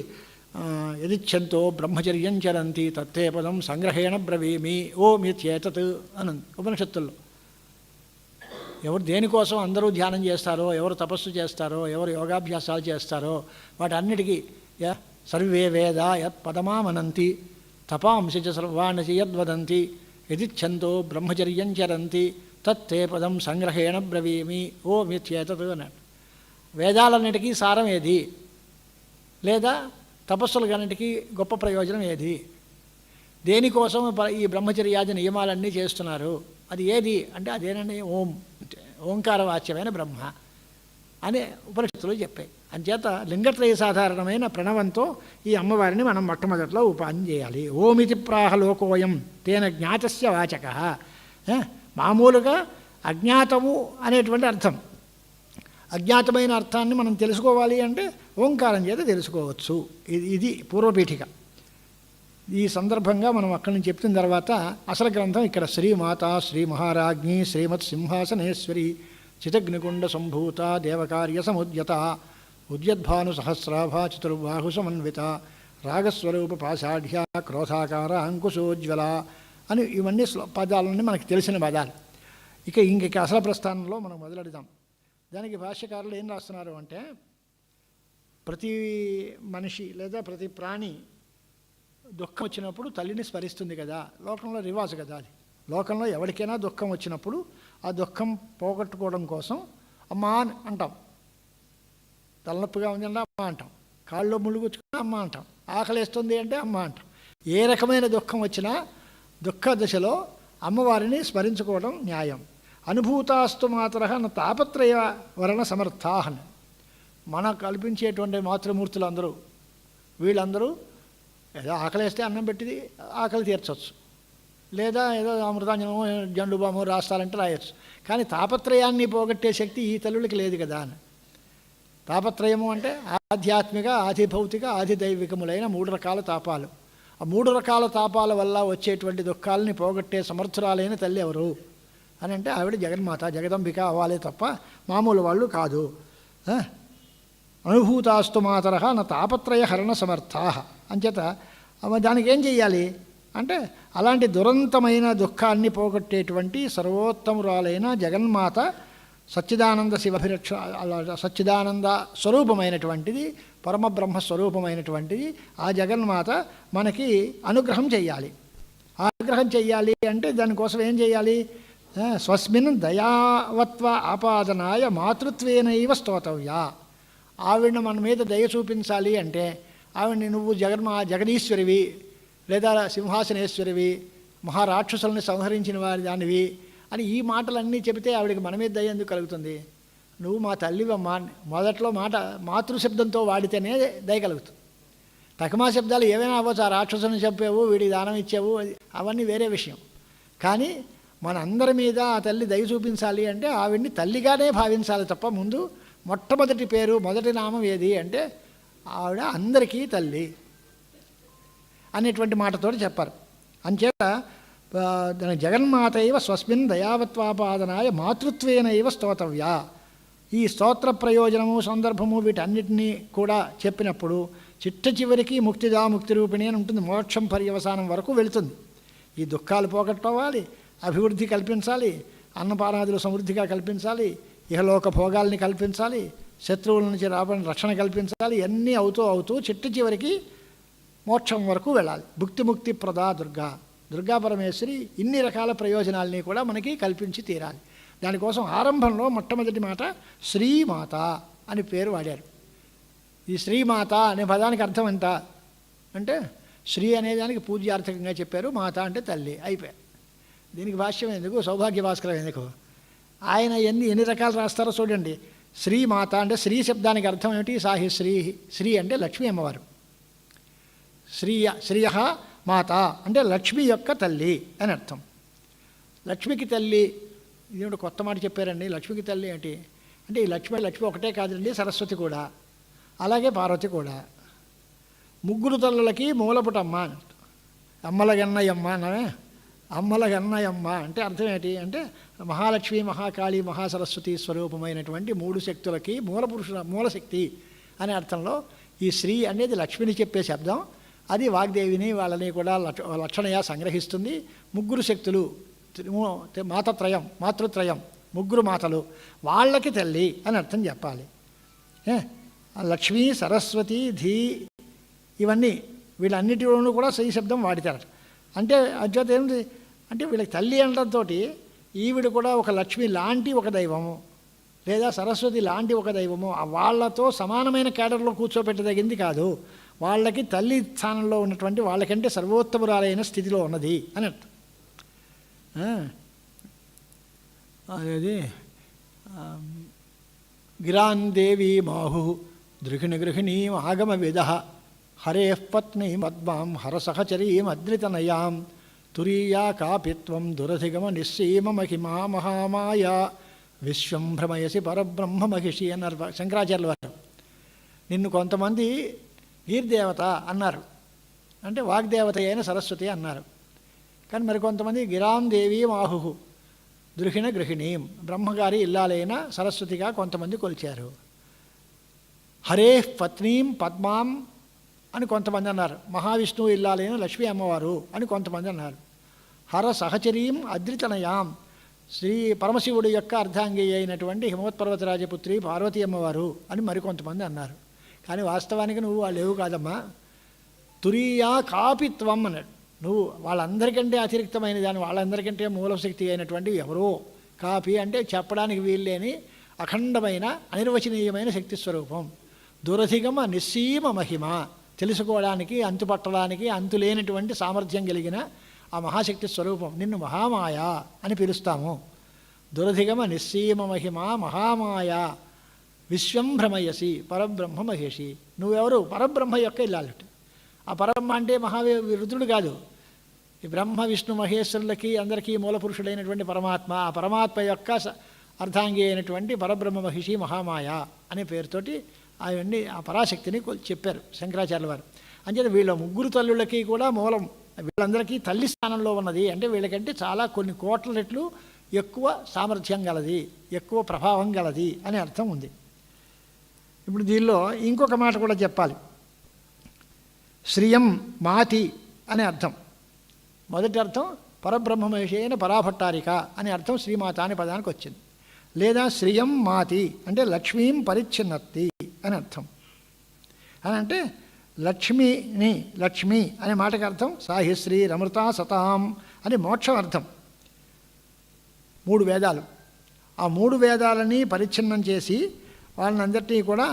యదిచ్ఛంతో బ్రహ్మచర్యం చరంతి తత్తే పదం సంగ్రహేణ బ్రవీమి ఓమిత్యేతత్ అని ఉపనిషత్తుల్లో. ఎవరు దేనికోసం అందరూ ధ్యానం చేస్తారో, ఎవరు తపస్సు చేస్తారో, ఎవరు యోగాభ్యాసాలు చేస్తారో వాటన్నిటికీ సర్వే వేద యత్ పదమామనంతి తపాంసి చ సర్వాణి యద్వదంతి యదిచ్ఛంతో బ్రహ్మచర్యం చరంతి తత్తే పదం సంగ్రహేణ బ్రవీమి ఓమిత్యేతత్ అన్నాడు. వేదాలన్నిటికీ సారం ఏది, లేదా తపస్సులకన్నిటికీ గొప్ప ప్రయోజనం ఏది, దేనికోసం ఈ బ్రహ్మచర్యాది నియమాలన్నీ చేస్తున్నారు, అది ఏది అంటే అదేనండి ఓంకారవాచ్యమైన బ్రహ్మ అనే ఉపనిషత్తులు చెప్పాయి. అంచేత లింగత్రయ సాధారణమైన ప్రణవంతో ఈ అమ్మవారిని మనం మొట్టమొదట్లో ఉపాసన చేయాలి. ఓమితి ప్రాహలోకోయం తేన జ్ఞాతస్య వాచక. మామూలుగా అజ్ఞాతము అనేటువంటి అర్థం, అజ్ఞాతమైన అర్థాన్ని మనం తెలుసుకోవాలి అంటే ఓంకారం చేత తెలుసుకోవచ్చు. ఇది పూర్వపీఠిక. ఈ సందర్భంగా మనం అక్కడి నుంచి చెప్పిన తర్వాత అసలు గ్రంథం ఇక్కడ శ్రీమాత శ్రీ మహారాజ్ఞి శ్రీమత్ సింహాసనేశ్వరి చితగ్నికుండ సంభూత దేవకార్య సముద్యత ఉద్యద్భాను సహస్రాభా చతుర్బాహు సమన్విత రాగస్వరూప పాషాఢ్య క్రోధాకార అంకుశోజ్వల అని ఇవన్నీ పదాలన్నీ మనకు తెలిసిన పదాలు. ఇంక అసలు ప్రస్థానంలో మనం మొదలెడదాం. దానికి భాష్యకారులు ఏం రాస్తున్నారు అంటే, ప్రతి మనిషి లేదా ప్రతి ప్రాణి దుఃఖం వచ్చినప్పుడు తల్లిని స్మరిస్తుంది కదా, లోకంలో రివాజు కదా అది. లోకంలో ఎవరికైనా దుఃఖం వచ్చినప్పుడు ఆ దుఃఖం పోగొట్టుకోవడం కోసం అమ్మా అని అంటాం. తలనొప్పిగా ఉందంటే అమ్మ అంటాం, కాళ్ళలో ముళ్ళుగుచ్చుకున్నా అమ్మ అంటాం, ఆకలిస్తుంది అంటే అమ్మ అంటాం. ఏ రకమైన దుఃఖం వచ్చినా దుఃఖ దశలో అమ్మవారిని స్మరించుకోవడం న్యాయం. అనుభూతాస్తు మాతరః న తాపత్రయ వరణ సమర్థాః. మన కల్పించేటువంటి మాతృమూర్తులు అందరూ వీళ్ళందరూ ఏదో ఆకలిస్తే అన్నం పెట్టి ఆకలి తీర్చవచ్చు, లేదా ఏదో అమృతాంజనమో జండుబామో రాస్తారంటే రాయొచ్చు. కానీ తాపత్రయాన్ని పోగొట్టే శక్తి ఈ తల్లులకి లేదు కదా అని. తాపత్రయము అంటే ఆధ్యాత్మిక ఆధిభౌతిక ఆధిదైవికములైన 3 రకాల తాపాలు. ఆ 3 రకాల తాపాల వల్ల వచ్చేటువంటి దుఃఖాలని పోగొట్టే సమర్థురాలైన తల్లి ఎవరు అని అంటే ఆవిడ జగన్మాత, జగదంబిక అవ్వాలే తప్ప మామూలు వాళ్ళు కాదు. అనుభూతాస్తు మాతరః నా తాపత్రయ హరణ సమర్థాః. అంచేత దానికి ఏం చెయ్యాలి అంటే అలాంటి దురంతమైన దుఃఖాన్ని పోగొట్టేటువంటి సర్వోత్తమురాలైన జగన్మాత సచ్చిదానంద శివభిరక్ష సచ్చిదానంద స్వరూపమైనటువంటిది, పరమబ్రహ్మ స్వరూపమైనటువంటిది ఆ జగన్మాత మనకి అనుగ్రహం చెయ్యాలి. ఆ అనుగ్రహం చెయ్యాలి అంటే దానికోసం ఏం చెయ్యాలి? స్వస్మిన్ దయావత్వ ఆపాదనాయ మాతృత్వేనైవ స్తోతవ్యా. ఆవిడని మన మీద దయ చూపించాలి అంటే ఆవిడని నువ్వు జగదీశ్వరివి లేదా సింహాసనేశ్వరివి, మహారాక్షసుల్ని సంహరించిన వారి దానివి అని ఈ మాటలన్నీ చెబితే ఆవిడకి మన మీద దయ ఎందుకు కలుగుతుంది? నువ్వు మా తల్లివమ్మా మొదట్లో మాతృశబ్దంతో వాడితేనే దయ కలుగుతుంది. తకమా శబ్దాలు ఏవైనా అవ్వచ్చు, ఆ రాక్షసుని చెప్పావు, వీడికి దానం ఇచ్చావు, అవన్నీ వేరే విషయం. కానీ మన అందరి మీద ఆ తల్లి దయ చూపించాలి అంటే ఆవిడ్ని తల్లిగానే భావించాలి తప్ప ముందు మొట్టమొదటి పేరు మొదటి నామం ఏది అంటే ఆవిడ అందరికీ తల్లి అనేటువంటి మాటతోటి చెప్పారు. అంచేత జగన్మాత ఇవ స్వస్మిన్ దయావత్వాపాదనాయ మాతృత్వేనైవ స్తోతవ్యా. ఈ స్తోత్ర ప్రయోజనము సందర్భము వీటన్నిటినీ కూడా చెప్పినప్పుడు చిట్ట చివరికి ముక్తిదా ముక్తి రూపిణి అని ఉంటుంది, మోక్షం పర్యవసానం వరకు వెళుతుంది. ఈ దుఃఖాలు పోగొట్టుకోవాలి, అభివృద్ధి కల్పించాలి, అన్నపానాదులు సమృద్ధిగా కల్పించాలి, ఇహలోక భోగాల్ని కల్పించాలి, శత్రువుల నుంచి రాబడిన రక్షణ కల్పించాలి. ఇవన్నీ అవుతూ చిట్ట చివరికి మోక్షం వరకు వెళ్ళాలి. ముక్తి ప్రదా దుర్గా పరమేశ్వరి ఇన్ని రకాల ప్రయోజనాల్ని కూడా మనకి కల్పించి తీరాలి. దానికోసం ఆరంభంలో మొట్టమొదటి మాట శ్రీమాత అని పేరు వాడారు. ఈ శ్రీమాత అనే పదానికి అర్థం ఎంత అంటే శ్రీ అనేదానికి పూజ్యార్థకంగా చెప్పారు, మాత అంటే తల్లి, అయిపోయారు. దీనికి భాష్యం ఎందుకు, సౌభాగ్య భాస్కరం ఎందుకు, ఆయన ఎన్ని రకాలు రాస్తారో చూడండి. శ్రీమాత అంటే శ్రీ శబ్దానికి అర్థం ఏమిటి? సాహి శ్రీ అంటే లక్ష్మీ అమ్మవారు. శ్రీయ మాత అంటే లక్ష్మి యొక్క తల్లి అని అర్థం. లక్ష్మికి తల్లి ఇది కొత్త మాట చెప్పారండి. లక్ష్మికి తల్లి ఏంటి అంటే ఈ లక్ష్మి ఒకటే కాదండి, సరస్వతి కూడా, అలాగే పార్వతి కూడా. ముగ్గురు తల్లులకి మూలపుటమ్మ, అమ్మలగన్నయమ్మ అమ్మలగన్నయమ్మ అంటే అర్థం ఏంటి అంటే మహాలక్ష్మి, మహాకాళి, మహాసరస్వతి స్వరూపమైనటువంటి 3 శక్తులకి మూలశక్తి అనే అర్థంలో ఈ శ్రీ అనేది లక్ష్మిని చెప్పే శబ్దం. అది వాగ్దేవిని వాళ్ళని కూడా లక్షణగా సంగ్రహిస్తుంది. ముగ్గురు శక్తులు, మాతృత్రయం, ముగ్గురు మాతలు, వాళ్ళకి తల్లి అని అర్థం చెప్పాలి. లక్ష్మీ, సరస్వతి, ధీ ఇవన్నీ వీళ్ళన్నిటిలోనూ కూడా శ్రీ శబ్దం వాడతారు. అంటే అద్వైత ఏమిటి అంటే వీళ్ళకి తల్లి అనడంతో ఈవిడ కూడా ఒక లక్ష్మి లాంటి ఒక దైవము లేదా సరస్వతి లాంటి ఒక దైవము, వాళ్ళతో సమానమైన కేడర్లో కూర్చోబెట్టదగింది కాదు, వాళ్ళకి తల్లి స్థానంలో ఉన్నటువంటి వాళ్ళకంటే సర్వోత్తమురాలైన స్థితిలో ఉన్నది అని అర్థం. అదేది గిరాన్ దేవి మాహు గృహిణీ ఆగమ విద హరే పత్ని పద్మాం హరసహచరీం అద్రితనయాం తురీయా కాపిత్వం దురధిగమ నిస్సీమ మహిమా మహామాయా విశ్వం భ్రమయసి పరబ్రహ్మ మహిషి అన్నారు శంకరాచార్యుల వారు. నిన్ను కొంతమంది నీర్దేవత అన్నారు, అంటే వాగ్దేవత అయిన సరస్వతి అన్నారు. కానీ మరి కొంతమంది గిరాం దేవి మాహు గృహిణీం బ్రహ్మగారి ఇల్లాలైన సరస్వతిగా కొంతమంది కొలిచారు. హరే పత్నీం పద్మాం అని కొంతమంది అన్నారు. మహావిష్ణువు ఇల్లాలైన లక్ష్మీ అమ్మవారు అని కొంతమంది అన్నారు. హర సహచరీం అద్రితనయాం శ్రీ పరమశివుడి యొక్క అర్ధాంగి అయినటువంటి హిమవత్పర్వతరాజపుత్రి పార్వతీ అమ్మవారు అని మరికొంతమంది అన్నారు. కానీ వాస్తవానికి నువ్వు వాళ్ళు లేవు కాదమ్మా. తురీయా కాపిత్వం అన్నాడు. నువ్వు వాళ్ళందరికంటే అతిరిక్తమైన దాన్ని, వాళ్ళందరికంటే మూలశక్తి అయినటువంటి ఎవరో, కాపి అంటే చెప్పడానికి వీల్లేని అఖండమైన అనిర్వచనీయమైన శక్తి స్వరూపం. దురధిగమ నిస్సీమ మహిమ, తెలుసుకోవడానికి అంతుపట్టడానికి అంతులేనటువంటి సామర్థ్యం కలిగిన ఆ మహాశక్తి స్వరూపం. నిన్ను మహామాయ అని పిలుస్తాము. దురధిగమ నిస్సీమ మహిమ మహామాయ విశ్వం భ్రమయసి పరబ్రహ్మ మహేషి. నువ్వెవరు? పరబ్రహ్మ యొక్క ఇల్లాలట. ఆ పరబ్రహ్మ అంటే రుద్రుడు కాదు, ఈ బ్రహ్మ విష్ణు మహేశ్వరులకి అందరికీ మూలపురుషుడైనటువంటి పరమాత్మ. ఆ పరమాత్మ యొక్క అర్ధాంగి అయినటువంటి పరబ్రహ్మ మహిషి మహామాయ అనే పేరుతోటి అవన్నీ ఆ పరాశక్తిని చెప్పారు శంకరాచార్యుల వారు. అంచేత వీళ్ళ ముగ్గురు తల్లులకి కూడా మూలం వీళ్ళందరికీ తల్లి స్థానంలో ఉన్నది. అంటే వీళ్ళకంటే చాలా కొన్ని కోట్ల రెట్లు ఎక్కువ సామర్థ్యం గలది, ఎక్కువ ప్రభావం గలది అనే అర్థం ఉంది. ఇప్పుడు దీనిలో ఇంకొక మాట కూడా చెప్పాలి. శ్రియం మాతి అనే అర్థం. మొదటి అర్థం పరబ్రహ్మమేషైన పరాభట్టారిక అనే అర్థం శ్రీమాత అనే పదానికి వచ్చింది. లేదా శ్రియం మాతి అంటే లక్ష్మీం పరిచ్ఛిన్నత్తి అని అర్థం. అని అంటే లక్ష్మిని, లక్ష్మి అనే మాటకి అర్థం సాహిశ్రీ రమృతా సతాం అని మోక్షం అర్థం. 3 వేదాలు, ఆ 3 వేదాలని పరిచ్ఛిన్నం చేసి వాళ్ళని అందరినీ కూడా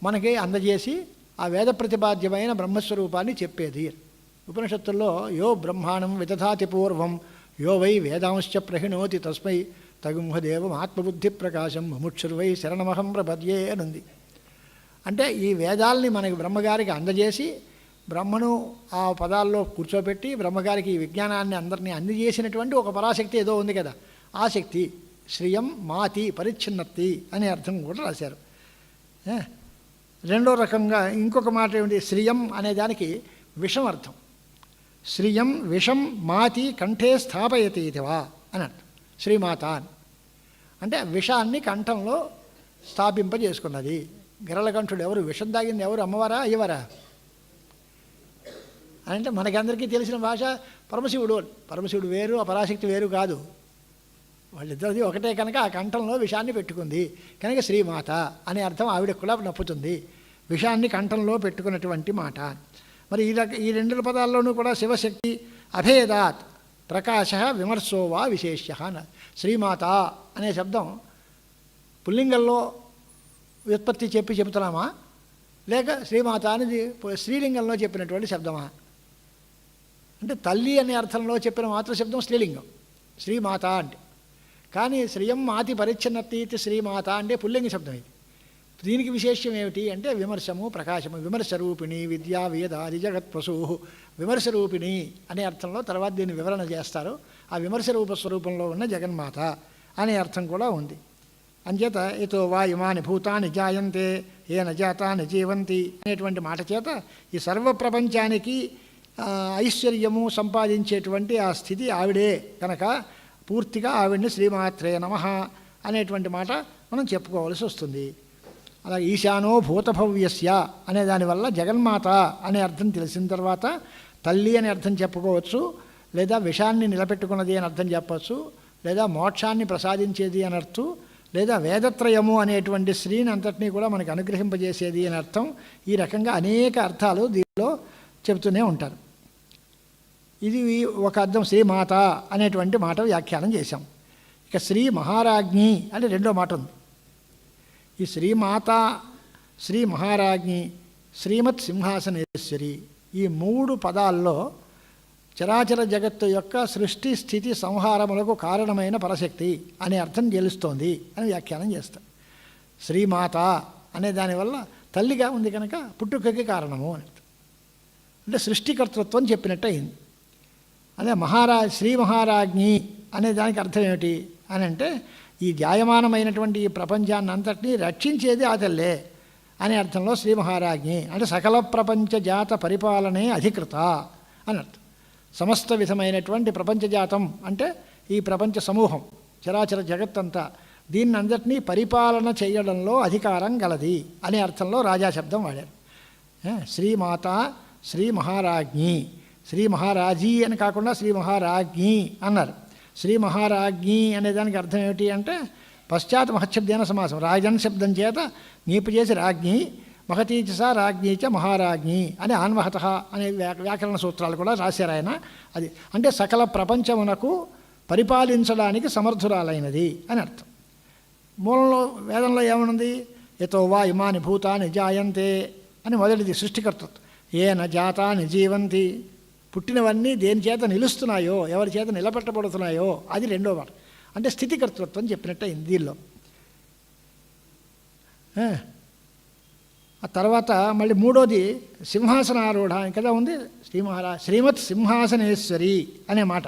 మనకి అందజేసి ఆ వేద ప్రతిపాద్యమైన బ్రహ్మస్వరూపాన్ని చెప్పేది. ఉపనిషత్తుల్లో యో బ్రహ్మాణం విదధాతి పూర్వం యో వై వేదాంశ్చ ప్రహిణోతి తస్మై తగుంహదేవం ఆత్మబుద్ధి ప్రకాశం ముముక్షుర్వై శరణమహం ప్రపద్యే అనుంది. అంటే ఈ వేదాలని మనకి బ్రహ్మగారికి అందజేసి బ్రహ్మను ఆ పదాల్లో కూర్చోబెట్టి బ్రహ్మగారికి ఈ విజ్ఞానాన్ని అందరినీ అందజేసినటువంటి ఒక పరాశక్తి ఏదో ఉంది కదా, ఆ శక్తి శ్రియం మాతి పరిచ్ఛిన్నత్తి అనే అర్థం కూడా రాశారు. రెండో రకంగా ఇంకొక మాట ఏమిటి, శ్రియం అనే దానికి విషం అర్థం. శ్రియం విషం మాతి కంఠే స్థాపయతి ఇదివా అని అర్థం. శ్రీమాత అంటే విషాన్ని కంఠంలో స్థాపింపజేసుకున్నది. గరళకంఠుడు ఎవరు, విషం తాగింది ఎవరు, అమ్మవారా అయ్యవారా? అంటే మనకందరికీ తెలిసిన భాష పరమశివుడు. పరమశివుడు వేరు, ఆ పరాశక్తి వేరు కాదు, వాళ్ళిద్దరిది ఒకటే కనుక ఆ కంఠంలో విషాన్ని పెట్టుకుంది కనుక శ్రీమాత అనే అర్థం ఆవిడకు కూడా నప్పుతుంది. విషాన్ని కంఠంలో పెట్టుకున్నటువంటి మాట. మరి ఈ 2 పదాల్లోనూ కూడా శివశక్తి అభేదాత్ ప్రకాశ విమర్శోవా విశేష్య. శ్రీమాత అనే శబ్దం పుల్లింగంలో వ్యుత్పత్తి చెబుతున్నామా, లేక శ్రీమాత అనేది స్త్రీలింగంలో చెప్పినటువంటి శబ్దమా? అంటే తల్లి అనే అర్థంలో చెప్పిన మాతృ శబ్దం స్త్రీలింగం శ్రీమాత అంటే. కానీ శ్రియం మాతి పరిచ్ఛిన్నత్తి శ్రీమాత అంటే పుల్లింగ శబ్దం. ఇది దీనికి విశేషం ఏమిటి అంటే విమర్శము ప్రకాశము. విమర్శరూపిణి విద్యా వేదాది జగత్పశు విమర్శరూపిణి అనే అర్థంలో తర్వాత దీన్ని వివరణ చేస్తారు. ఆ విమర్శ రూప స్వరూపంలో ఉన్న జగన్మాత అనే అర్థం కూడా ఉంది. అంచేత ఇతో వా ఇమాని భూతాని జాయంతే ఏన జాతాని జీవంతి అనేటువంటి మాట చేత ఈ సర్వప్రపంచానికి ఐశ్వర్యము సంపాదించేటువంటి ఆ స్థితి ఆవిడే కనుక పూర్తిగా ఆవిడ్ని శ్రీమాత్రే నమః అనేటువంటి మాట మనం చెప్పుకోవాల్సి వస్తుంది. అలాగే ఈశానో భూతభవ్యస్య అనే దానివల్ల జగన్మాత అనే అర్థం తెలిసిన తర్వాత తల్లి అనే అర్థం చెప్పుకోవచ్చు, లేదా విషాన్ని నిలబెట్టుకున్నది అని అర్థం చెప్పవచ్చు, లేదా మోక్షాన్ని ప్రసాదించేది అని అర్థం, లేదా వేదత్రయము అనేటువంటి శ్రీని అంతటినీ కూడా మనకు అనుగ్రహింపజేసేది అని అర్థం. ఈ రకంగా అనేక అర్థాలు దీనిలో చెబుతూనే ఉంటారు. ఇది ఒక అర్థం శ్రీమాత అనేటువంటి మాట వ్యాఖ్యానం చేశాం. ఇక శ్రీ మహారాజ్ఞి అని రెండో మాట ఉంది. ఈ శ్రీమాత, శ్రీ మహారాజ్ఞి, శ్రీమత్ సింహాసనేశ్వరి ఈ 3 పదాల్లో చరాచర జగత్తు యొక్క సృష్టి స్థితి సంహారములకు కారణమైన పరశక్తి అనే అర్థం తెలుస్తోంది అని వ్యాఖ్యానం చేస్తాం. శ్రీమాత అనే దానివల్ల తల్లిగా ఉంది కనుక పుట్టుకకి కారణము అని అర్థం. అంటే సృష్టికర్తృత్వం చెప్పినట్టు అయింది. అదే శ్రీ మహారాజ్ఞి అనే దానికి అర్థం ఏమిటి అని అంటే ఈ జాయమానమైనటువంటి ఈ ప్రపంచాన్ని అంతటినీ రక్షించేది ఆ తల్లే అనే అర్థంలో శ్రీ మహారాజ్ఞి అంటే సకల ప్రపంచ జాత పరిపాలనే అధికృత అని అర్థం. సమస్త విధమైనటువంటి ప్రపంచజాతం అంటే ఈ ప్రపంచ సమూహం చరాచర జగత్తంతా దీన్ని అందరినీ పరిపాలన చేయడంలో అధికారం గలది అనే అర్థంలో రాజా శబ్దం వాడారు. శ్రీమాత, శ్రీ మహారాజ్ఞి, శ్రీ మహారాజీ అని కాకుండా శ్రీ మహారాజ్ఞి అన్నారు. శ్రీ మహారాజ్ఞి అనేదానికి అర్థం ఏమిటి అంటే పశ్చాత్ మహశబ్దేన సమాసం. రాజన్ శబ్దం చేత నీపు చేసి రాజ్ఞి, మహతీచ సా రాజ్ఞీ చ మహారాజ్ఞి అని ఆన్మహత అనే వ్యాకరణ సూత్రాలు కూడా రాశారు ఆయన. అది అంటే సకల ప్రపంచమునకు పరిపాలించడానికి సమర్థురాలైనది అని అర్థం. మూలంలో వేదంలో ఏమనుంది, యతో వా ఇమాని భూతాని జాయంతే అని మొదటిది సృష్టికర్తృత్వం. ఏన జాతాని జీవంతి పుట్టినవన్నీ దేని చేత నిలుస్తున్నాయో, ఎవరి చేత నిలబెట్టబడుతున్నాయో అది రెండో మాట. అంటే స్థితికర్తృత్వం చెప్పినట్టు దీనిలో. ఆ తర్వాత మళ్ళీ మూడోది సింహాసనారూఢ కదా ఉంది. శ్రీమత్ సింహాసనేశ్వరి అనే మాట.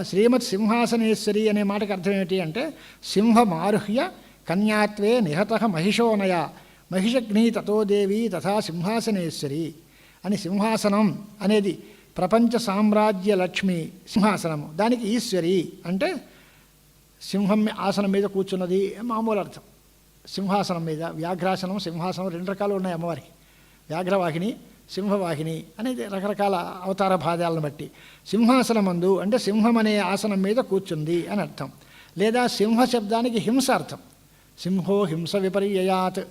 శ్రీమత్ సింహాసనేశ్వరి అనే మాటకు అర్థం ఏమిటి అంటే సింహమారుహ్య కన్యాత్వే నిహత మహిషోనయ మహిషగ్ని తతో దేవి తథా సింహాసనేశ్వరి అని సింహాసనం అనేది ప్రపంచ సామ్రాజ్య లక్ష్మి సింహాసనము. దానికి ఈశ్వరి అంటే సింహం ఆసనం మీద కూర్చున్నది మామూలు అర్థం. సింహాసనం మీద, వ్యాఘ్రాసనం సింహాసనం 2 రకాలు ఉన్నాయి అమ్మవారికి. వ్యాఘ్రవాహిని, సింహవాహిని అనేది రకరకాల అవతార భాగాలను బట్టి. సింహాసనమందు అంటే సింహం అనే ఆసనం మీద కూర్చుంది అని అర్థం. లేదా సింహ శబ్దానికి హింస అర్థం. సింహో హింస విపర్యయాత్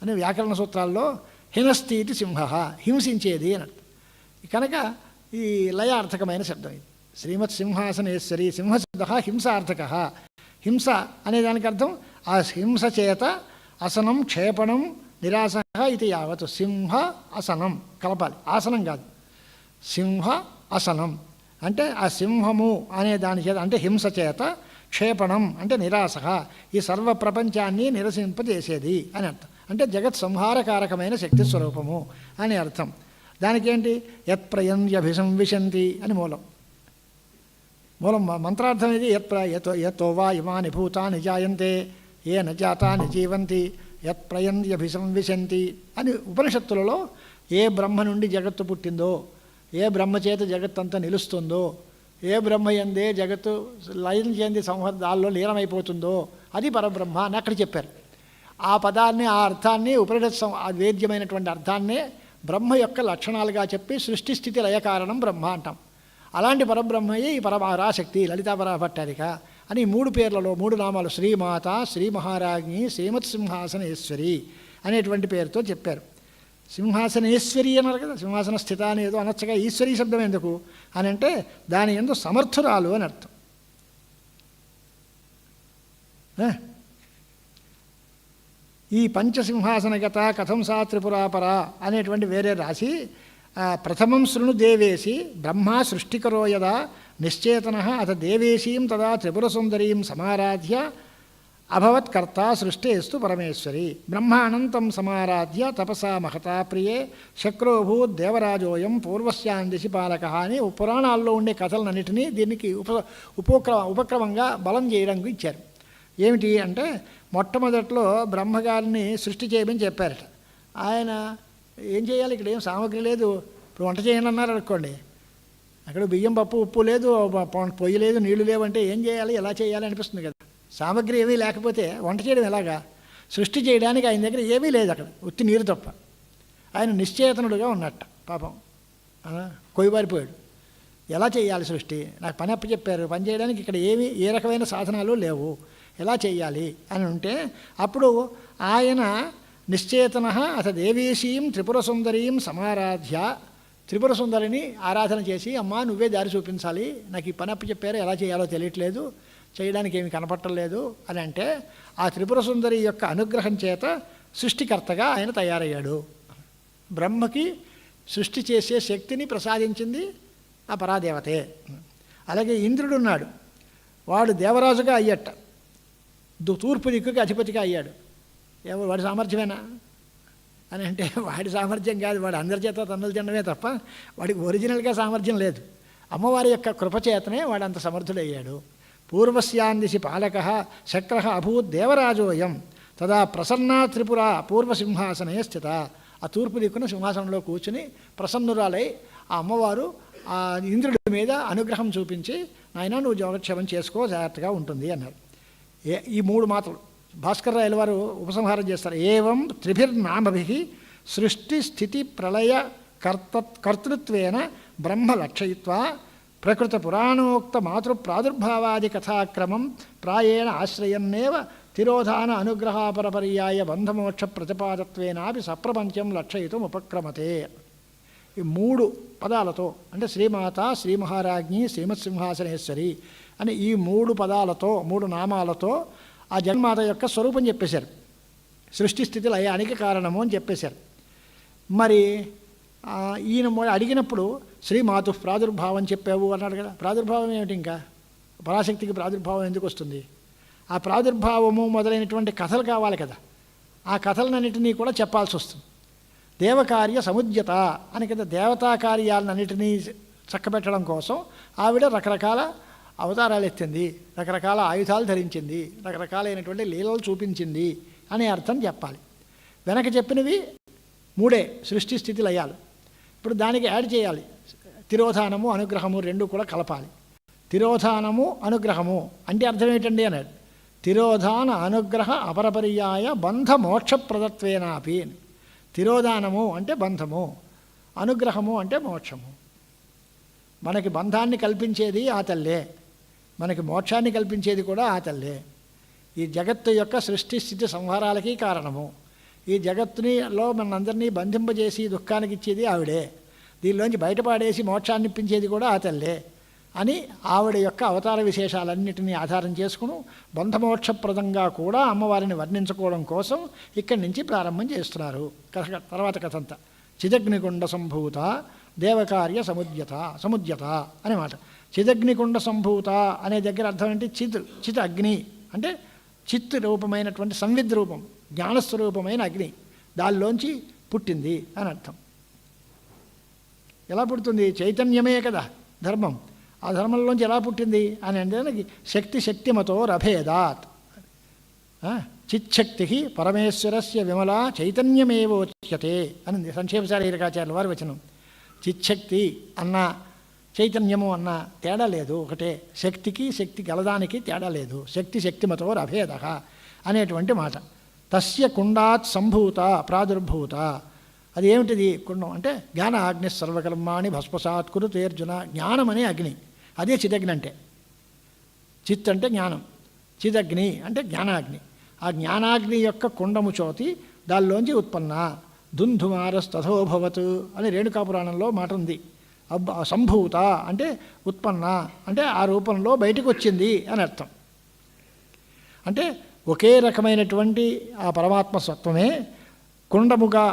అనే వ్యాకరణ సూత్రాల్లో హినస్థితి సింహ, హింసించేది అని అర్థం. కనుక ఈ లయార్థకమైన శబ్దం ఇది. శ్రీమత్ సింహాసనేశ్వరి, సింహశబ్ద హింసార్థక. హింస అనేదానికి అర్థం ఆ హింస చేత అసనం క్షేపణం నిరాశ ఇది యావత్. సింహ అసనం కలపాలి, ఆసనం కాదు. సింహ అసనం అంటే ఆ సింహము అనే దాని చేత అంటే హింస చేత, క్షేపణం అంటే నిరాశ, ఈ సర్వ ప్రపంచాన్ని నిరసింపజేసేది అని అర్థం. అంటే జగత్ సంహారకారకమైన శక్తి స్వరూపము అని అర్థం. దానికేంటి యత్ప్రయంద్యభిసంవిశంతి అని మూలం. మంత్రార్థం ఇది. యతో వా ఇమాని భూతాని జాయంతే ఏ నజాతాని జీవంతి యత్ప్రయంద్యభిసంవిశంతి అని ఉపనిషత్తులలో ఏ బ్రహ్మ నుండి జగత్తు పుట్టిందో, ఏ బ్రహ్మ చేత జగత్తంతా నిలుస్తుందో, ఏ బ్రహ్మ యందే జగత్తు లయం చెంది సంవత్సరాల్లో లీనమైపోతుందో అది పరబ్రహ్మ అని అక్కడ చెప్పారు. ఆ పదాన్ని, ఆ అర్థాన్ని ఉపనిషత్ వేద్యమైనటువంటి అర్థాన్నే బ్రహ్మ యొక్క లక్షణాలుగా చెప్పి సృష్టి స్థితి లయ కారణం బ్రహ్మ అంటాం. అలాంటి పరబ్రహ్మయే ఈ పరమారాశక్తి లలితాపరాభట్టారిక అని 3 పేర్లలో 3 నామాలు శ్రీమాత, శ్రీ మహారాజ్ఞి, శ్రీమత్ సింహాసనేశ్వరి అనేటువంటి పేరుతో చెప్పారు. సింహాసనేశ్వరి అన్నారు కదా, సింహాసన స్థిత అనేదో అనొచ్చగా ఈశ్వరీ శబ్దం ఎందుకు అని అంటే దాని యందు సమర్థురాలు అని అర్థం. ఈ పంచసింహాసనగత కథం సా త్రిపురాపర అనేటువంటి వేరే రాసి ప్రథమం శృణు దేవేసి బ్రహ్మా సృష్టికరో యదా నిశ్చేతన అథ దేవేశీం తదా త్రిపురసుందరీం సమారాధ్య అభవత్కర్త సృష్టేస్తు పరమేశ్వరి. బ్రహ్మానంతం సమారాధ్య తపసా మహతా ప్రియే శక్రోభూత్ దేవరాజోయం పూర్వస్యాం దిశి పాలక అని పురాణాల్లో ఉండే కథలన్నిటినీ దీనికి ఉపక్రమంగా బలం చేయడానికి ఇచ్చారు. ఏమిటి అంటే మొట్టమొదట్లో బ్రహ్మగారిని సృష్టి చేయమని చెప్పారట. ఆయన ఏం చేయాలి, ఇక్కడ ఏం సామగ్రి లేదు, ఇప్పుడు వంట చేయండి అన్నారు అనుకోండి, అక్కడ బియ్యం పప్పు ఉప్పు లేదు, పొయ్యి లేదు, నీళ్లు లేవంటే ఏం చేయాలి, ఎలా చేయాలి అనిపిస్తుంది కదా. సామగ్రి ఏమీ లేకపోతే వంట చేయడం ఎలాగా? సృష్టి చేయడానికి ఆయన దగ్గర ఏమీ లేదు, అక్కడ ఉత్తి నీరు తప్ప. ఆయన నిశ్చేతనుడుగా ఉన్నట్ట పాపం, కొయ్యబారిపోయాడు. ఎలా చేయాలి సృష్టి, నాకు పని అప్పచెప్పారు, పని చేయడానికి ఇక్కడ ఏమీ ఏ రకమైన సాధనాలు లేవు, ఎలా చేయాలి అని ఉంటే అప్పుడు ఆయన నిశ్చేతన అథ దేవేశీం త్రిపురసుందరీం సమారాధ్య, త్రిపురసుందరిని ఆరాధన చేసి అమ్మా నువ్వే దారి చూపించాలి, నాకు ఈ పని అప్పచెప్పారు, ఎలా చేయాలో తెలియట్లేదు, చేయడానికి ఏమి కనపట్టలేదు అని అంటే ఆ త్రిపురసుందరి యొక్క అనుగ్రహం చేత సృష్టికర్తగా ఆయన తయారయ్యాడు. బ్రహ్మకి సృష్టి చేసే శక్తిని ప్రసాదించింది ఆ పరాదేవతే. అలాగే ఇంద్రుడు ఉన్నాడు, వాడు దేవరాజుగా అయ్యట, తూర్పు దిక్కుకి అధిపతిగా అయ్యాడు. ఎవరు వాడి సామర్థ్యమేనా అని అంటే వాడి సామర్థ్యం కాదు, వాడు అందరి చేత తన్నులు తినడమే తప్ప వాడికి ఒరిజినల్గా సామర్థ్యం లేదు. అమ్మవారి యొక్క కృపచేతనే వాడు అంత సమర్థుడయ్యాడు. పూర్వస్యాందిశి పాలక శక్ర అభూత్ దేవరాజోయం తదా ప్రసన్నా త్రిపుర పూర్వసింహాసనే స్థిత. ఆ తూర్పు దిక్కున సింహాసనంలో కూర్చుని ప్రసన్నురాలై ఆ అమ్మవారు ఆ ఇంద్రుడి మీద అనుగ్రహం చూపించి నాయన నువ్వు యోగక్షేమం చేసుకో, జాగ్రత్తగా ఉంటుంది అన్నారు. ఈ 3 మాటలు భాస్కర్ రాయల వారు ఉపసంహారం చేస్తారు. ఏవం త్రిభిర్నామభి సృష్టి స్థితి ప్రళయ కర్తృత్వేన బ్రహ్మ లక్షయిత్వా ప్రకృత పురాణోక్త మాతృప్రాదుర్భావాది కథాక్రమం ప్రాయేణ ఆశ్రయన్నేవ తిరోధాన అనుగ్రహాపరపర్యాయ బంధమోక్ష ప్రతిపాదత్వేనాపి సప్రపంచం లక్షయితుం ఉపక్రమతే. ఈ 3 పదాలతో అంటే శ్రీమాత, శ్రీ మహారాజ్ఞి, శ్రీమత్ సింహాసనేశ్వరి అని ఈ 3 పదాలతో 3 నామాలతో ఆ జగన్మాత యొక్క స్వరూపం చెప్పేశారు. సృష్టి స్థితి లయానికి కారణము అని చెప్పేశారు. మరి ఈయన అడిగినప్పుడు శ్రీమాతు ప్రాదుర్భావం చెప్పావు అన్నాడు కదా. ప్రాదుర్భావం ఏమిటి, ఇంకా పరాశక్తికి ప్రాదుర్భావం ఎందుకు వస్తుంది? ఆ ప్రాదుర్భావము మొదలైనటువంటి కథలు కావాలి కదా. ఆ కథలన్నింటినీ కూడా చెప్పాల్సి వస్తుంది. దేవకార్య సముద్యత అని కదా, దేవతా కార్యాలన్నింటినీ చక్కబెట్టడం కోసం ఆవిడ రకరకాల అవతారాలు ఎత్తింది, రకరకాల ఆయుధాలు ధరించింది, రకరకాలైనటువంటి లీలలు చూపించింది అనే అర్థం చెప్పాలి. వెనక చెప్పినవి 3 సృష్టి స్థితి లయాలు. ఇప్పుడు దానికి యాడ్ చేయాలి. తిరోధానము అనుగ్రహము రెండు కూడా కలపాలి. తిరోధానము అనుగ్రహము అంటే అర్థం ఏంటండి అన్నాడు. తిరోధాన అనుగ్రహ అపరపర్యాయ బంధ మోక్షప్రదత్వేనాపి. తిరోధానము అంటే బంధము, అనుగ్రహము అంటే మోక్షము. మనకి బంధాన్ని కల్పించేది ఆ తల్లే, మనకి మోక్షాన్ని కల్పించేది కూడా ఆ తల్లే. ఈ జగత్తు యొక్క సృష్టి స్థితి సంహారాలకి కారణము. ఈ జగత్తునిలో మనందరినీ బంధింపజేసి దుఃఖానికి ఇచ్చేది ఆవిడే. దీనిలోంచి బయటపడేసి మోక్షాన్ని ఇప్పించేది కూడా ఆ తల్లే అని ఆవిడ యొక్క అవతార విశేషాలన్నిటినీ ఆధారం చేసుకుని బంధమోక్షప్రదంగా కూడా అమ్మవారిని వర్ణించుకోవడం కోసం ఇక్కడి నుంచి ప్రారంభం చేస్తున్నారు. తర్వాత కథ అంతా చిదగ్నికుండ సంభూత దేవకార్య సముద్యత అనే మాట. చిదగ్నికుండ సంభూత అనే దగ్గర అర్థం ఏంటి? చిత్ అగ్ని అంటే చిత్ రూపమైనటువంటి సంవిద్ రూపం, జ్ఞానస్వరూపమైన అగ్ని దానిలోంచి పుట్టింది అని అర్థం. ఎలా పుడుతుంది? చైతన్యమే కదా ధర్మం. ఆ ధర్మంలోంచి ఎలా పుట్టింది అని అంటే శక్తిమతో రభేదాత్. చిచ్చక్తి పరమేశ్వరస్య విమలా చైతన్యమేవోచ్యతే అని సంక్షేప శారీరకాచార్యుల వారి వచనం. చిచ్చక్తి అన్న చైతన్యము అన్న తేడా లేదు, ఒకటే. శక్తికి శక్తి గలదానికి తేడా లేదు. శక్తిమతో రభేద అనేటువంటి మాట. తస్య కుండాత్ సంభూత ప్రాదుర్భూత. అది ఏమిటిది కుండం అంటే జ్ఞాన అగ్ని సర్వకర్మాణి భస్మసాత్ కురుతే అర్జున. జ్ఞానం అనే అగ్ని, అదే చిదగ్ని అంటే. చిత్ అంటే జ్ఞానం, చిదగ్ని అంటే జ్ఞానాగ్ని. ఆ జ్ఞానాగ్ని యొక్క కుండము చోతి దానిలోంచి ఉత్పన్న. ధుంధుమారస్తథోభవత్ అని రేణుకాపురాణంలో మాట ఉంది. సంభూత అంటే ఉత్పన్న అంటే ఆ రూపంలో బయటకు వచ్చింది అని అర్థం. అంటే ఒకే రకమైనటువంటి ఆ పరమాత్మ స్వత్వమే కుండముగా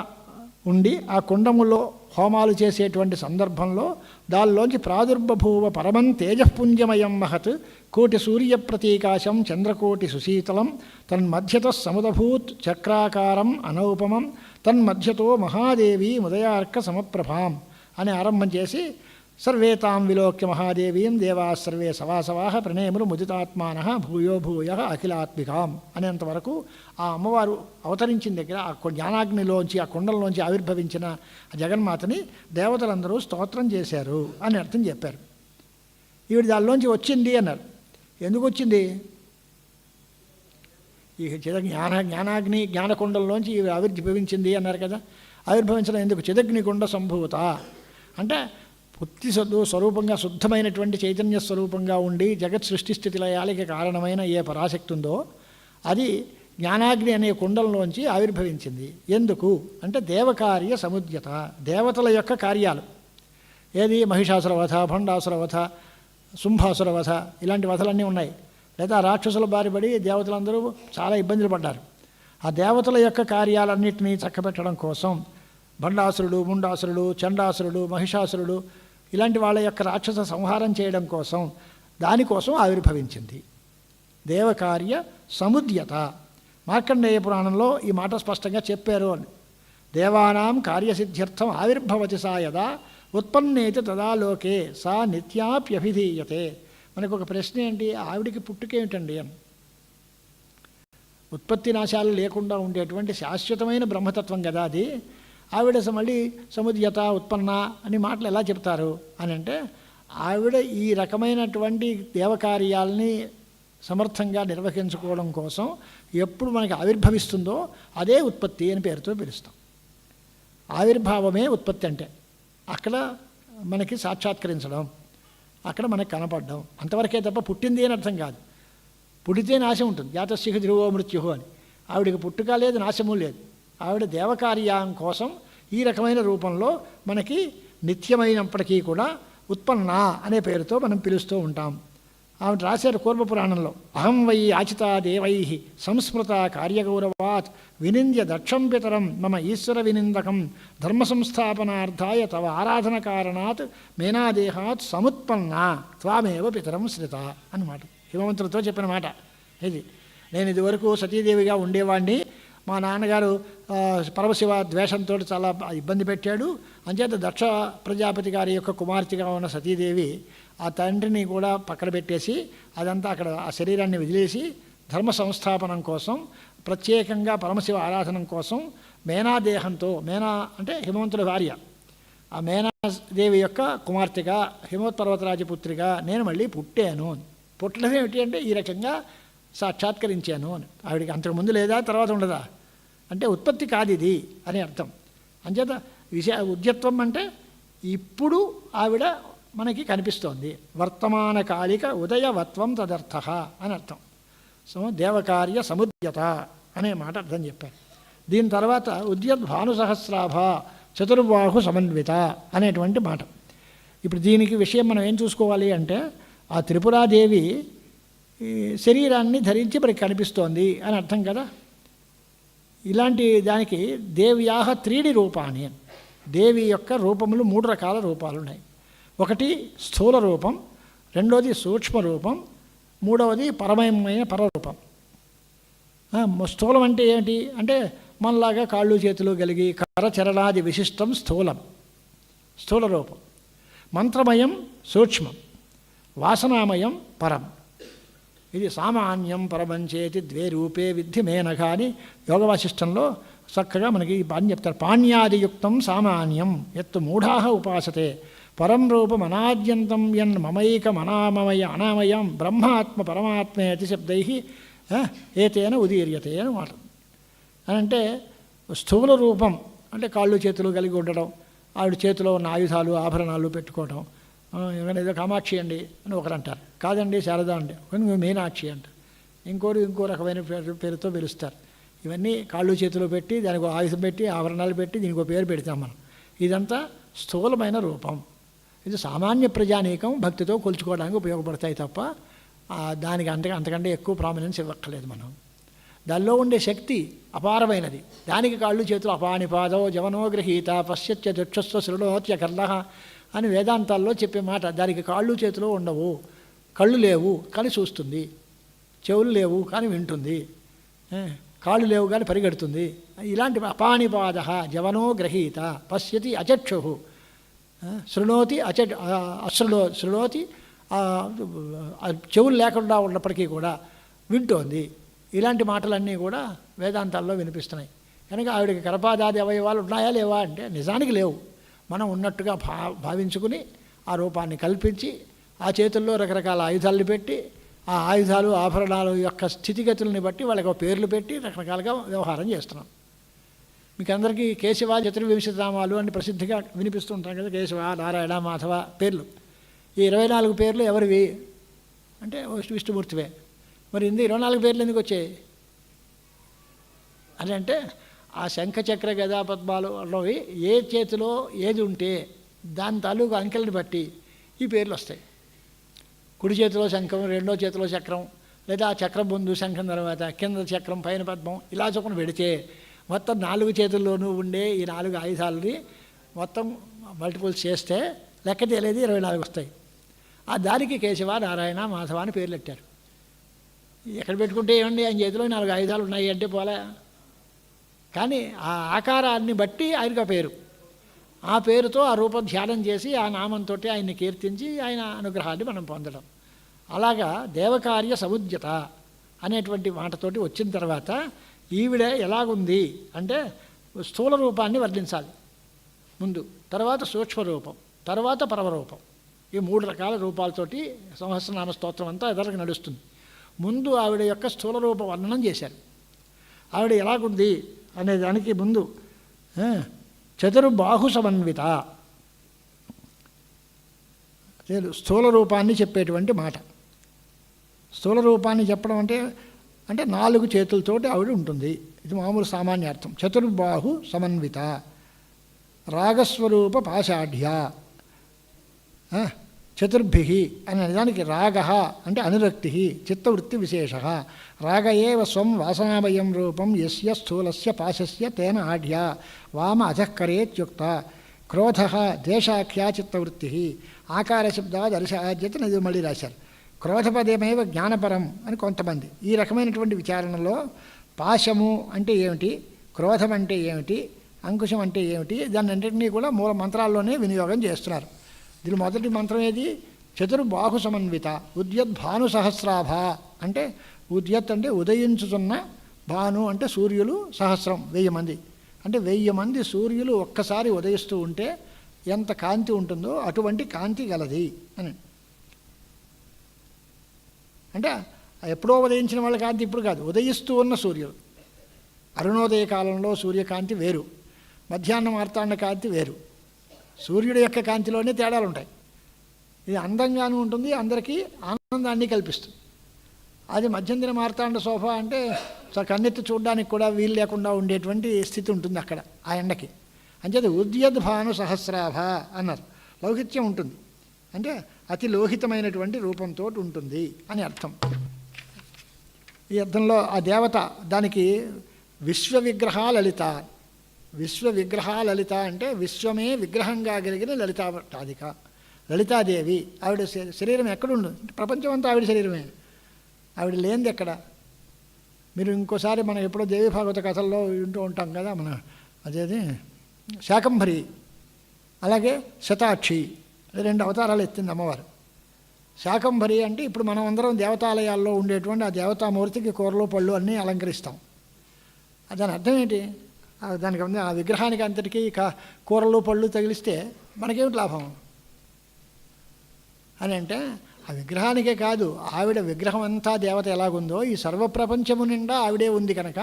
ఉండి ఆ కుండములో హోమాలు చేసేటువంటి సందర్భంలో దానిలోంచి ప్రాదుర్బభూవ పరమం తేజఃపుంజమయం మహత్ కోటి సూర్యప్రతీకాశం చంద్రకోటి సుశీతలం తన్మధ్యత సముదభూత్ చక్రాకారం అనౌపమం తన్మధ్యతో మహాదేవీ ఉదయార్క సమప్రభాం అని ఆరంభం చేసి సర్వే తాం విలోక్య మహాదేవీం దేవా సర్వే సవాసవాహ ప్రణేములు ముదితాత్మాన భూయో భూయ అఖిలాత్మికాం అనేంతవరకు ఆ అమ్మవారు అవతరించిన దగ్గర ఆ జ్ఞానాగ్నిలోంచి ఆ కుండలలోంచి ఆవిర్భవించిన జగన్మాతని దేవతలందరూ స్తోత్రం చేశారు అని అర్థం చెప్పారు. ఈవిడ దానిలోంచి వచ్చింది అన్నారు. ఎందుకు వచ్చింది? ఈ జ్ఞానాగ్ని జ్ఞానకుండంలోంచి ఈవిడ ఆవిర్భవించింది అన్నారు కదా. ఆవిర్భవించడం ఎందుకు? చిదగ్నికుండ సంభూత అంటే పుత్తి స్వరూపంగా శుద్ధమైనటువంటి చైతన్య స్వరూపంగా ఉండి జగత్ సృష్టి స్థితి లయాలకి కారణమైన ఏ పరాశక్తి ఉందో అది జ్ఞానాగ్ని అనే కుండంలోంచి ఆవిర్భవించింది. ఎందుకు అంటే దేవకార్య సముద్యత, దేవతల యొక్క కార్యాలు. ఏది? మహిషాసుర వధ, భండాసుర వధ, శుంభాసుర వధ, ఇలాంటి వధలన్నీ ఉన్నాయి. లేదా రాక్షసుల బారిపడి దేవతలందరూ చాలా ఇబ్బందులు పడ్డారు. ఆ దేవతల యొక్క కార్యాలన్నింటినీ చక్కబెట్టడం కోసం భండాసురుడు, ముండాసురుడు, చండాసురుడు, మహిషాసురుడు ఇలాంటి వాళ్ళ యొక్క రాక్షస సంహారం చేయడం కోసం దానికోసం ఆవిర్భవించింది. దేవకార్య సముద్యత. మార్కండేయ పురాణంలో ఈ మాట స్పష్టంగా చెప్పారు అని. దేవానాం కార్యసిద్ధ్యర్థం ఆవిర్భవతి సా యదా ఉత్పన్నేతి తదా లోకే సా నిత్యాప్యభిధీయతే. మనకు ఒక ప్రశ్న ఏంటి? ఆవిడికి పుట్టుకేమిటండి అని. ఉత్పత్తి నాశాలు లేకుండా ఉండేటువంటి శాశ్వతమైన బ్రహ్మతత్వం కదా అది. ఆవిడ మళ్ళీ సముద్యత ఉత్పన్న అని మాటలు ఎలా చెప్తారు అని అంటే ఆవిడ ఈ రకమైనటువంటి దేవకార్యాలని సమర్థంగా నిర్వహించుకోవడం కోసం ఎప్పుడు మనకి ఆవిర్భవిస్తుందో అదే ఉత్పత్తి అని పేరుతో పిలుస్తాం. ఆవిర్భావమే ఉత్పత్తి అంటే అక్కడ మనకి సాక్షాత్కరించడం, అక్కడ మనకు కనపడడం అంతవరకే తప్ప పుట్టింది అని అర్థం కాదు. పుడితే నాశం ఉంటుంది. జాతస్య ధ్రువో మృత్యు అని. ఆవిడికి పుట్టుక లేదు, నాశము లేదు. ఆవిడ దేవకార్యం కోసం ఈ రకమైన రూపంలో మనకి నిత్యమైనప్పటికీ కూడా ఉత్పన్న అనే పేరుతో మనం పిలుస్తూ ఉంటాం. ఆవిడ రాశారు పూర్వపురాణంలో. అహం వై ఆచితా దేవై సంస్మృత కార్యగౌరవాత్ వినింద్య దక్షం పితరం మమ ఈశ్వర వినిందకం ధర్మ సంస్థాపనార్థాయ తవ ఆరాధన కారణాత్ మేనాదేహాత్ సముత్పన్న త్వామేవ పితరం శ్రిత అన్నమాట. హిమవంతులతో చెప్పిన మాట ఇది. నేను ఇదివరకు సతీదేవిగా ఉండేవాడిని. మా నాన్నగారు పరమశివ ద్వేషంతో చాలా ఇబ్బంది పెట్టాడు. అంచేత దక్ష ప్రజాపతి గారి యొక్క కుమార్తెగా ఉన్న సతీదేవి ఆ తండ్రిని కూడా పక్కన పెట్టేసి అదంతా అక్కడ ఆ శరీరాన్ని వదిలేసి ధర్మ సంస్థాపనం కోసం ప్రత్యేకంగా పరమశివ ఆరాధన కోసం మేనాదేహంతో, మేనా అంటే హిమవంతుల భార్య, ఆ మేనాదేవి యొక్క కుమార్తెగా హిమోత్పర్వతరాజపుత్రిగా నేను మళ్ళీ పుట్టాను. పుట్టడం ఏమిటి అంటే ఈ రకంగా సాక్షాత్కరించాను అని. ఆవిడికి అంతకుముందు లేదా తర్వాత ఉండదా అంటే ఉత్పత్తి కాదు ఇది అని అర్థం. అంచేత ఉద్యత్వం అంటే ఇప్పుడు ఆవిడ మనకి కనిపిస్తోంది. వర్తమానకాలిక ఉదయవత్వం తదర్థ అని అర్థం. సో దేవకార్య సముద్యత అనే మాట అర్థం చెప్పారు. దీని తర్వాత ఉద్యద్భానుసహస్రాభ చతుర్బాహు సమన్విత అనేటువంటి మాట. ఇప్పుడు దీనికి విషయం మనం ఏం చూసుకోవాలి అంటే ఆ త్రిపురాదేవి శరీరాన్ని ధరించి మనకి కనిపిస్తోంది అని అర్థం కదా. ఇలాంటి దానికి దేవ్యాహ 3D రూపాన్ని, దేవి యొక్క రూపములు 3 రకాల రూపాలు ఉన్నాయి. ఒకటి స్థూల రూపం, రెండోది సూక్ష్మ రూపం, మూడవది పరమయమైన పరరూపం. స్థూలం అంటే ఏంటి అంటే మనలాగా కాళ్ళు చేతులు కలిగి కరచరణాది విశిష్టం స్థూలం, స్థూల రూపం. మంత్రమయం సూక్ష్మం, వాసనామయం పరం. ఇది సామాన్యం పరమంచేతి 2 రూపే విద్ధి మేనఘ అని యోగ వాసిష్టంలో చక్కగా మనకి పని చెప్తారు. పాణ్యాదియుక్తం సామాన్యం ఎత్తు మూఢాహ ఉపాసతే పరం రూపం అనాద్యంతం యన్ మమైకమనామయ అనామయం బ్రహ్మాత్మ పరమాత్మేతి శబ్దై ఏతేన ఉదీర్యతే అని మాట. అంటే స్థూల రూపం అంటే కాళ్ళు చేతులు కలిగి ఉండడం, ఆవిడ చేతిలో ఉన్న ఆయుధాలు ఆభరణాలు పెట్టుకోవడం. ఏదో కామాక్షి అండి అని ఒకరు అంటారు, కాదండి శారదా అండి, మీనాక్షి అంటారు, ఇంకో రకమైన పేరుతో పిలుస్తారు. ఇవన్నీ కాళ్ళు చేతిలో పెట్టి దానికి ఆయుధం పెట్టి ఆభరణాలు పెట్టి దీనికి పేరు పెడతాం మనం. ఇదంతా స్థూలమైన రూపం. ఇది సామాన్య ప్రజానీకం భక్తితో కొలుచుకోవడానికి ఉపయోగపడతాయి తప్ప దానికి అంతకంటే ఎక్కువ ప్రామినెన్స్ ఇవ్వక్కర్లేదు మనం. దానిలో ఉండే శక్తి అపారమైనది. దానికి కాళ్ళు చేతులు అపానిపాదో జవనో గృహీత పశ్యత్య దక్షస్వ శృణోత్య కర్లహ అని వేదాంతాల్లో చెప్పే మాట. దానికి కాళ్ళు చేతులు ఉండవు, కళ్ళు లేవు కానీ చూస్తుంది, చెవులు లేవు కానీ వింటుంది, కాళ్ళు లేవు కానీ పరిగెడుతుంది. ఇలాంటి అపానిపాద జవనో గ్రహీత పశ్యతి అచక్షు శృణోతి శృణోతి చెవులు లేకుండా ఉన్నప్పటికీ కూడా వింటోంది. ఇలాంటి మాటలన్నీ కూడా వేదాంతాల్లో వినిపిస్తున్నాయి. కనుక ఆవిడకి కరపాదాది అవయవాలు ఉన్నాయా లేవా అంటే నిజానికి లేవు. మనం ఉన్నట్టుగా భావించుకుని ఆ రూపాన్ని కల్పించి ఆ చేతుల్లో రకరకాల ఆయుధాలను పెట్టి ఆ ఆయుధాలు ఆభరణాలు యొక్క స్థితిగతుల్ని బట్టి వాళ్ళకి పేర్లు పెట్టి రకరకాలుగా వ్యవహారం చేస్తున్నాం. మీకు అందరికీ కేశవ చతుర్వింశతి నామాలు అని ప్రసిద్ధిగా వినిపిస్తూ ఉంటాం కదా. కేశవ, నారాయణ, మాధవ పేర్లు. ఈ 24 పేర్లు ఎవరివి అంటే విష్ణుమూర్తివే. మరి 24 పేర్లు ఎందుకు వచ్చాయి అని అంటే ఆ శంఖచక్ర గదా పద్మాలులోవి ఏ చేతిలో ఏది ఉంటే దాని తాలూకు అంకెల్ని బట్టి ఈ పేర్లు వస్తాయి. కుడి చేతిలో శంఖం, రెండో చేతిలో చక్రం, లేదా ఆ చక్రం ముందు శంఖం తర్వాత కింద చక్రం పైన పద్మం, ఇలా చొప్పున పెడితే మొత్తం 4 చేతుల్లోనూ ఉండే ఈ 4 ఆయుధాలని మొత్తం మల్టిపుల్స్ చేస్తే లెక్క తెలియదు 24 వస్తాయి. ఆ దానికి కేశవ, నారాయణ, మాధవ అని పేర్లు పెట్టారు. ఎక్కడ పెట్టుకుంటే ఏమండి ఆయన చేతిలో 4 ఆయుధాలు ఉన్నాయి అంటే పోలే. కానీ ఆ ఆకారాన్ని బట్టి ఆయనకు ఆ పేరు, ఆ పేరుతో ఆ రూపం ధ్యానం చేసి ఆ నామంతో ఆయన్ని కీర్తించి ఆయన అనుగ్రహాన్ని మనం పొందడం. అలాగా దేవకార్య సముద్యత అనేటువంటి మాటతోటి వచ్చిన తర్వాత ఈవిడ ఎలాగుంది అంటే స్థూల రూపాన్ని వర్ణించాలి ముందు, తర్వాత సూక్ష్మ రూపం, తర్వాత పరమరూపం. ఈ 3 రకాల రూపాలతోటి సహస్రనామ స్తోత్రం అంతా ఎదరికి నడుస్తుంది. ముందు ఆవిడ యొక్క స్థూల రూప వర్ణనం చేశారు. ఆవిడ ఎలాగుంది అనే దానికి ముందు చతుర్బాహు సమన్విత స్థూల రూపాన్ని చెప్పేటువంటి మాట. స్థూల రూపాన్ని చెప్పడం అంటే 4 చేతులతోటి ఆవిడ ఉంటుంది. ఇది మామూలు సామాన్య అర్థం. చతుర్బాహు సమన్విత రాగస్వరూప పాషాఢ్య చతుర్భి అనే దానికి రాగ అంటే అనురక్తి, చిత్తవృత్తి విశేష. రాగ ఏవ స్వం వాసనామయం రూపం యస్య స్థూలస్య పాశస్య తేన ఆఢ్య వామ అధఃకరేత్యుక్త. క్రోధ ద్వేషాఖ్యా చిత్తవృత్తి ఆకారశబ్దాద్ అర్షాద్యత నది మళ్ళీ రాశారు. క్రోధపదేమేవ జ్ఞానపరం అని కొంతమంది. ఈ రకమైనటువంటి విచారణలో పాశము అంటే ఏమిటి, క్రోధం అంటే ఏమిటి, అంకుశం అంటే ఏమిటి, దాన్ని అన్నింటినీ కూడా మూల మంత్రాల్లోనే వినియోగం చేస్తున్నారు. దీని మొదటి మంత్రం ఏది? చతుర్బాహు సమన్విత. ఉద్యత్ భాను సహస్రాభ అంటే ఉద్యత్ అంటే ఉదయించుతున్న, భాను అంటే సూర్యులు, సహస్రం 1000 మంది. అంటే 1000 మంది సూర్యులు ఒక్కసారి ఉదయిస్తూ ఉంటే ఎంత కాంతి ఉంటుందో అటువంటి కాంతి గలది అని. అంటే ఎప్పుడో ఉదయించిన వాళ్ళ కాంతి ఇప్పుడు కాదు, ఉదయిస్తూ ఉన్న సూర్యుడు. అరుణోదయ కాలంలో సూర్యకాంతి వేరు, మధ్యాహ్నం మార్తాండ కాంతి వేరు. సూర్యుడి యొక్క కాంతిలోనే తేడాలు ఉంటాయి. ఇది అందంగానూ ఉంటుంది, అందరికీ ఆనందాన్ని కల్పిస్తుంది. అది మధ్యందిన మార్తాండ సోఫా అంటే కన్నెత్తి చూడడానికి కూడా వీలు లేకుండా ఉండేటువంటి స్థితి ఉంటుంది అక్కడ ఆ ఎండకి. అంచేది ఉద్యద్భాను సహస్రాభ అన్నారు. లౌహిత్యం ఉంటుంది అంటే అతి లోహితమైనటువంటి రూపంతో ఉంటుంది అని అర్థం. ఈ అర్థంలో ఆ దేవత దానికి విశ్వవిగ్రహ లలిత. విశ్వవిగ్రహ లలిత అంటే విశ్వమే విగ్రహంగా కలిగిన లలితాధిక లలితాదేవి. ఆవిడ శరీరం ఎక్కడుండు అంటే ప్రపంచం అంతా ఆవిడ శరీరమే, ఆవిడ లేనిది ఎక్కడ. మీరు ఇంకోసారి మనం ఎప్పుడో దేవి భాగవత కథల్లో వింటూ ఉంటాం కదా, మన అదేది శాకంభరి, అలాగే శతాక్షి, రెండు అవతారాలు ఎత్తింది అమ్మవారు. శాకంభరి అంటే ఇప్పుడు మనం అందరం దేవతాలయాల్లో ఉండేటువంటి ఆ దేవతామూర్తికి కూరలు పళ్ళు అన్నీ అలంకరిస్తాం. దాని అర్థం ఏంటి? దానికి ఆ విగ్రహానికి అంతటికీ కూరలు పళ్ళు తగిలిస్తే మనకేమిటి లాభం అని అంటే, ఆ విగ్రహానికే కాదు, ఆవిడ విగ్రహం అంతా దేవత ఎలాగుందో ఈ సర్వప్రపంచము నిండా ఆవిడే ఉంది కనుక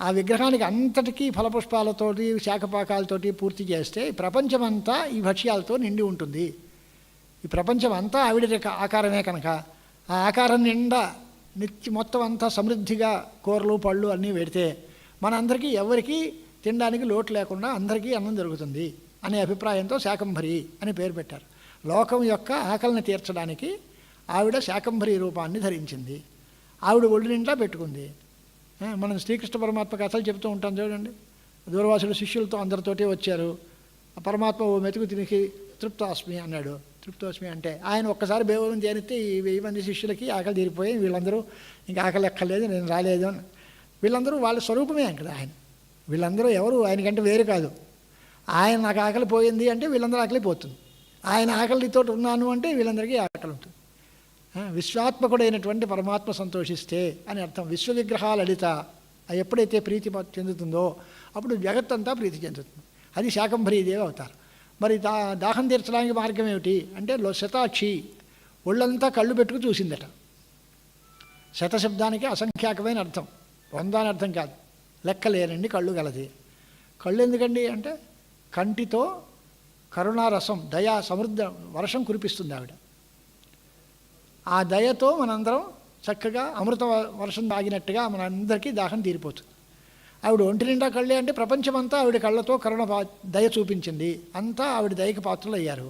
ఆ విగ్రహానికి అంతటికీ ఫలపుష్పాలతోటి శాఖపాకాలతోటి పూర్తి చేస్తే ఈ ప్రపంచమంతా ఈ భక్ష్యాలతో నిండి ఉంటుంది. ఈ ప్రపంచం అంతా ఆవిడ ఆకారమే కనుక ఆ ఆకారం నిండా మొత్తం అంతా సమృద్ధిగా కూరలు పళ్ళు అన్నీ పెడితే మనందరికీ ఎవరికీ తినడానికి లోటు లేకుండా అందరికీ అన్నం దొరుకుతుంది అనే అభిప్రాయంతో శాకంభరి అని పేరు పెట్టారు. లోకం యొక్క ఆకలిని తీర్చడానికి ఆవిడ శాకంభరి రూపాన్ని ధరించింది. ఆవిడ ఒళ్ళు నిండా పెట్టుకుంది. మనం శ్రీకృష్ణ పరమాత్మ కథలు చెప్తూ ఉంటాం చూడండి. దూర్వాసుడు శిష్యులతో అందరితోటి వచ్చారు. ఆ పరమాత్మ ఓ మెతుకు తినికి తృప్తోస్మి అన్నాడు. తృప్తోస్మి అంటే ఆయన ఒక్కసారి బేవరం చేరితే ఈ 1000 మంది శిష్యులకి ఆకలి తీరిపోయి వీళ్ళందరూ ఇంకా ఆకలి ఎక్కలేదు, నేను రాలేదు అని. వీళ్ళందరూ వాళ్ళ స్వరూపమే అక్కడ ఆయన. వీళ్ళందరూ ఎవరు ఆయనకంటే వేరు కాదు. ఆయన నాకు ఆకలి పోయింది అంటే వీళ్ళందరూ ఆకలి పోతుంది. ఆయన ఆకలితో ఉన్నాను అంటే వీళ్ళందరికీ ఆకలి ఉంటుంది. విశ్వాత్మకుడైనటువంటి పరమాత్మ సంతోషిస్తే అని అర్థం. విశ్వవిగ్రహ లలిత ఎప్పుడైతే ప్రీతి చెందుతుందో అప్పుడు జగత్తంతా ప్రీతి చెందుతుంది. అది శాకంభరీదేవి అవుతారు. మరి దాహం తీర్చడానికి మార్గం ఏమిటి అంటే శతాక్షి ఒళ్ళంతా కళ్ళు పెట్టుకు చూసిందట. శతశబ్దానికి అసంఖ్యాకమైన అర్థం, 100 అని అర్థం కాదు, లెక్కలేనండి కళ్ళు గలది. కళ్ళు ఎందుకండి అంటే కంటితో కరుణారసం దయా సమృద్ధ వర్షం కురిపిస్తుంది ఆవిడ. ఆ దయతో మనందరం చక్కగా అమృత వర్షం తాగినట్టుగా మనందరికీ దాహం తీరిపోతుంది. ఆవిడ ఒంటి నిండా కళ్ళే అంటే ప్రపంచమంతా ఆవిడ కళ్ళతో కరుణ దయ చూపించింది. అంతా ఆవిడ దయకి పాత్రలు అయ్యారు.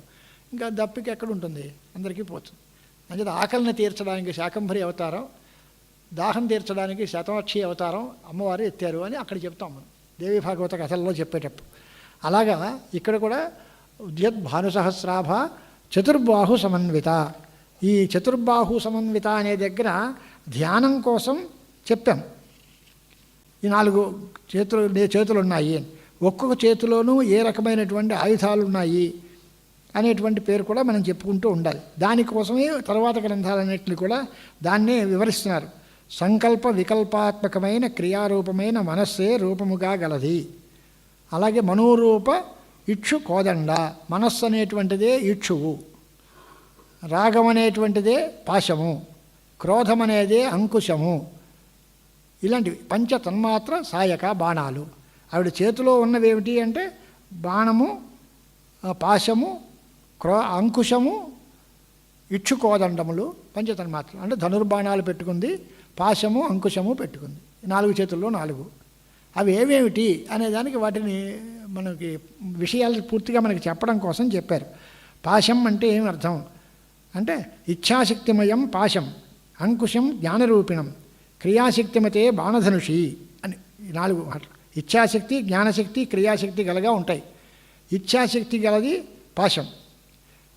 ఇంకా దప్పికి ఎక్కడుంటుంది, అందరికీ పోతుంది. అంటే ఆకలిని తీర్చడానికి శాకంభరి అవతారం, దాహం తీర్చడానికి శతాక్షి అవతారం అమ్మవారు ఎత్తారు అని అక్కడ చెప్తాం మనం దేవి భాగవత కథల్లో చెప్పేటప్పుడు. అలాగా ఇక్కడ కూడా ఉద్యద్భానుసహస్రాభ చతుర్బాహు సమన్విత. ఈ చతుర్బాహు సమన్విత అనే దగ్గర ధ్యానం కోసం చెప్పాం. ఈ 4 చేతులు ఉన్నాయి, ఒక్కొక్క చేతిలోనూ ఏ రకమైనటువంటి ఆయుధాలు ఉన్నాయి అనేటువంటి పేరు కూడా మనం చెప్పుకుంటూ ఉండాలి. దానికోసమే తర్వాత గ్రంథాలన్నింటినీ కూడా దాన్నే వివరిస్తున్నారు. సంకల్ప వికల్పాత్మకమైన క్రియారూపమైన మనస్సే రూపముగా గలది. అలాగే మనోరూప ఇక్షు కోదండ. మనస్సు అనేటువంటిదే ఇక్షువు, రాగం అనేటువంటిదే పాశము, క్రోధం అనేదే అంకుశము. ఇలాంటివి పంచతన్మాత్ర సాయక బాణాలు. ఆవిడ చేతిలో ఉన్నవేమిటి అంటే బాణము, పాశము, అంకుశము, ఇక్షుకోదండములు పంచతన్మాత్రలు. అంటే ధనుర్బాణాలు పెట్టుకుంది, పాశము అంకుశము పెట్టుకుంది. 4 చేతుల్లో 4. అవి ఏవేమిటి అనేదానికి వాటిని మనకి విషయాలు పూర్తిగా మనకి చెప్పడం కోసం చెప్పారు. పాశం అంటే ఏమి అర్థం అంటే ఇచ్ఛాశక్తిమయం పాశం, అంకుశం జ్ఞానరూపిణం, క్రియాశక్తిమతే బాణధనుషి అని 4 మాటలు. ఇచ్ఛాశక్తి, జ్ఞానశక్తి, క్రియాశక్తి గలగా ఉంటాయి. ఇచ్ఛాశక్తి గలది పాశం,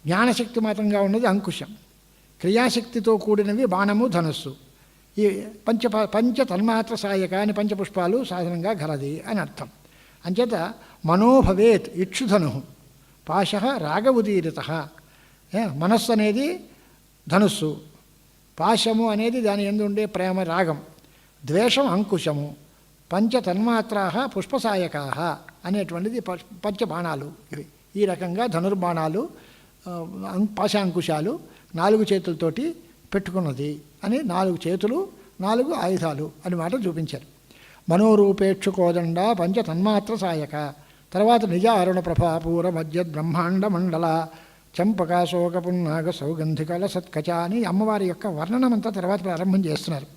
జ్ఞానశక్తి మాత్రంగా ఉన్నది అంకుశం, క్రియాశక్తితో కూడినవి బాణము ధనుస్సు. ఈ పంచ తన్మాత్ర సాయక అని పంచపుష్పాలు సాధనంగా గలది అని అర్థం. అంచేత మనోభవేత్ ఇక్షుధను పాశ రాగ ఉదీరిత. మనస్సు అనేది ధనుస్సు, పాశము అనేది దాని యందు ఉండే ప్రేమ రాగం, ద్వేషం అంకుశము, పంచతన్మాత్రా పుష్పసాయకా అనేటువంటిది పంచబాణాలు. ఇవి ఈ రకంగా ధనుర్బాణాలు, పాశాంకుశాలు 4 చేతులతోటి పెట్టుకున్నది అని 4 చేతులు 4 ఆయుధాలు అని మాట చూపించారు. మనోరూపేక్షు కోదండ పంచ తన్మాత్ర సాయక. తర్వాత నిజ అరుణ ప్రభాపూర మధ్య బ్రహ్మాండ మండల చంపకాశోక పున్నాగ సౌగంధికల సత్కచ అని అమ్మవారి యొక్క వర్ణనమంతా తర్వాత ప్రారంభం చేస్తున్నారు.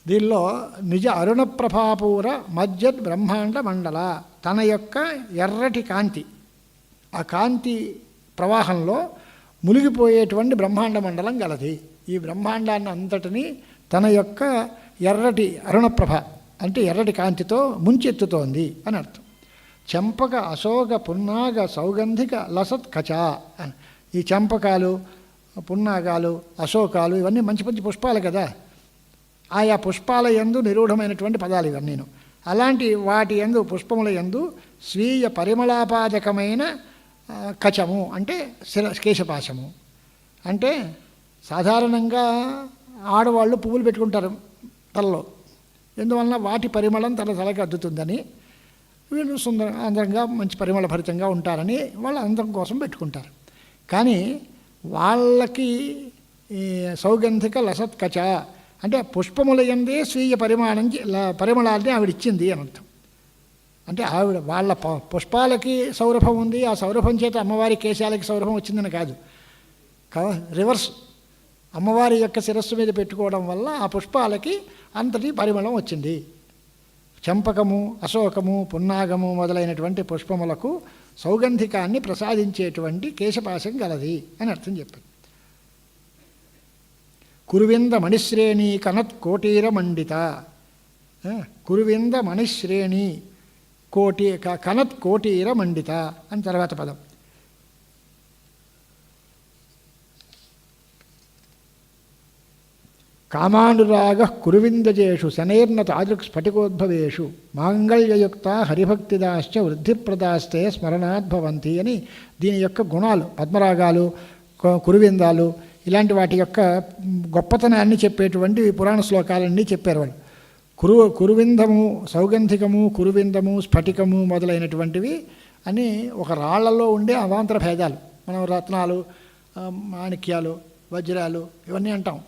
దీనిలో నిజ అరుణ ప్రభాపూర మధ్య బ్రహ్మాండ మండల, తన యొక్క ఎర్రటి కాంతి, ఆ కాంతి ప్రవాహంలో మునిగిపోయేటువంటి బ్రహ్మాండ మండలం గలది. ఈ బ్రహ్మాండాన్ని అంతటినీ తన యొక్క ఎర్రటి అరుణప్రభ అంటే ఎర్రటి కాంతితో ముంచెత్తుతోంది అని అర్థం. చంపక అశోక పున్నాగ సౌగంధిక లసత్ కచ అని. ఈ చంపకాలు, పున్నాగాలు, అశోకాలు ఇవన్నీ మంచి మంచి పుష్పాలు కదా. ఆయా పుష్పాల యందు నిరూఢమైనటువంటి పదాలు ఇవన్నీను. అలాంటి వాటి యందు, పుష్పముల యందు స్వీయ పరిమళాపాదకమైన కచము అంటే కేశపాశము. అంటే సాధారణంగా ఆడవాళ్ళు పువ్వులు పెట్టుకుంటారు తలలో, ఎందువలన వాటి పరిమళం తలకి అద్దుతుందని, వీళ్ళు అందంగా మంచి పరిమళభరితంగా ఉంటారని వాళ్ళ అందం కోసం పెట్టుకుంటారు. కానీ వాళ్ళకి ఈ సౌగంధిక లసత్ కచ అంటే పుష్పముల యందే స్వీయ పరిమళాన్ని ఆవిడిచ్చింది అని అర్థం. అంటే ఆవిడ వాళ్ళ పుష్పాలకి సౌరభం ఉంది, ఆ సౌరభం చేత అమ్మవారి కేశాలకి సౌరభం వచ్చిందని కాదు, రివర్స్. అమ్మవారి యొక్క శిరస్సు మీద పెట్టుకోవడం వల్ల ఆ పుష్పాలకి అంతటి పరిమళం వచ్చింది. చంపకము, అశోకము, పున్నాగము మొదలైనటువంటి పుష్పములకు సౌగంధికాన్ని ప్రసాదించేటువంటి కేశపాశం గలది అని అర్థం చెప్పారు. కురువింద మణిశ్రేణి కనత్ కోటీర మండిత. కురువింద మణిశ్రేణి కనత్ కోటీర మండిత అని తర్వాత పదం. కామానురాగ కురువిందజేషు శనైర్న తాదృక్ స్ఫటికోద్భవేషు మాంగళ్యయుక్త హరిభక్తిదాశ్చ వృద్ధిప్రదాస్తే స్మరణాద్భవంతి అని దీని యొక్క గుణాలు, పద్మరాగాలు, కురువిందాలు ఇలాంటి వాటి యొక్క గొప్పతనాన్ని చెప్పేటువంటి పురాణ శ్లోకాలన్నీ చెప్పారు వాళ్ళు. కురువిందము, సౌగంధికము, కురువిందము, స్ఫటికము మొదలైనటువంటివి అని ఒక రాళ్లలో ఉండే అవాంతర భేదాలు. మనం రత్నాలు, మాణిక్యాలు, వజ్రాలు ఇవన్నీ అంటాం.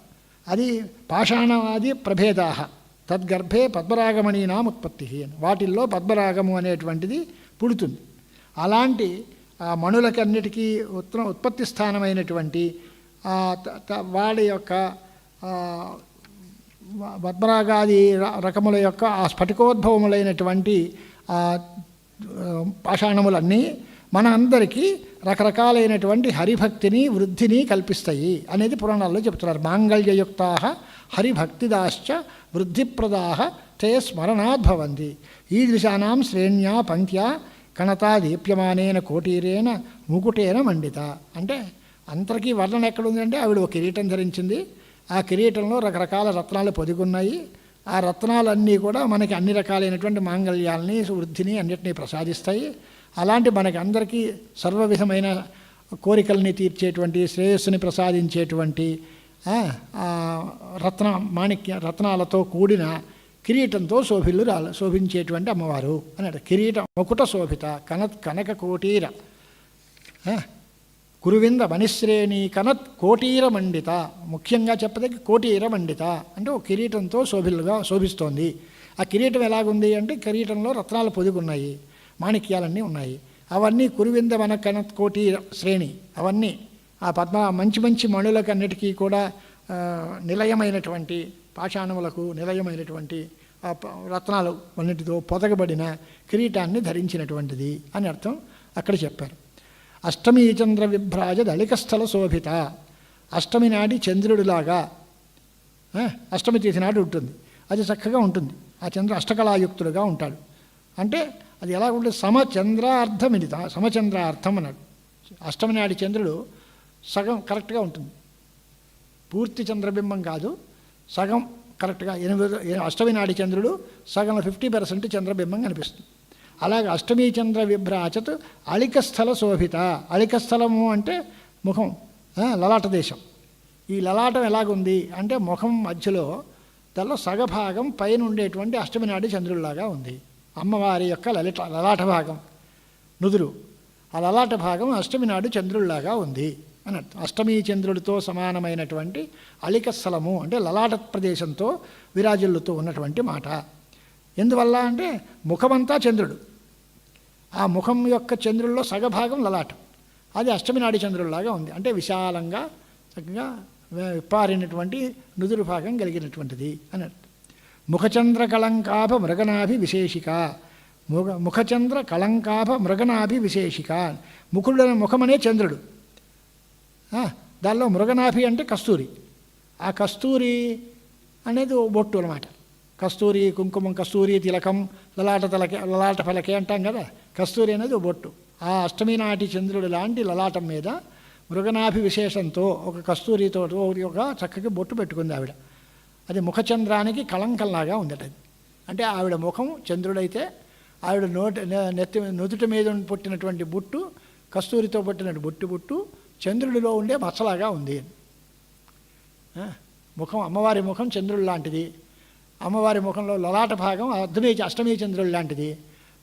అది పాషాణాది ప్రభేదాహ తద్గర్భే పద్మరాగమణీనాం ఉత్పత్తి అని. వాటిల్లో పద్మరాగము అనేటువంటిది పుడుతుంది. అలాంటి ఆ మణులకన్నిటికీ ఉత్పత్తి స్థానమైనటువంటి వాడి యొక్క పద్మరాగాది రకముల యొక్క ఆ స్ఫటికోద్భవములైనటువంటి పాషాణములన్నీ మన అందరికీ రకరకాలైనటువంటి హరిభక్తిని, వృద్ధిని కల్పిస్తాయి అనేది పురాణాల్లో చెప్తున్నారు. మాంగళ్యయుక్తా హరిభక్తిదాశ్చ వృద్ధిప్రదాహ తే స్మరణాద్భవంతి. ఈదృశానాం శ్రేణ్యా పంక్త్యా కణతా దీప్యమానేన కోటీరేణ ముకుటేన మండిత. అంటే అంతరికీ వర్ణన ఎక్కడుందంటే ఆవిడ ఒక కిరీటం ధరించింది. ఆ కిరీటంలో రకరకాల రత్నాలు పొదిగున్నాయి. ఆ రత్నాలన్నీ కూడా మనకి అన్ని రకాలైనటువంటి మాంగళ్యాలని, వృద్ధిని అన్నిటినీ ప్రసాదిస్తాయి. అలాంటి మనకి అందరికీ సర్వవిధమైన కోరికల్ని తీర్చేటువంటి, శ్రేయస్సుని ప్రసాదించేటువంటి రత్నాలతో కూడిన కిరీటంతో శోభించేటువంటి అమ్మవారు అన్నాడు. కిరీటం ముకుట శోభిత కనక కోటీర కురువింద మణిశ్రేణి కనత్ కోటీర మండిత. ముఖ్యంగా చెప్పదగ్గ కోటీర మండిత అంటే ఒక కిరీటంతో శోభిస్తోంది. ఆ కిరీటం ఎలాగుంది అంటే కిరీటంలో రత్నాలు పొదిగున్నాయి, మాణిక్యాలన్నీ ఉన్నాయి. అవన్నీ కురువింద మన కనత్ కోటీర శ్రేణి, అవన్నీ ఆ మంచి మంచి మణులకన్నిటికీ కూడా నిలయమైనటువంటి, పాషాణములకు నిలయమైనటువంటి ఆ రత్నాలు అన్నిటితో పొదగబడిన కిరీటాన్ని ధరించినటువంటిది అని అర్థం అక్కడ చెప్పారు. అష్టమీ చంద్ర విభ్రాజ దళికస్థల శోభిత. అష్టమి నాడి చంద్రుడిలాగా అష్టమి తిథి నాడు ఉంటుంది. అది చక్కగా ఉంటుంది. ఆ చంద్ర అష్టకళాయుక్తుడుగా ఉంటాడు. అంటే అది ఎలా ఉంటుంది? సమచంద్రార్థమిడిత, సమచంద్రార్థం అన్నాడు. అష్టమి నాడి చంద్రుడు సగం కరెక్ట్గా ఉంటుంది. పూర్తి చంద్రబింబం కాదు, సగం కరెక్ట్గా. అష్టమి నాడి చంద్రుడు సగం 50% చంద్రబింబం కనిపిస్తుంది. అలాగే అష్టమీ చంద్ర విభ్రాచత్ అళికస్థల శోభిత. అళికస్థలము అంటే ముఖం, లలాట దేశం. ఈ లలాటం ఎలాగుంది అంటే ముఖం మధ్యలో దానిలో సగభాగం పైన ఉండేటువంటి అష్టమి నాడి చంద్రుడిలాగా ఉంది అమ్మవారి యొక్క లలాట భాగం. నుదురు. ఆ లలాట భాగం అష్టమి నాడు చంద్రుడిలాగా ఉంది అని అర్థం. అష్టమి చంద్రుడితో సమానమైనటువంటి అళిక స్థలము అంటే లలాట ప్రదేశంతో విరాజిల్లుతూ ఉన్నటువంటి మాట. ఎందువల్ల అంటే ముఖమంతా చంద్రుడు, ఆ ముఖం యొక్క చంద్రుల్లో సగభాగం లలాటం, అది అష్టమి నాడి చంద్రుడిలాగా ఉంది. అంటే విశాలంగా చక్కగా విప్పారినటువంటి నుదురు భాగం కలిగినటువంటిది అని అర్థం. ముఖచంద్ర కళంకాభ మృగనాభి విశేషిక. ముఖచంద్ర కళంకాభ మృగనాభి విశేషిక. ముఖమనే చంద్రుడు, దానిలో మృగనాభి అంటే కస్తూరి. ఆ కస్తూరి అనేది బొట్టు అన్నమాట. కస్తూరి కుంకుమం, కస్తూరి తిలకం, లలాట ఫలకే అంటాం కదా. కస్తూరి అనేది బొట్టు. ఆ అష్టమి నాటి చంద్రుడు లాంటి లలాటం మీద మృగనాభి విశేషంతో ఒక కస్తూరితో ఒక చక్కగా బొట్టు పెట్టుకుంది ఆవిడ. అది ముఖచంద్రానికి కళంకంలాగా ఉంది అది. అంటే ఆవిడ ముఖం చంద్రుడైతే ఆవిడ నుదుటి మీద పుట్టినటువంటి బొట్టు కస్తూరితో పుట్టిన బొట్టు చంద్రుడిలో ఉండే మచ్చలాగా ఉంది. ముఖం, అమ్మవారి ముఖం చంద్రుడు లాంటిది. అమ్మవారి ముఖంలో లలాట భాగం అష్టమి చంద్రుడు లాంటిది.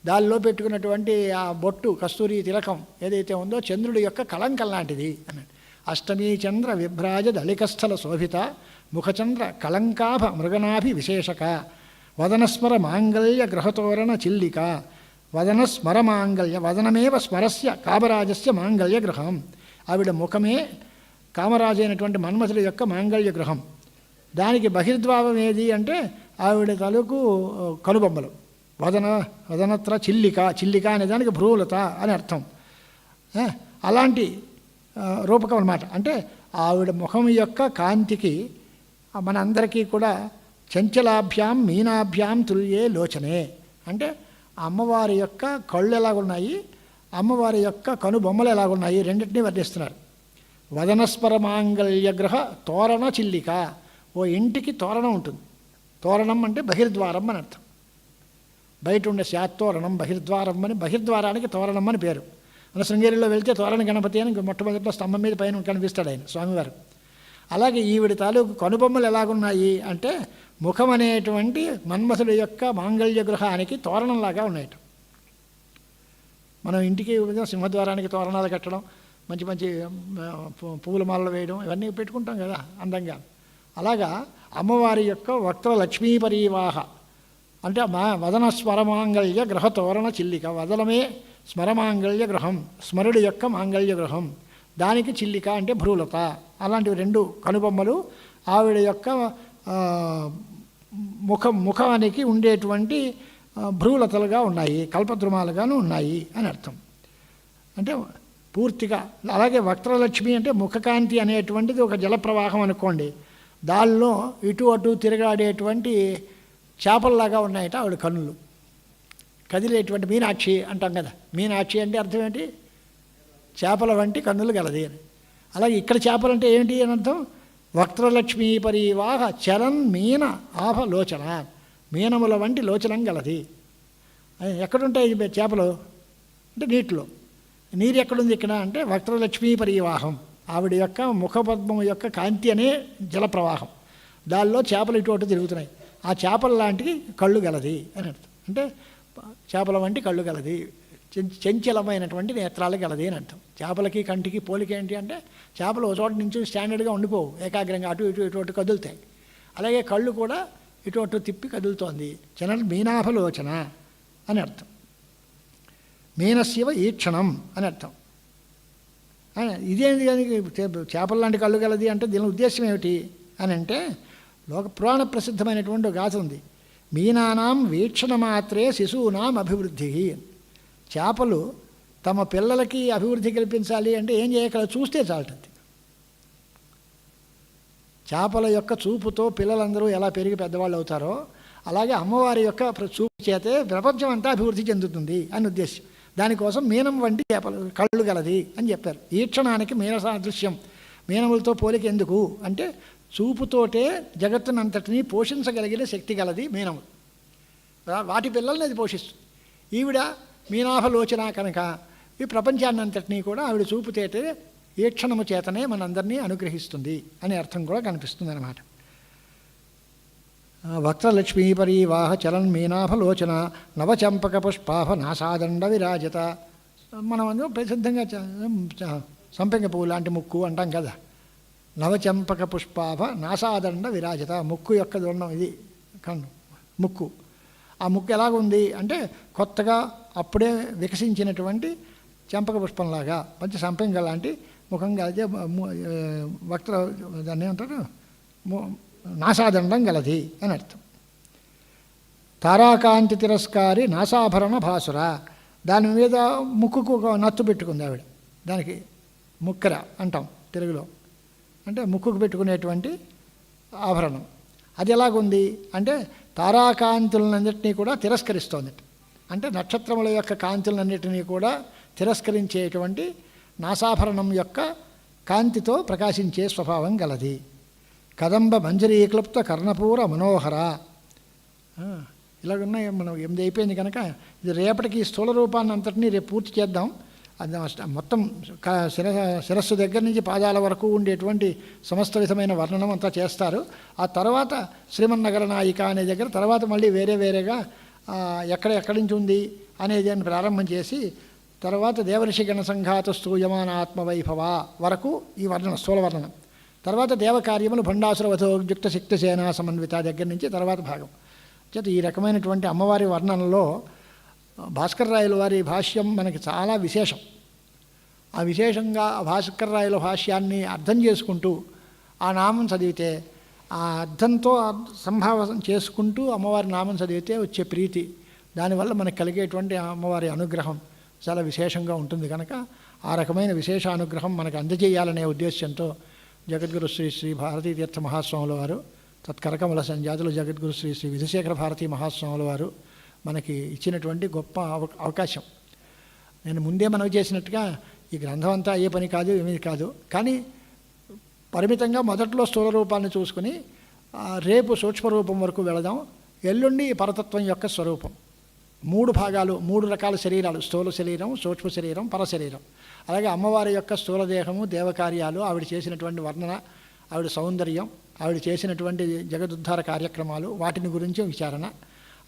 దానిలో పెట్టుకున్నటువంటి ఆ బొట్టు కస్తూరి తిలకం ఏదైతే ఉందో చంద్రుడి యొక్క కళంకం లాంటిది అన్నాడు. అష్టమీ చంద్ర విభ్రాజ దళికస్థల శోభిత ముఖచంద్ర కళంకాభ మృగనాభి విశేషక వదనస్మర మాంగళ్య గ్రహతోరణ చిల్లిక వదనస్మర మాంగళ్య వదనమేవ స్మరస్య కామరాజస్య మాంగళ్య గృహం. ఆవిడ ముఖమే కామరాజైనటువంటి మన్మథుడి యొక్క మాంగళ్య గృహం. దానికి బహిర్ద్వారం ఏది అంటే ఆవిడ తలకు కనుబొమ్మలు. వదనత్ర చిల్లిక అనే దానికి భ్రూలత అని అర్థం. అలాంటి రూపకం అన్నమాట. అంటే ఆవిడ ముఖం యొక్క కాంతికి మనందరికీ కూడా చంచలాభ్యాం మీనాభ్యాం తుల్యే లోచనే. అంటే అమ్మవారి యొక్క కళ్ళు ఎలాగున్నాయి, అమ్మవారి యొక్క కనుబొమ్మలు ఎలాగున్నాయి, రెండింటినీ వర్ణిస్తున్నారు. వదనస్మర మాంగళ్య గ్రహ తోరణ చిల్లిక. ఓ ఇంటికి తోరణం ఉంటుంది. తోరణం అంటే బహిర్ద్వారం అని అర్థం. బయట ఉండే శాత్తోరణం బహిర్ద్వారం అని, బహిర్ద్వారానికి తోరణం అని పేరు. మన శృంగేరిలో వెళ్తే తోరణ గణపతి అని మొట్టమొదటిలో స్తంభం మీద పైన కనిపిస్తాడు ఆయన స్వామివారు. అలాగే ఈవిడ తాలూకు కనుబొమ్మలు ఎలాగున్నాయి అంటే ముఖం అనేటువంటి మన్మథుడి యొక్క మాంగళ్య గృహానికి తోరణంలాగా ఉన్నాయట. మనం ఇంటికి సింహద్వారానికి తోరణాలు కట్టడం, మంచి మంచి పువ్వుల మాలలు వేయడం ఇవన్నీ పెట్టుకుంటాం కదా అందంగా. అలాగా అమ్మవారి యొక్క వక్ర లక్ష్మీ పరీవాహ అంటే వదన స్మరమాంగళ్య గ్రహ తోరణ చిల్లిక. వదనమే స్మరమాంగళ్య గృహం, స్మరుడి యొక్క మాంగళ్య గృహం. దానికి చిల్లిక అంటే భ్రూలత. అలాంటివి రెండు కనుబొమ్మలు ఆవిడ యొక్క ముఖానికి ఉండేటువంటి భ్రూలతలుగా ఉన్నాయి, కల్పద్రుమాలుగాను ఉన్నాయి అని అర్థం. అంటే పూర్తిగా అలాగే వక్రలక్ష్మి అంటే ముఖకాంతి అనేటువంటిది ఒక జలప్రవాహం అనుకోండి. దానిలో ఇటు అటు తిరగాడేటువంటి చేపల్లాగా ఉన్నాయట ఆవిడ కన్నులు. కదిలేటువంటి మీనాక్షి అంటాం కదా. మీనాక్షి అంటే అర్థం ఏంటి? చేపల వంటి కన్నులు గలది అని. అలాగే ఇక్కడ చేపలంటే ఏంటి అని అర్థం? వక్రలక్ష్మీ పరీవాహ చలన్ మీన ఆభ లోచన. మీనముల వంటి లోచనం గలది. ఎక్కడుంటాయి చేపలు అంటే నీటిలో. నీరు ఎక్కడుంది ఇక్కడ అంటే వక్రలక్ష్మీ పరీవాహం. ఆవిడ యొక్క ముఖపద్మం యొక్క కాంతి అనే జలప్రవాహం. దానిలో చేపలు ఇటు అటు తిరుగుతున్నాయి. ఆ చేపల లాంటి కళ్ళు గలది అని అర్థం. అంటే చేపల వంటి కళ్ళు గలది, చంచలమైనటువంటి నేత్రాలు గలది అని అర్థం. చేపలకి కంటికి పోలిక ఏంటి అంటే చేపలు ఒక చోట నుంచి స్టాండర్డ్గా ఉండిపోవు, ఏకాగ్రంగా అటు ఇటు ఇటు అటు కదులుతాయి. అలాగే కళ్ళు కూడా ఇటు అటు తిప్పి కదులుతోంది. చనల్ మీనాభలోచన అని అర్థం. మీనశివ ఈక్షణం అని అర్థం. ఇదేంటి కానీ చేపల లాంటి కళ్ళు గలది అంటే దీని ఉద్దేశం ఏమిటి అని అంటే లోక పురాణ ప్రసిద్ధమైనటువంటి ఒక గాథ ఉంది. మీనానాం వీక్షణ మాత్రే శిశూనాం అభివృద్ధి. చేపలు తమ పిల్లలకి అభివృద్ధి కల్పించాలి అంటే ఏం చేయగల చూస్తే చాలుతుంది. చేపల యొక్క చూపుతో పిల్లలందరూ ఎలా పెరిగి పెద్దవాళ్ళు అవుతారో అలాగే అమ్మవారి యొక్క చూపు చేతే ప్రపంచం అంతా అభివృద్ధి చెందుతుంది అని ఉద్దేశం. దానికోసం మీనం వంటి చేపలు కళ్ళు గలది అని చెప్పారు. ఈక్షణానికి మీన సాదృశ్యం. మీనములతో పోలిక ఎందుకు అంటే చూపుతోటే జగత్తునంతటినీ పోషించగలిగిన శక్తి గలది మీనములు. వాటి పిల్లల్ని అది పోషిస్తుంది. ఈవిడ మీనాభలోచన కనుక ఈ ప్రపంచాన్నంతటినీ కూడా ఆవిడ చూపుతేటే ఈక్షణము చేతనే మనందరినీ అనుగ్రహిస్తుంది అనే అర్థం కూడా కనిపిస్తుంది అన్నమాట. వక్రలక్ష్మీపరీవాహ చలన్ మీనాభలోచన నవచంపక పుష్పాభ నాసాదండ విరాజత. మనం అందులో ప్రసిద్ధంగా సంపెంగ పువ్వు లాంటి ముక్కు అంటాం కదా. నవచంపక పుష్పాభ నాసాదండ విరాజిత, ముక్కు యొక్క దుర్ణం ఇది కన్ను ముక్కు. ఆ ముక్కు ఎలాగుంది అంటే కొత్తగా అప్పుడే వికసించినటువంటి చెంపక పుష్పంలాగా మంచి సంపెంగ లాంటి ముఖం కలిగే వక్త, దాన్ని ఏమంటారు, నాసాదండం గలది అని అర్థం. తారాకాంతి తిరస్కారి నాసాభరణ భాసుర, దాని మీద ముక్కుకు ఒక నత్తు పెట్టుకుంది ఆవిడ, దానికి ముక్కర అంటాం తెలుగులో, అంటే ముక్కుకు పెట్టుకునేటువంటి ఆభరణం. అది ఎలాగుంది అంటే తారాకాంతులన్నింటినీ కూడా తిరస్కరిస్తోంది. అంటే నక్షత్రముల యొక్క కాంతులన్నింటినీ కూడా తిరస్కరించేటువంటి నాసాభరణం యొక్క కాంతితో ప్రకాశించే స్వభావం గలది. కదంబ మంజరీక్లుప్త కర్ణపూర మనోహర. ఇలాగున్నాయి. మనం 8 అయిపోయింది కనుక ఇది రేపటికి స్థూల రూపాన్ని అంతటినీ రేపు పూర్తి చేద్దాం. అది మొత్తం శిరస్సు దగ్గర నుంచి పాదాల వరకు ఉండేటువంటి సమస్త విధమైన వర్ణనం అంతా చేస్తారు. ఆ తర్వాత శ్రీమన్నగర నాయిక అనే దగ్గర తర్వాత మళ్ళీ వేరే వేరేగా ఎక్కడి నుంచి ఉంది అనేది అని ప్రారంభం చేసి తర్వాత దేవఋషి గణ సంఘాత స్తూయమాన ఆత్మవైభవ వరకు ఈ వర్ణన స్థూల వర్ణనం. తర్వాత దేవకార్యములు భండాసుర వధోయుక్త శక్తి సేనా సమన్విత దగ్గర నుంచి తర్వాత భాగం చేత ఈ రకమైనటువంటి అమ్మవారి వర్ణనలో భాస్కర్ రాయల వారి భాష్యం మనకి చాలా విశేషం. ఆ విశేషంగా భాస్కర్ రాయల భాష్యాన్ని అర్థం చేసుకుంటూ ఆ నామం చదివితే, ఆ అర్థంతో సంభావన చేసుకుంటూ అమ్మవారి నామం చదివితే వచ్చే ప్రీతి, దానివల్ల మనకు కలిగేటువంటి అమ్మవారి అనుగ్రహం చాలా విశేషంగా ఉంటుంది. కనుక ఆ రకమైన విశేష అనుగ్రహం మనకు అందజేయాలనే ఉద్దేశ్యంతో జగద్గురు శ్రీ శ్రీ భారతీ తీర్థ మహాస్వాముల వారు, తత్కరకమల సంజాతులు జగద్గురు శ్రీ శ్రీ విధుశేఖర భారతీ మహాస్వాముల వారు మనకి ఇచ్చినటువంటి గొప్ప అవకాశం. నేను ముందే మనవి చేసినట్టుగా ఈ గ్రంథం అంతా అయ్యే పని కాదు, ఏమీ కాదు. కానీ పరిమితంగా మొదట్లో స్థూల రూపాన్ని చూసుకుని రేపు సూక్ష్మరూపం వరకు వెళదాం. ఎల్లుండి పరతత్వం యొక్క స్వరూపం. 3 భాగాలు, 3 రకాల శరీరాలు, స్థూల శరీరం, సూక్ష్మ శరీరం, పరశరీరం. అలాగే అమ్మవారి యొక్క స్థూల దేహము, దేవకార్యాలు, ఆవిడ చేసినటువంటి వర్ణన, ఆవిడ సౌందర్యం, ఆవిడ చేసినటువంటి జగదుద్ధార కార్యక్రమాలు, వాటిని గురించి విచారణ.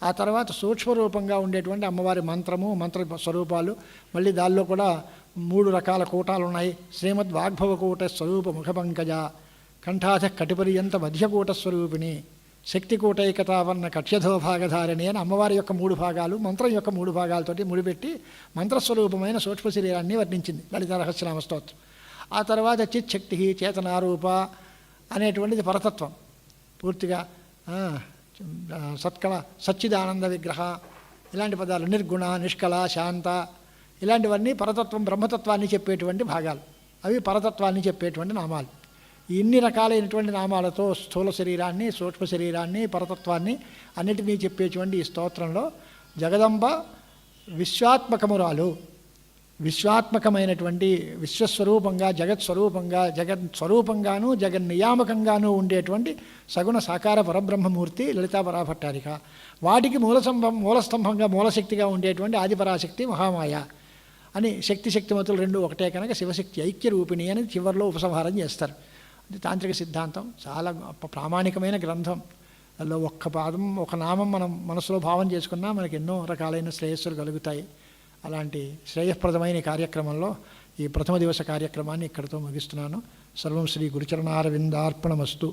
ఆ తర్వాత సూక్ష్మరూపంగా ఉండేటువంటి అమ్మవారి మంత్రము, మంత్ర స్వరూపాలు, మళ్ళీ దానిలో కూడా 3 రకాల కూటాలు ఉన్నాయి. శ్రీమద్ వాగ్భవ కూట స్వరూప ముఖపంకజ, కంఠాధ కటిపర్యంత మధ్యకూట స్వరూపిణి, శక్తికూటైకతావర్ణ కక్ష్యధోభాగధారిణి అని అమ్మవారి యొక్క 3 భాగాలు, మంత్రం యొక్క 3 భాగాలతోటి ముడిపెట్టి మంత్రస్వరూపమైన సూక్ష్మ శరీరాన్ని వర్ణించింది లలిత రహస్యనామ స్తోత్రం. ఆ తర్వాత చిచ్చక్తి చేతనారూప అనేటువంటిది పరతత్వం. పూర్తిగా సత్కళ, సచ్చిదానంద విగ్రహ, ఇలాంటి పదాలు, నిర్గుణ, నిష్కళ, శాంత, ఇలాంటివన్నీ పరతత్వం, బ్రహ్మతత్వాన్ని చెప్పేటువంటి భాగాలు. అవి పరతత్వాన్ని చెప్పేటువంటి నామాలు. ఇన్ని రకాలైనటువంటి నామాలతో స్థూల శరీరాన్ని, సూక్ష్మ శరీరాన్ని, పరతత్వాన్ని అన్నిటినీ చెప్పేటువంటి ఈ స్తోత్రంలో జగదంబ విశ్వాత్మకమురాలు, విశ్వాత్మకమైనటువంటి విశ్వస్వరూపంగా, జగత్స్వరూపంగా, జగత్స్వరూపంగాను జగన్నియామకంగాను ఉండేటువంటి సగుణ సాకార పరబ్రహ్మమూర్తి లలితా పరాభట్టారిక. వాటికి మూలస్తంభంగా మూలశక్తిగా ఉండేటువంటి ఆదిపరాశక్తి మహామాయ అని శక్తిమతులు 2 ఒకటే కనుక శివశక్తి ఐక్య రూపిణి అని చివరిలో ఉపసంహారం చేస్తారు. అది తాంత్రిక సిద్ధాంతం. చాలా ప్రామాణికమైన గ్రంథం. అందులో ఒక్క పాదం, ఒక నామం మనం మనసులో భావం చేసుకున్నా మనకి ఎన్నో రకాలైన శ్రేయస్సులు కలుగుతాయి. అలాంటి శ్రేయప్రదమైన కార్యక్రమంలో ఈ ప్రథమ దివస కార్యక్రమాన్ని ఇక్కడితో ముగిస్తున్నాను. సర్వం శ్రీ గురుచరణారవిందార్పణమస్తు.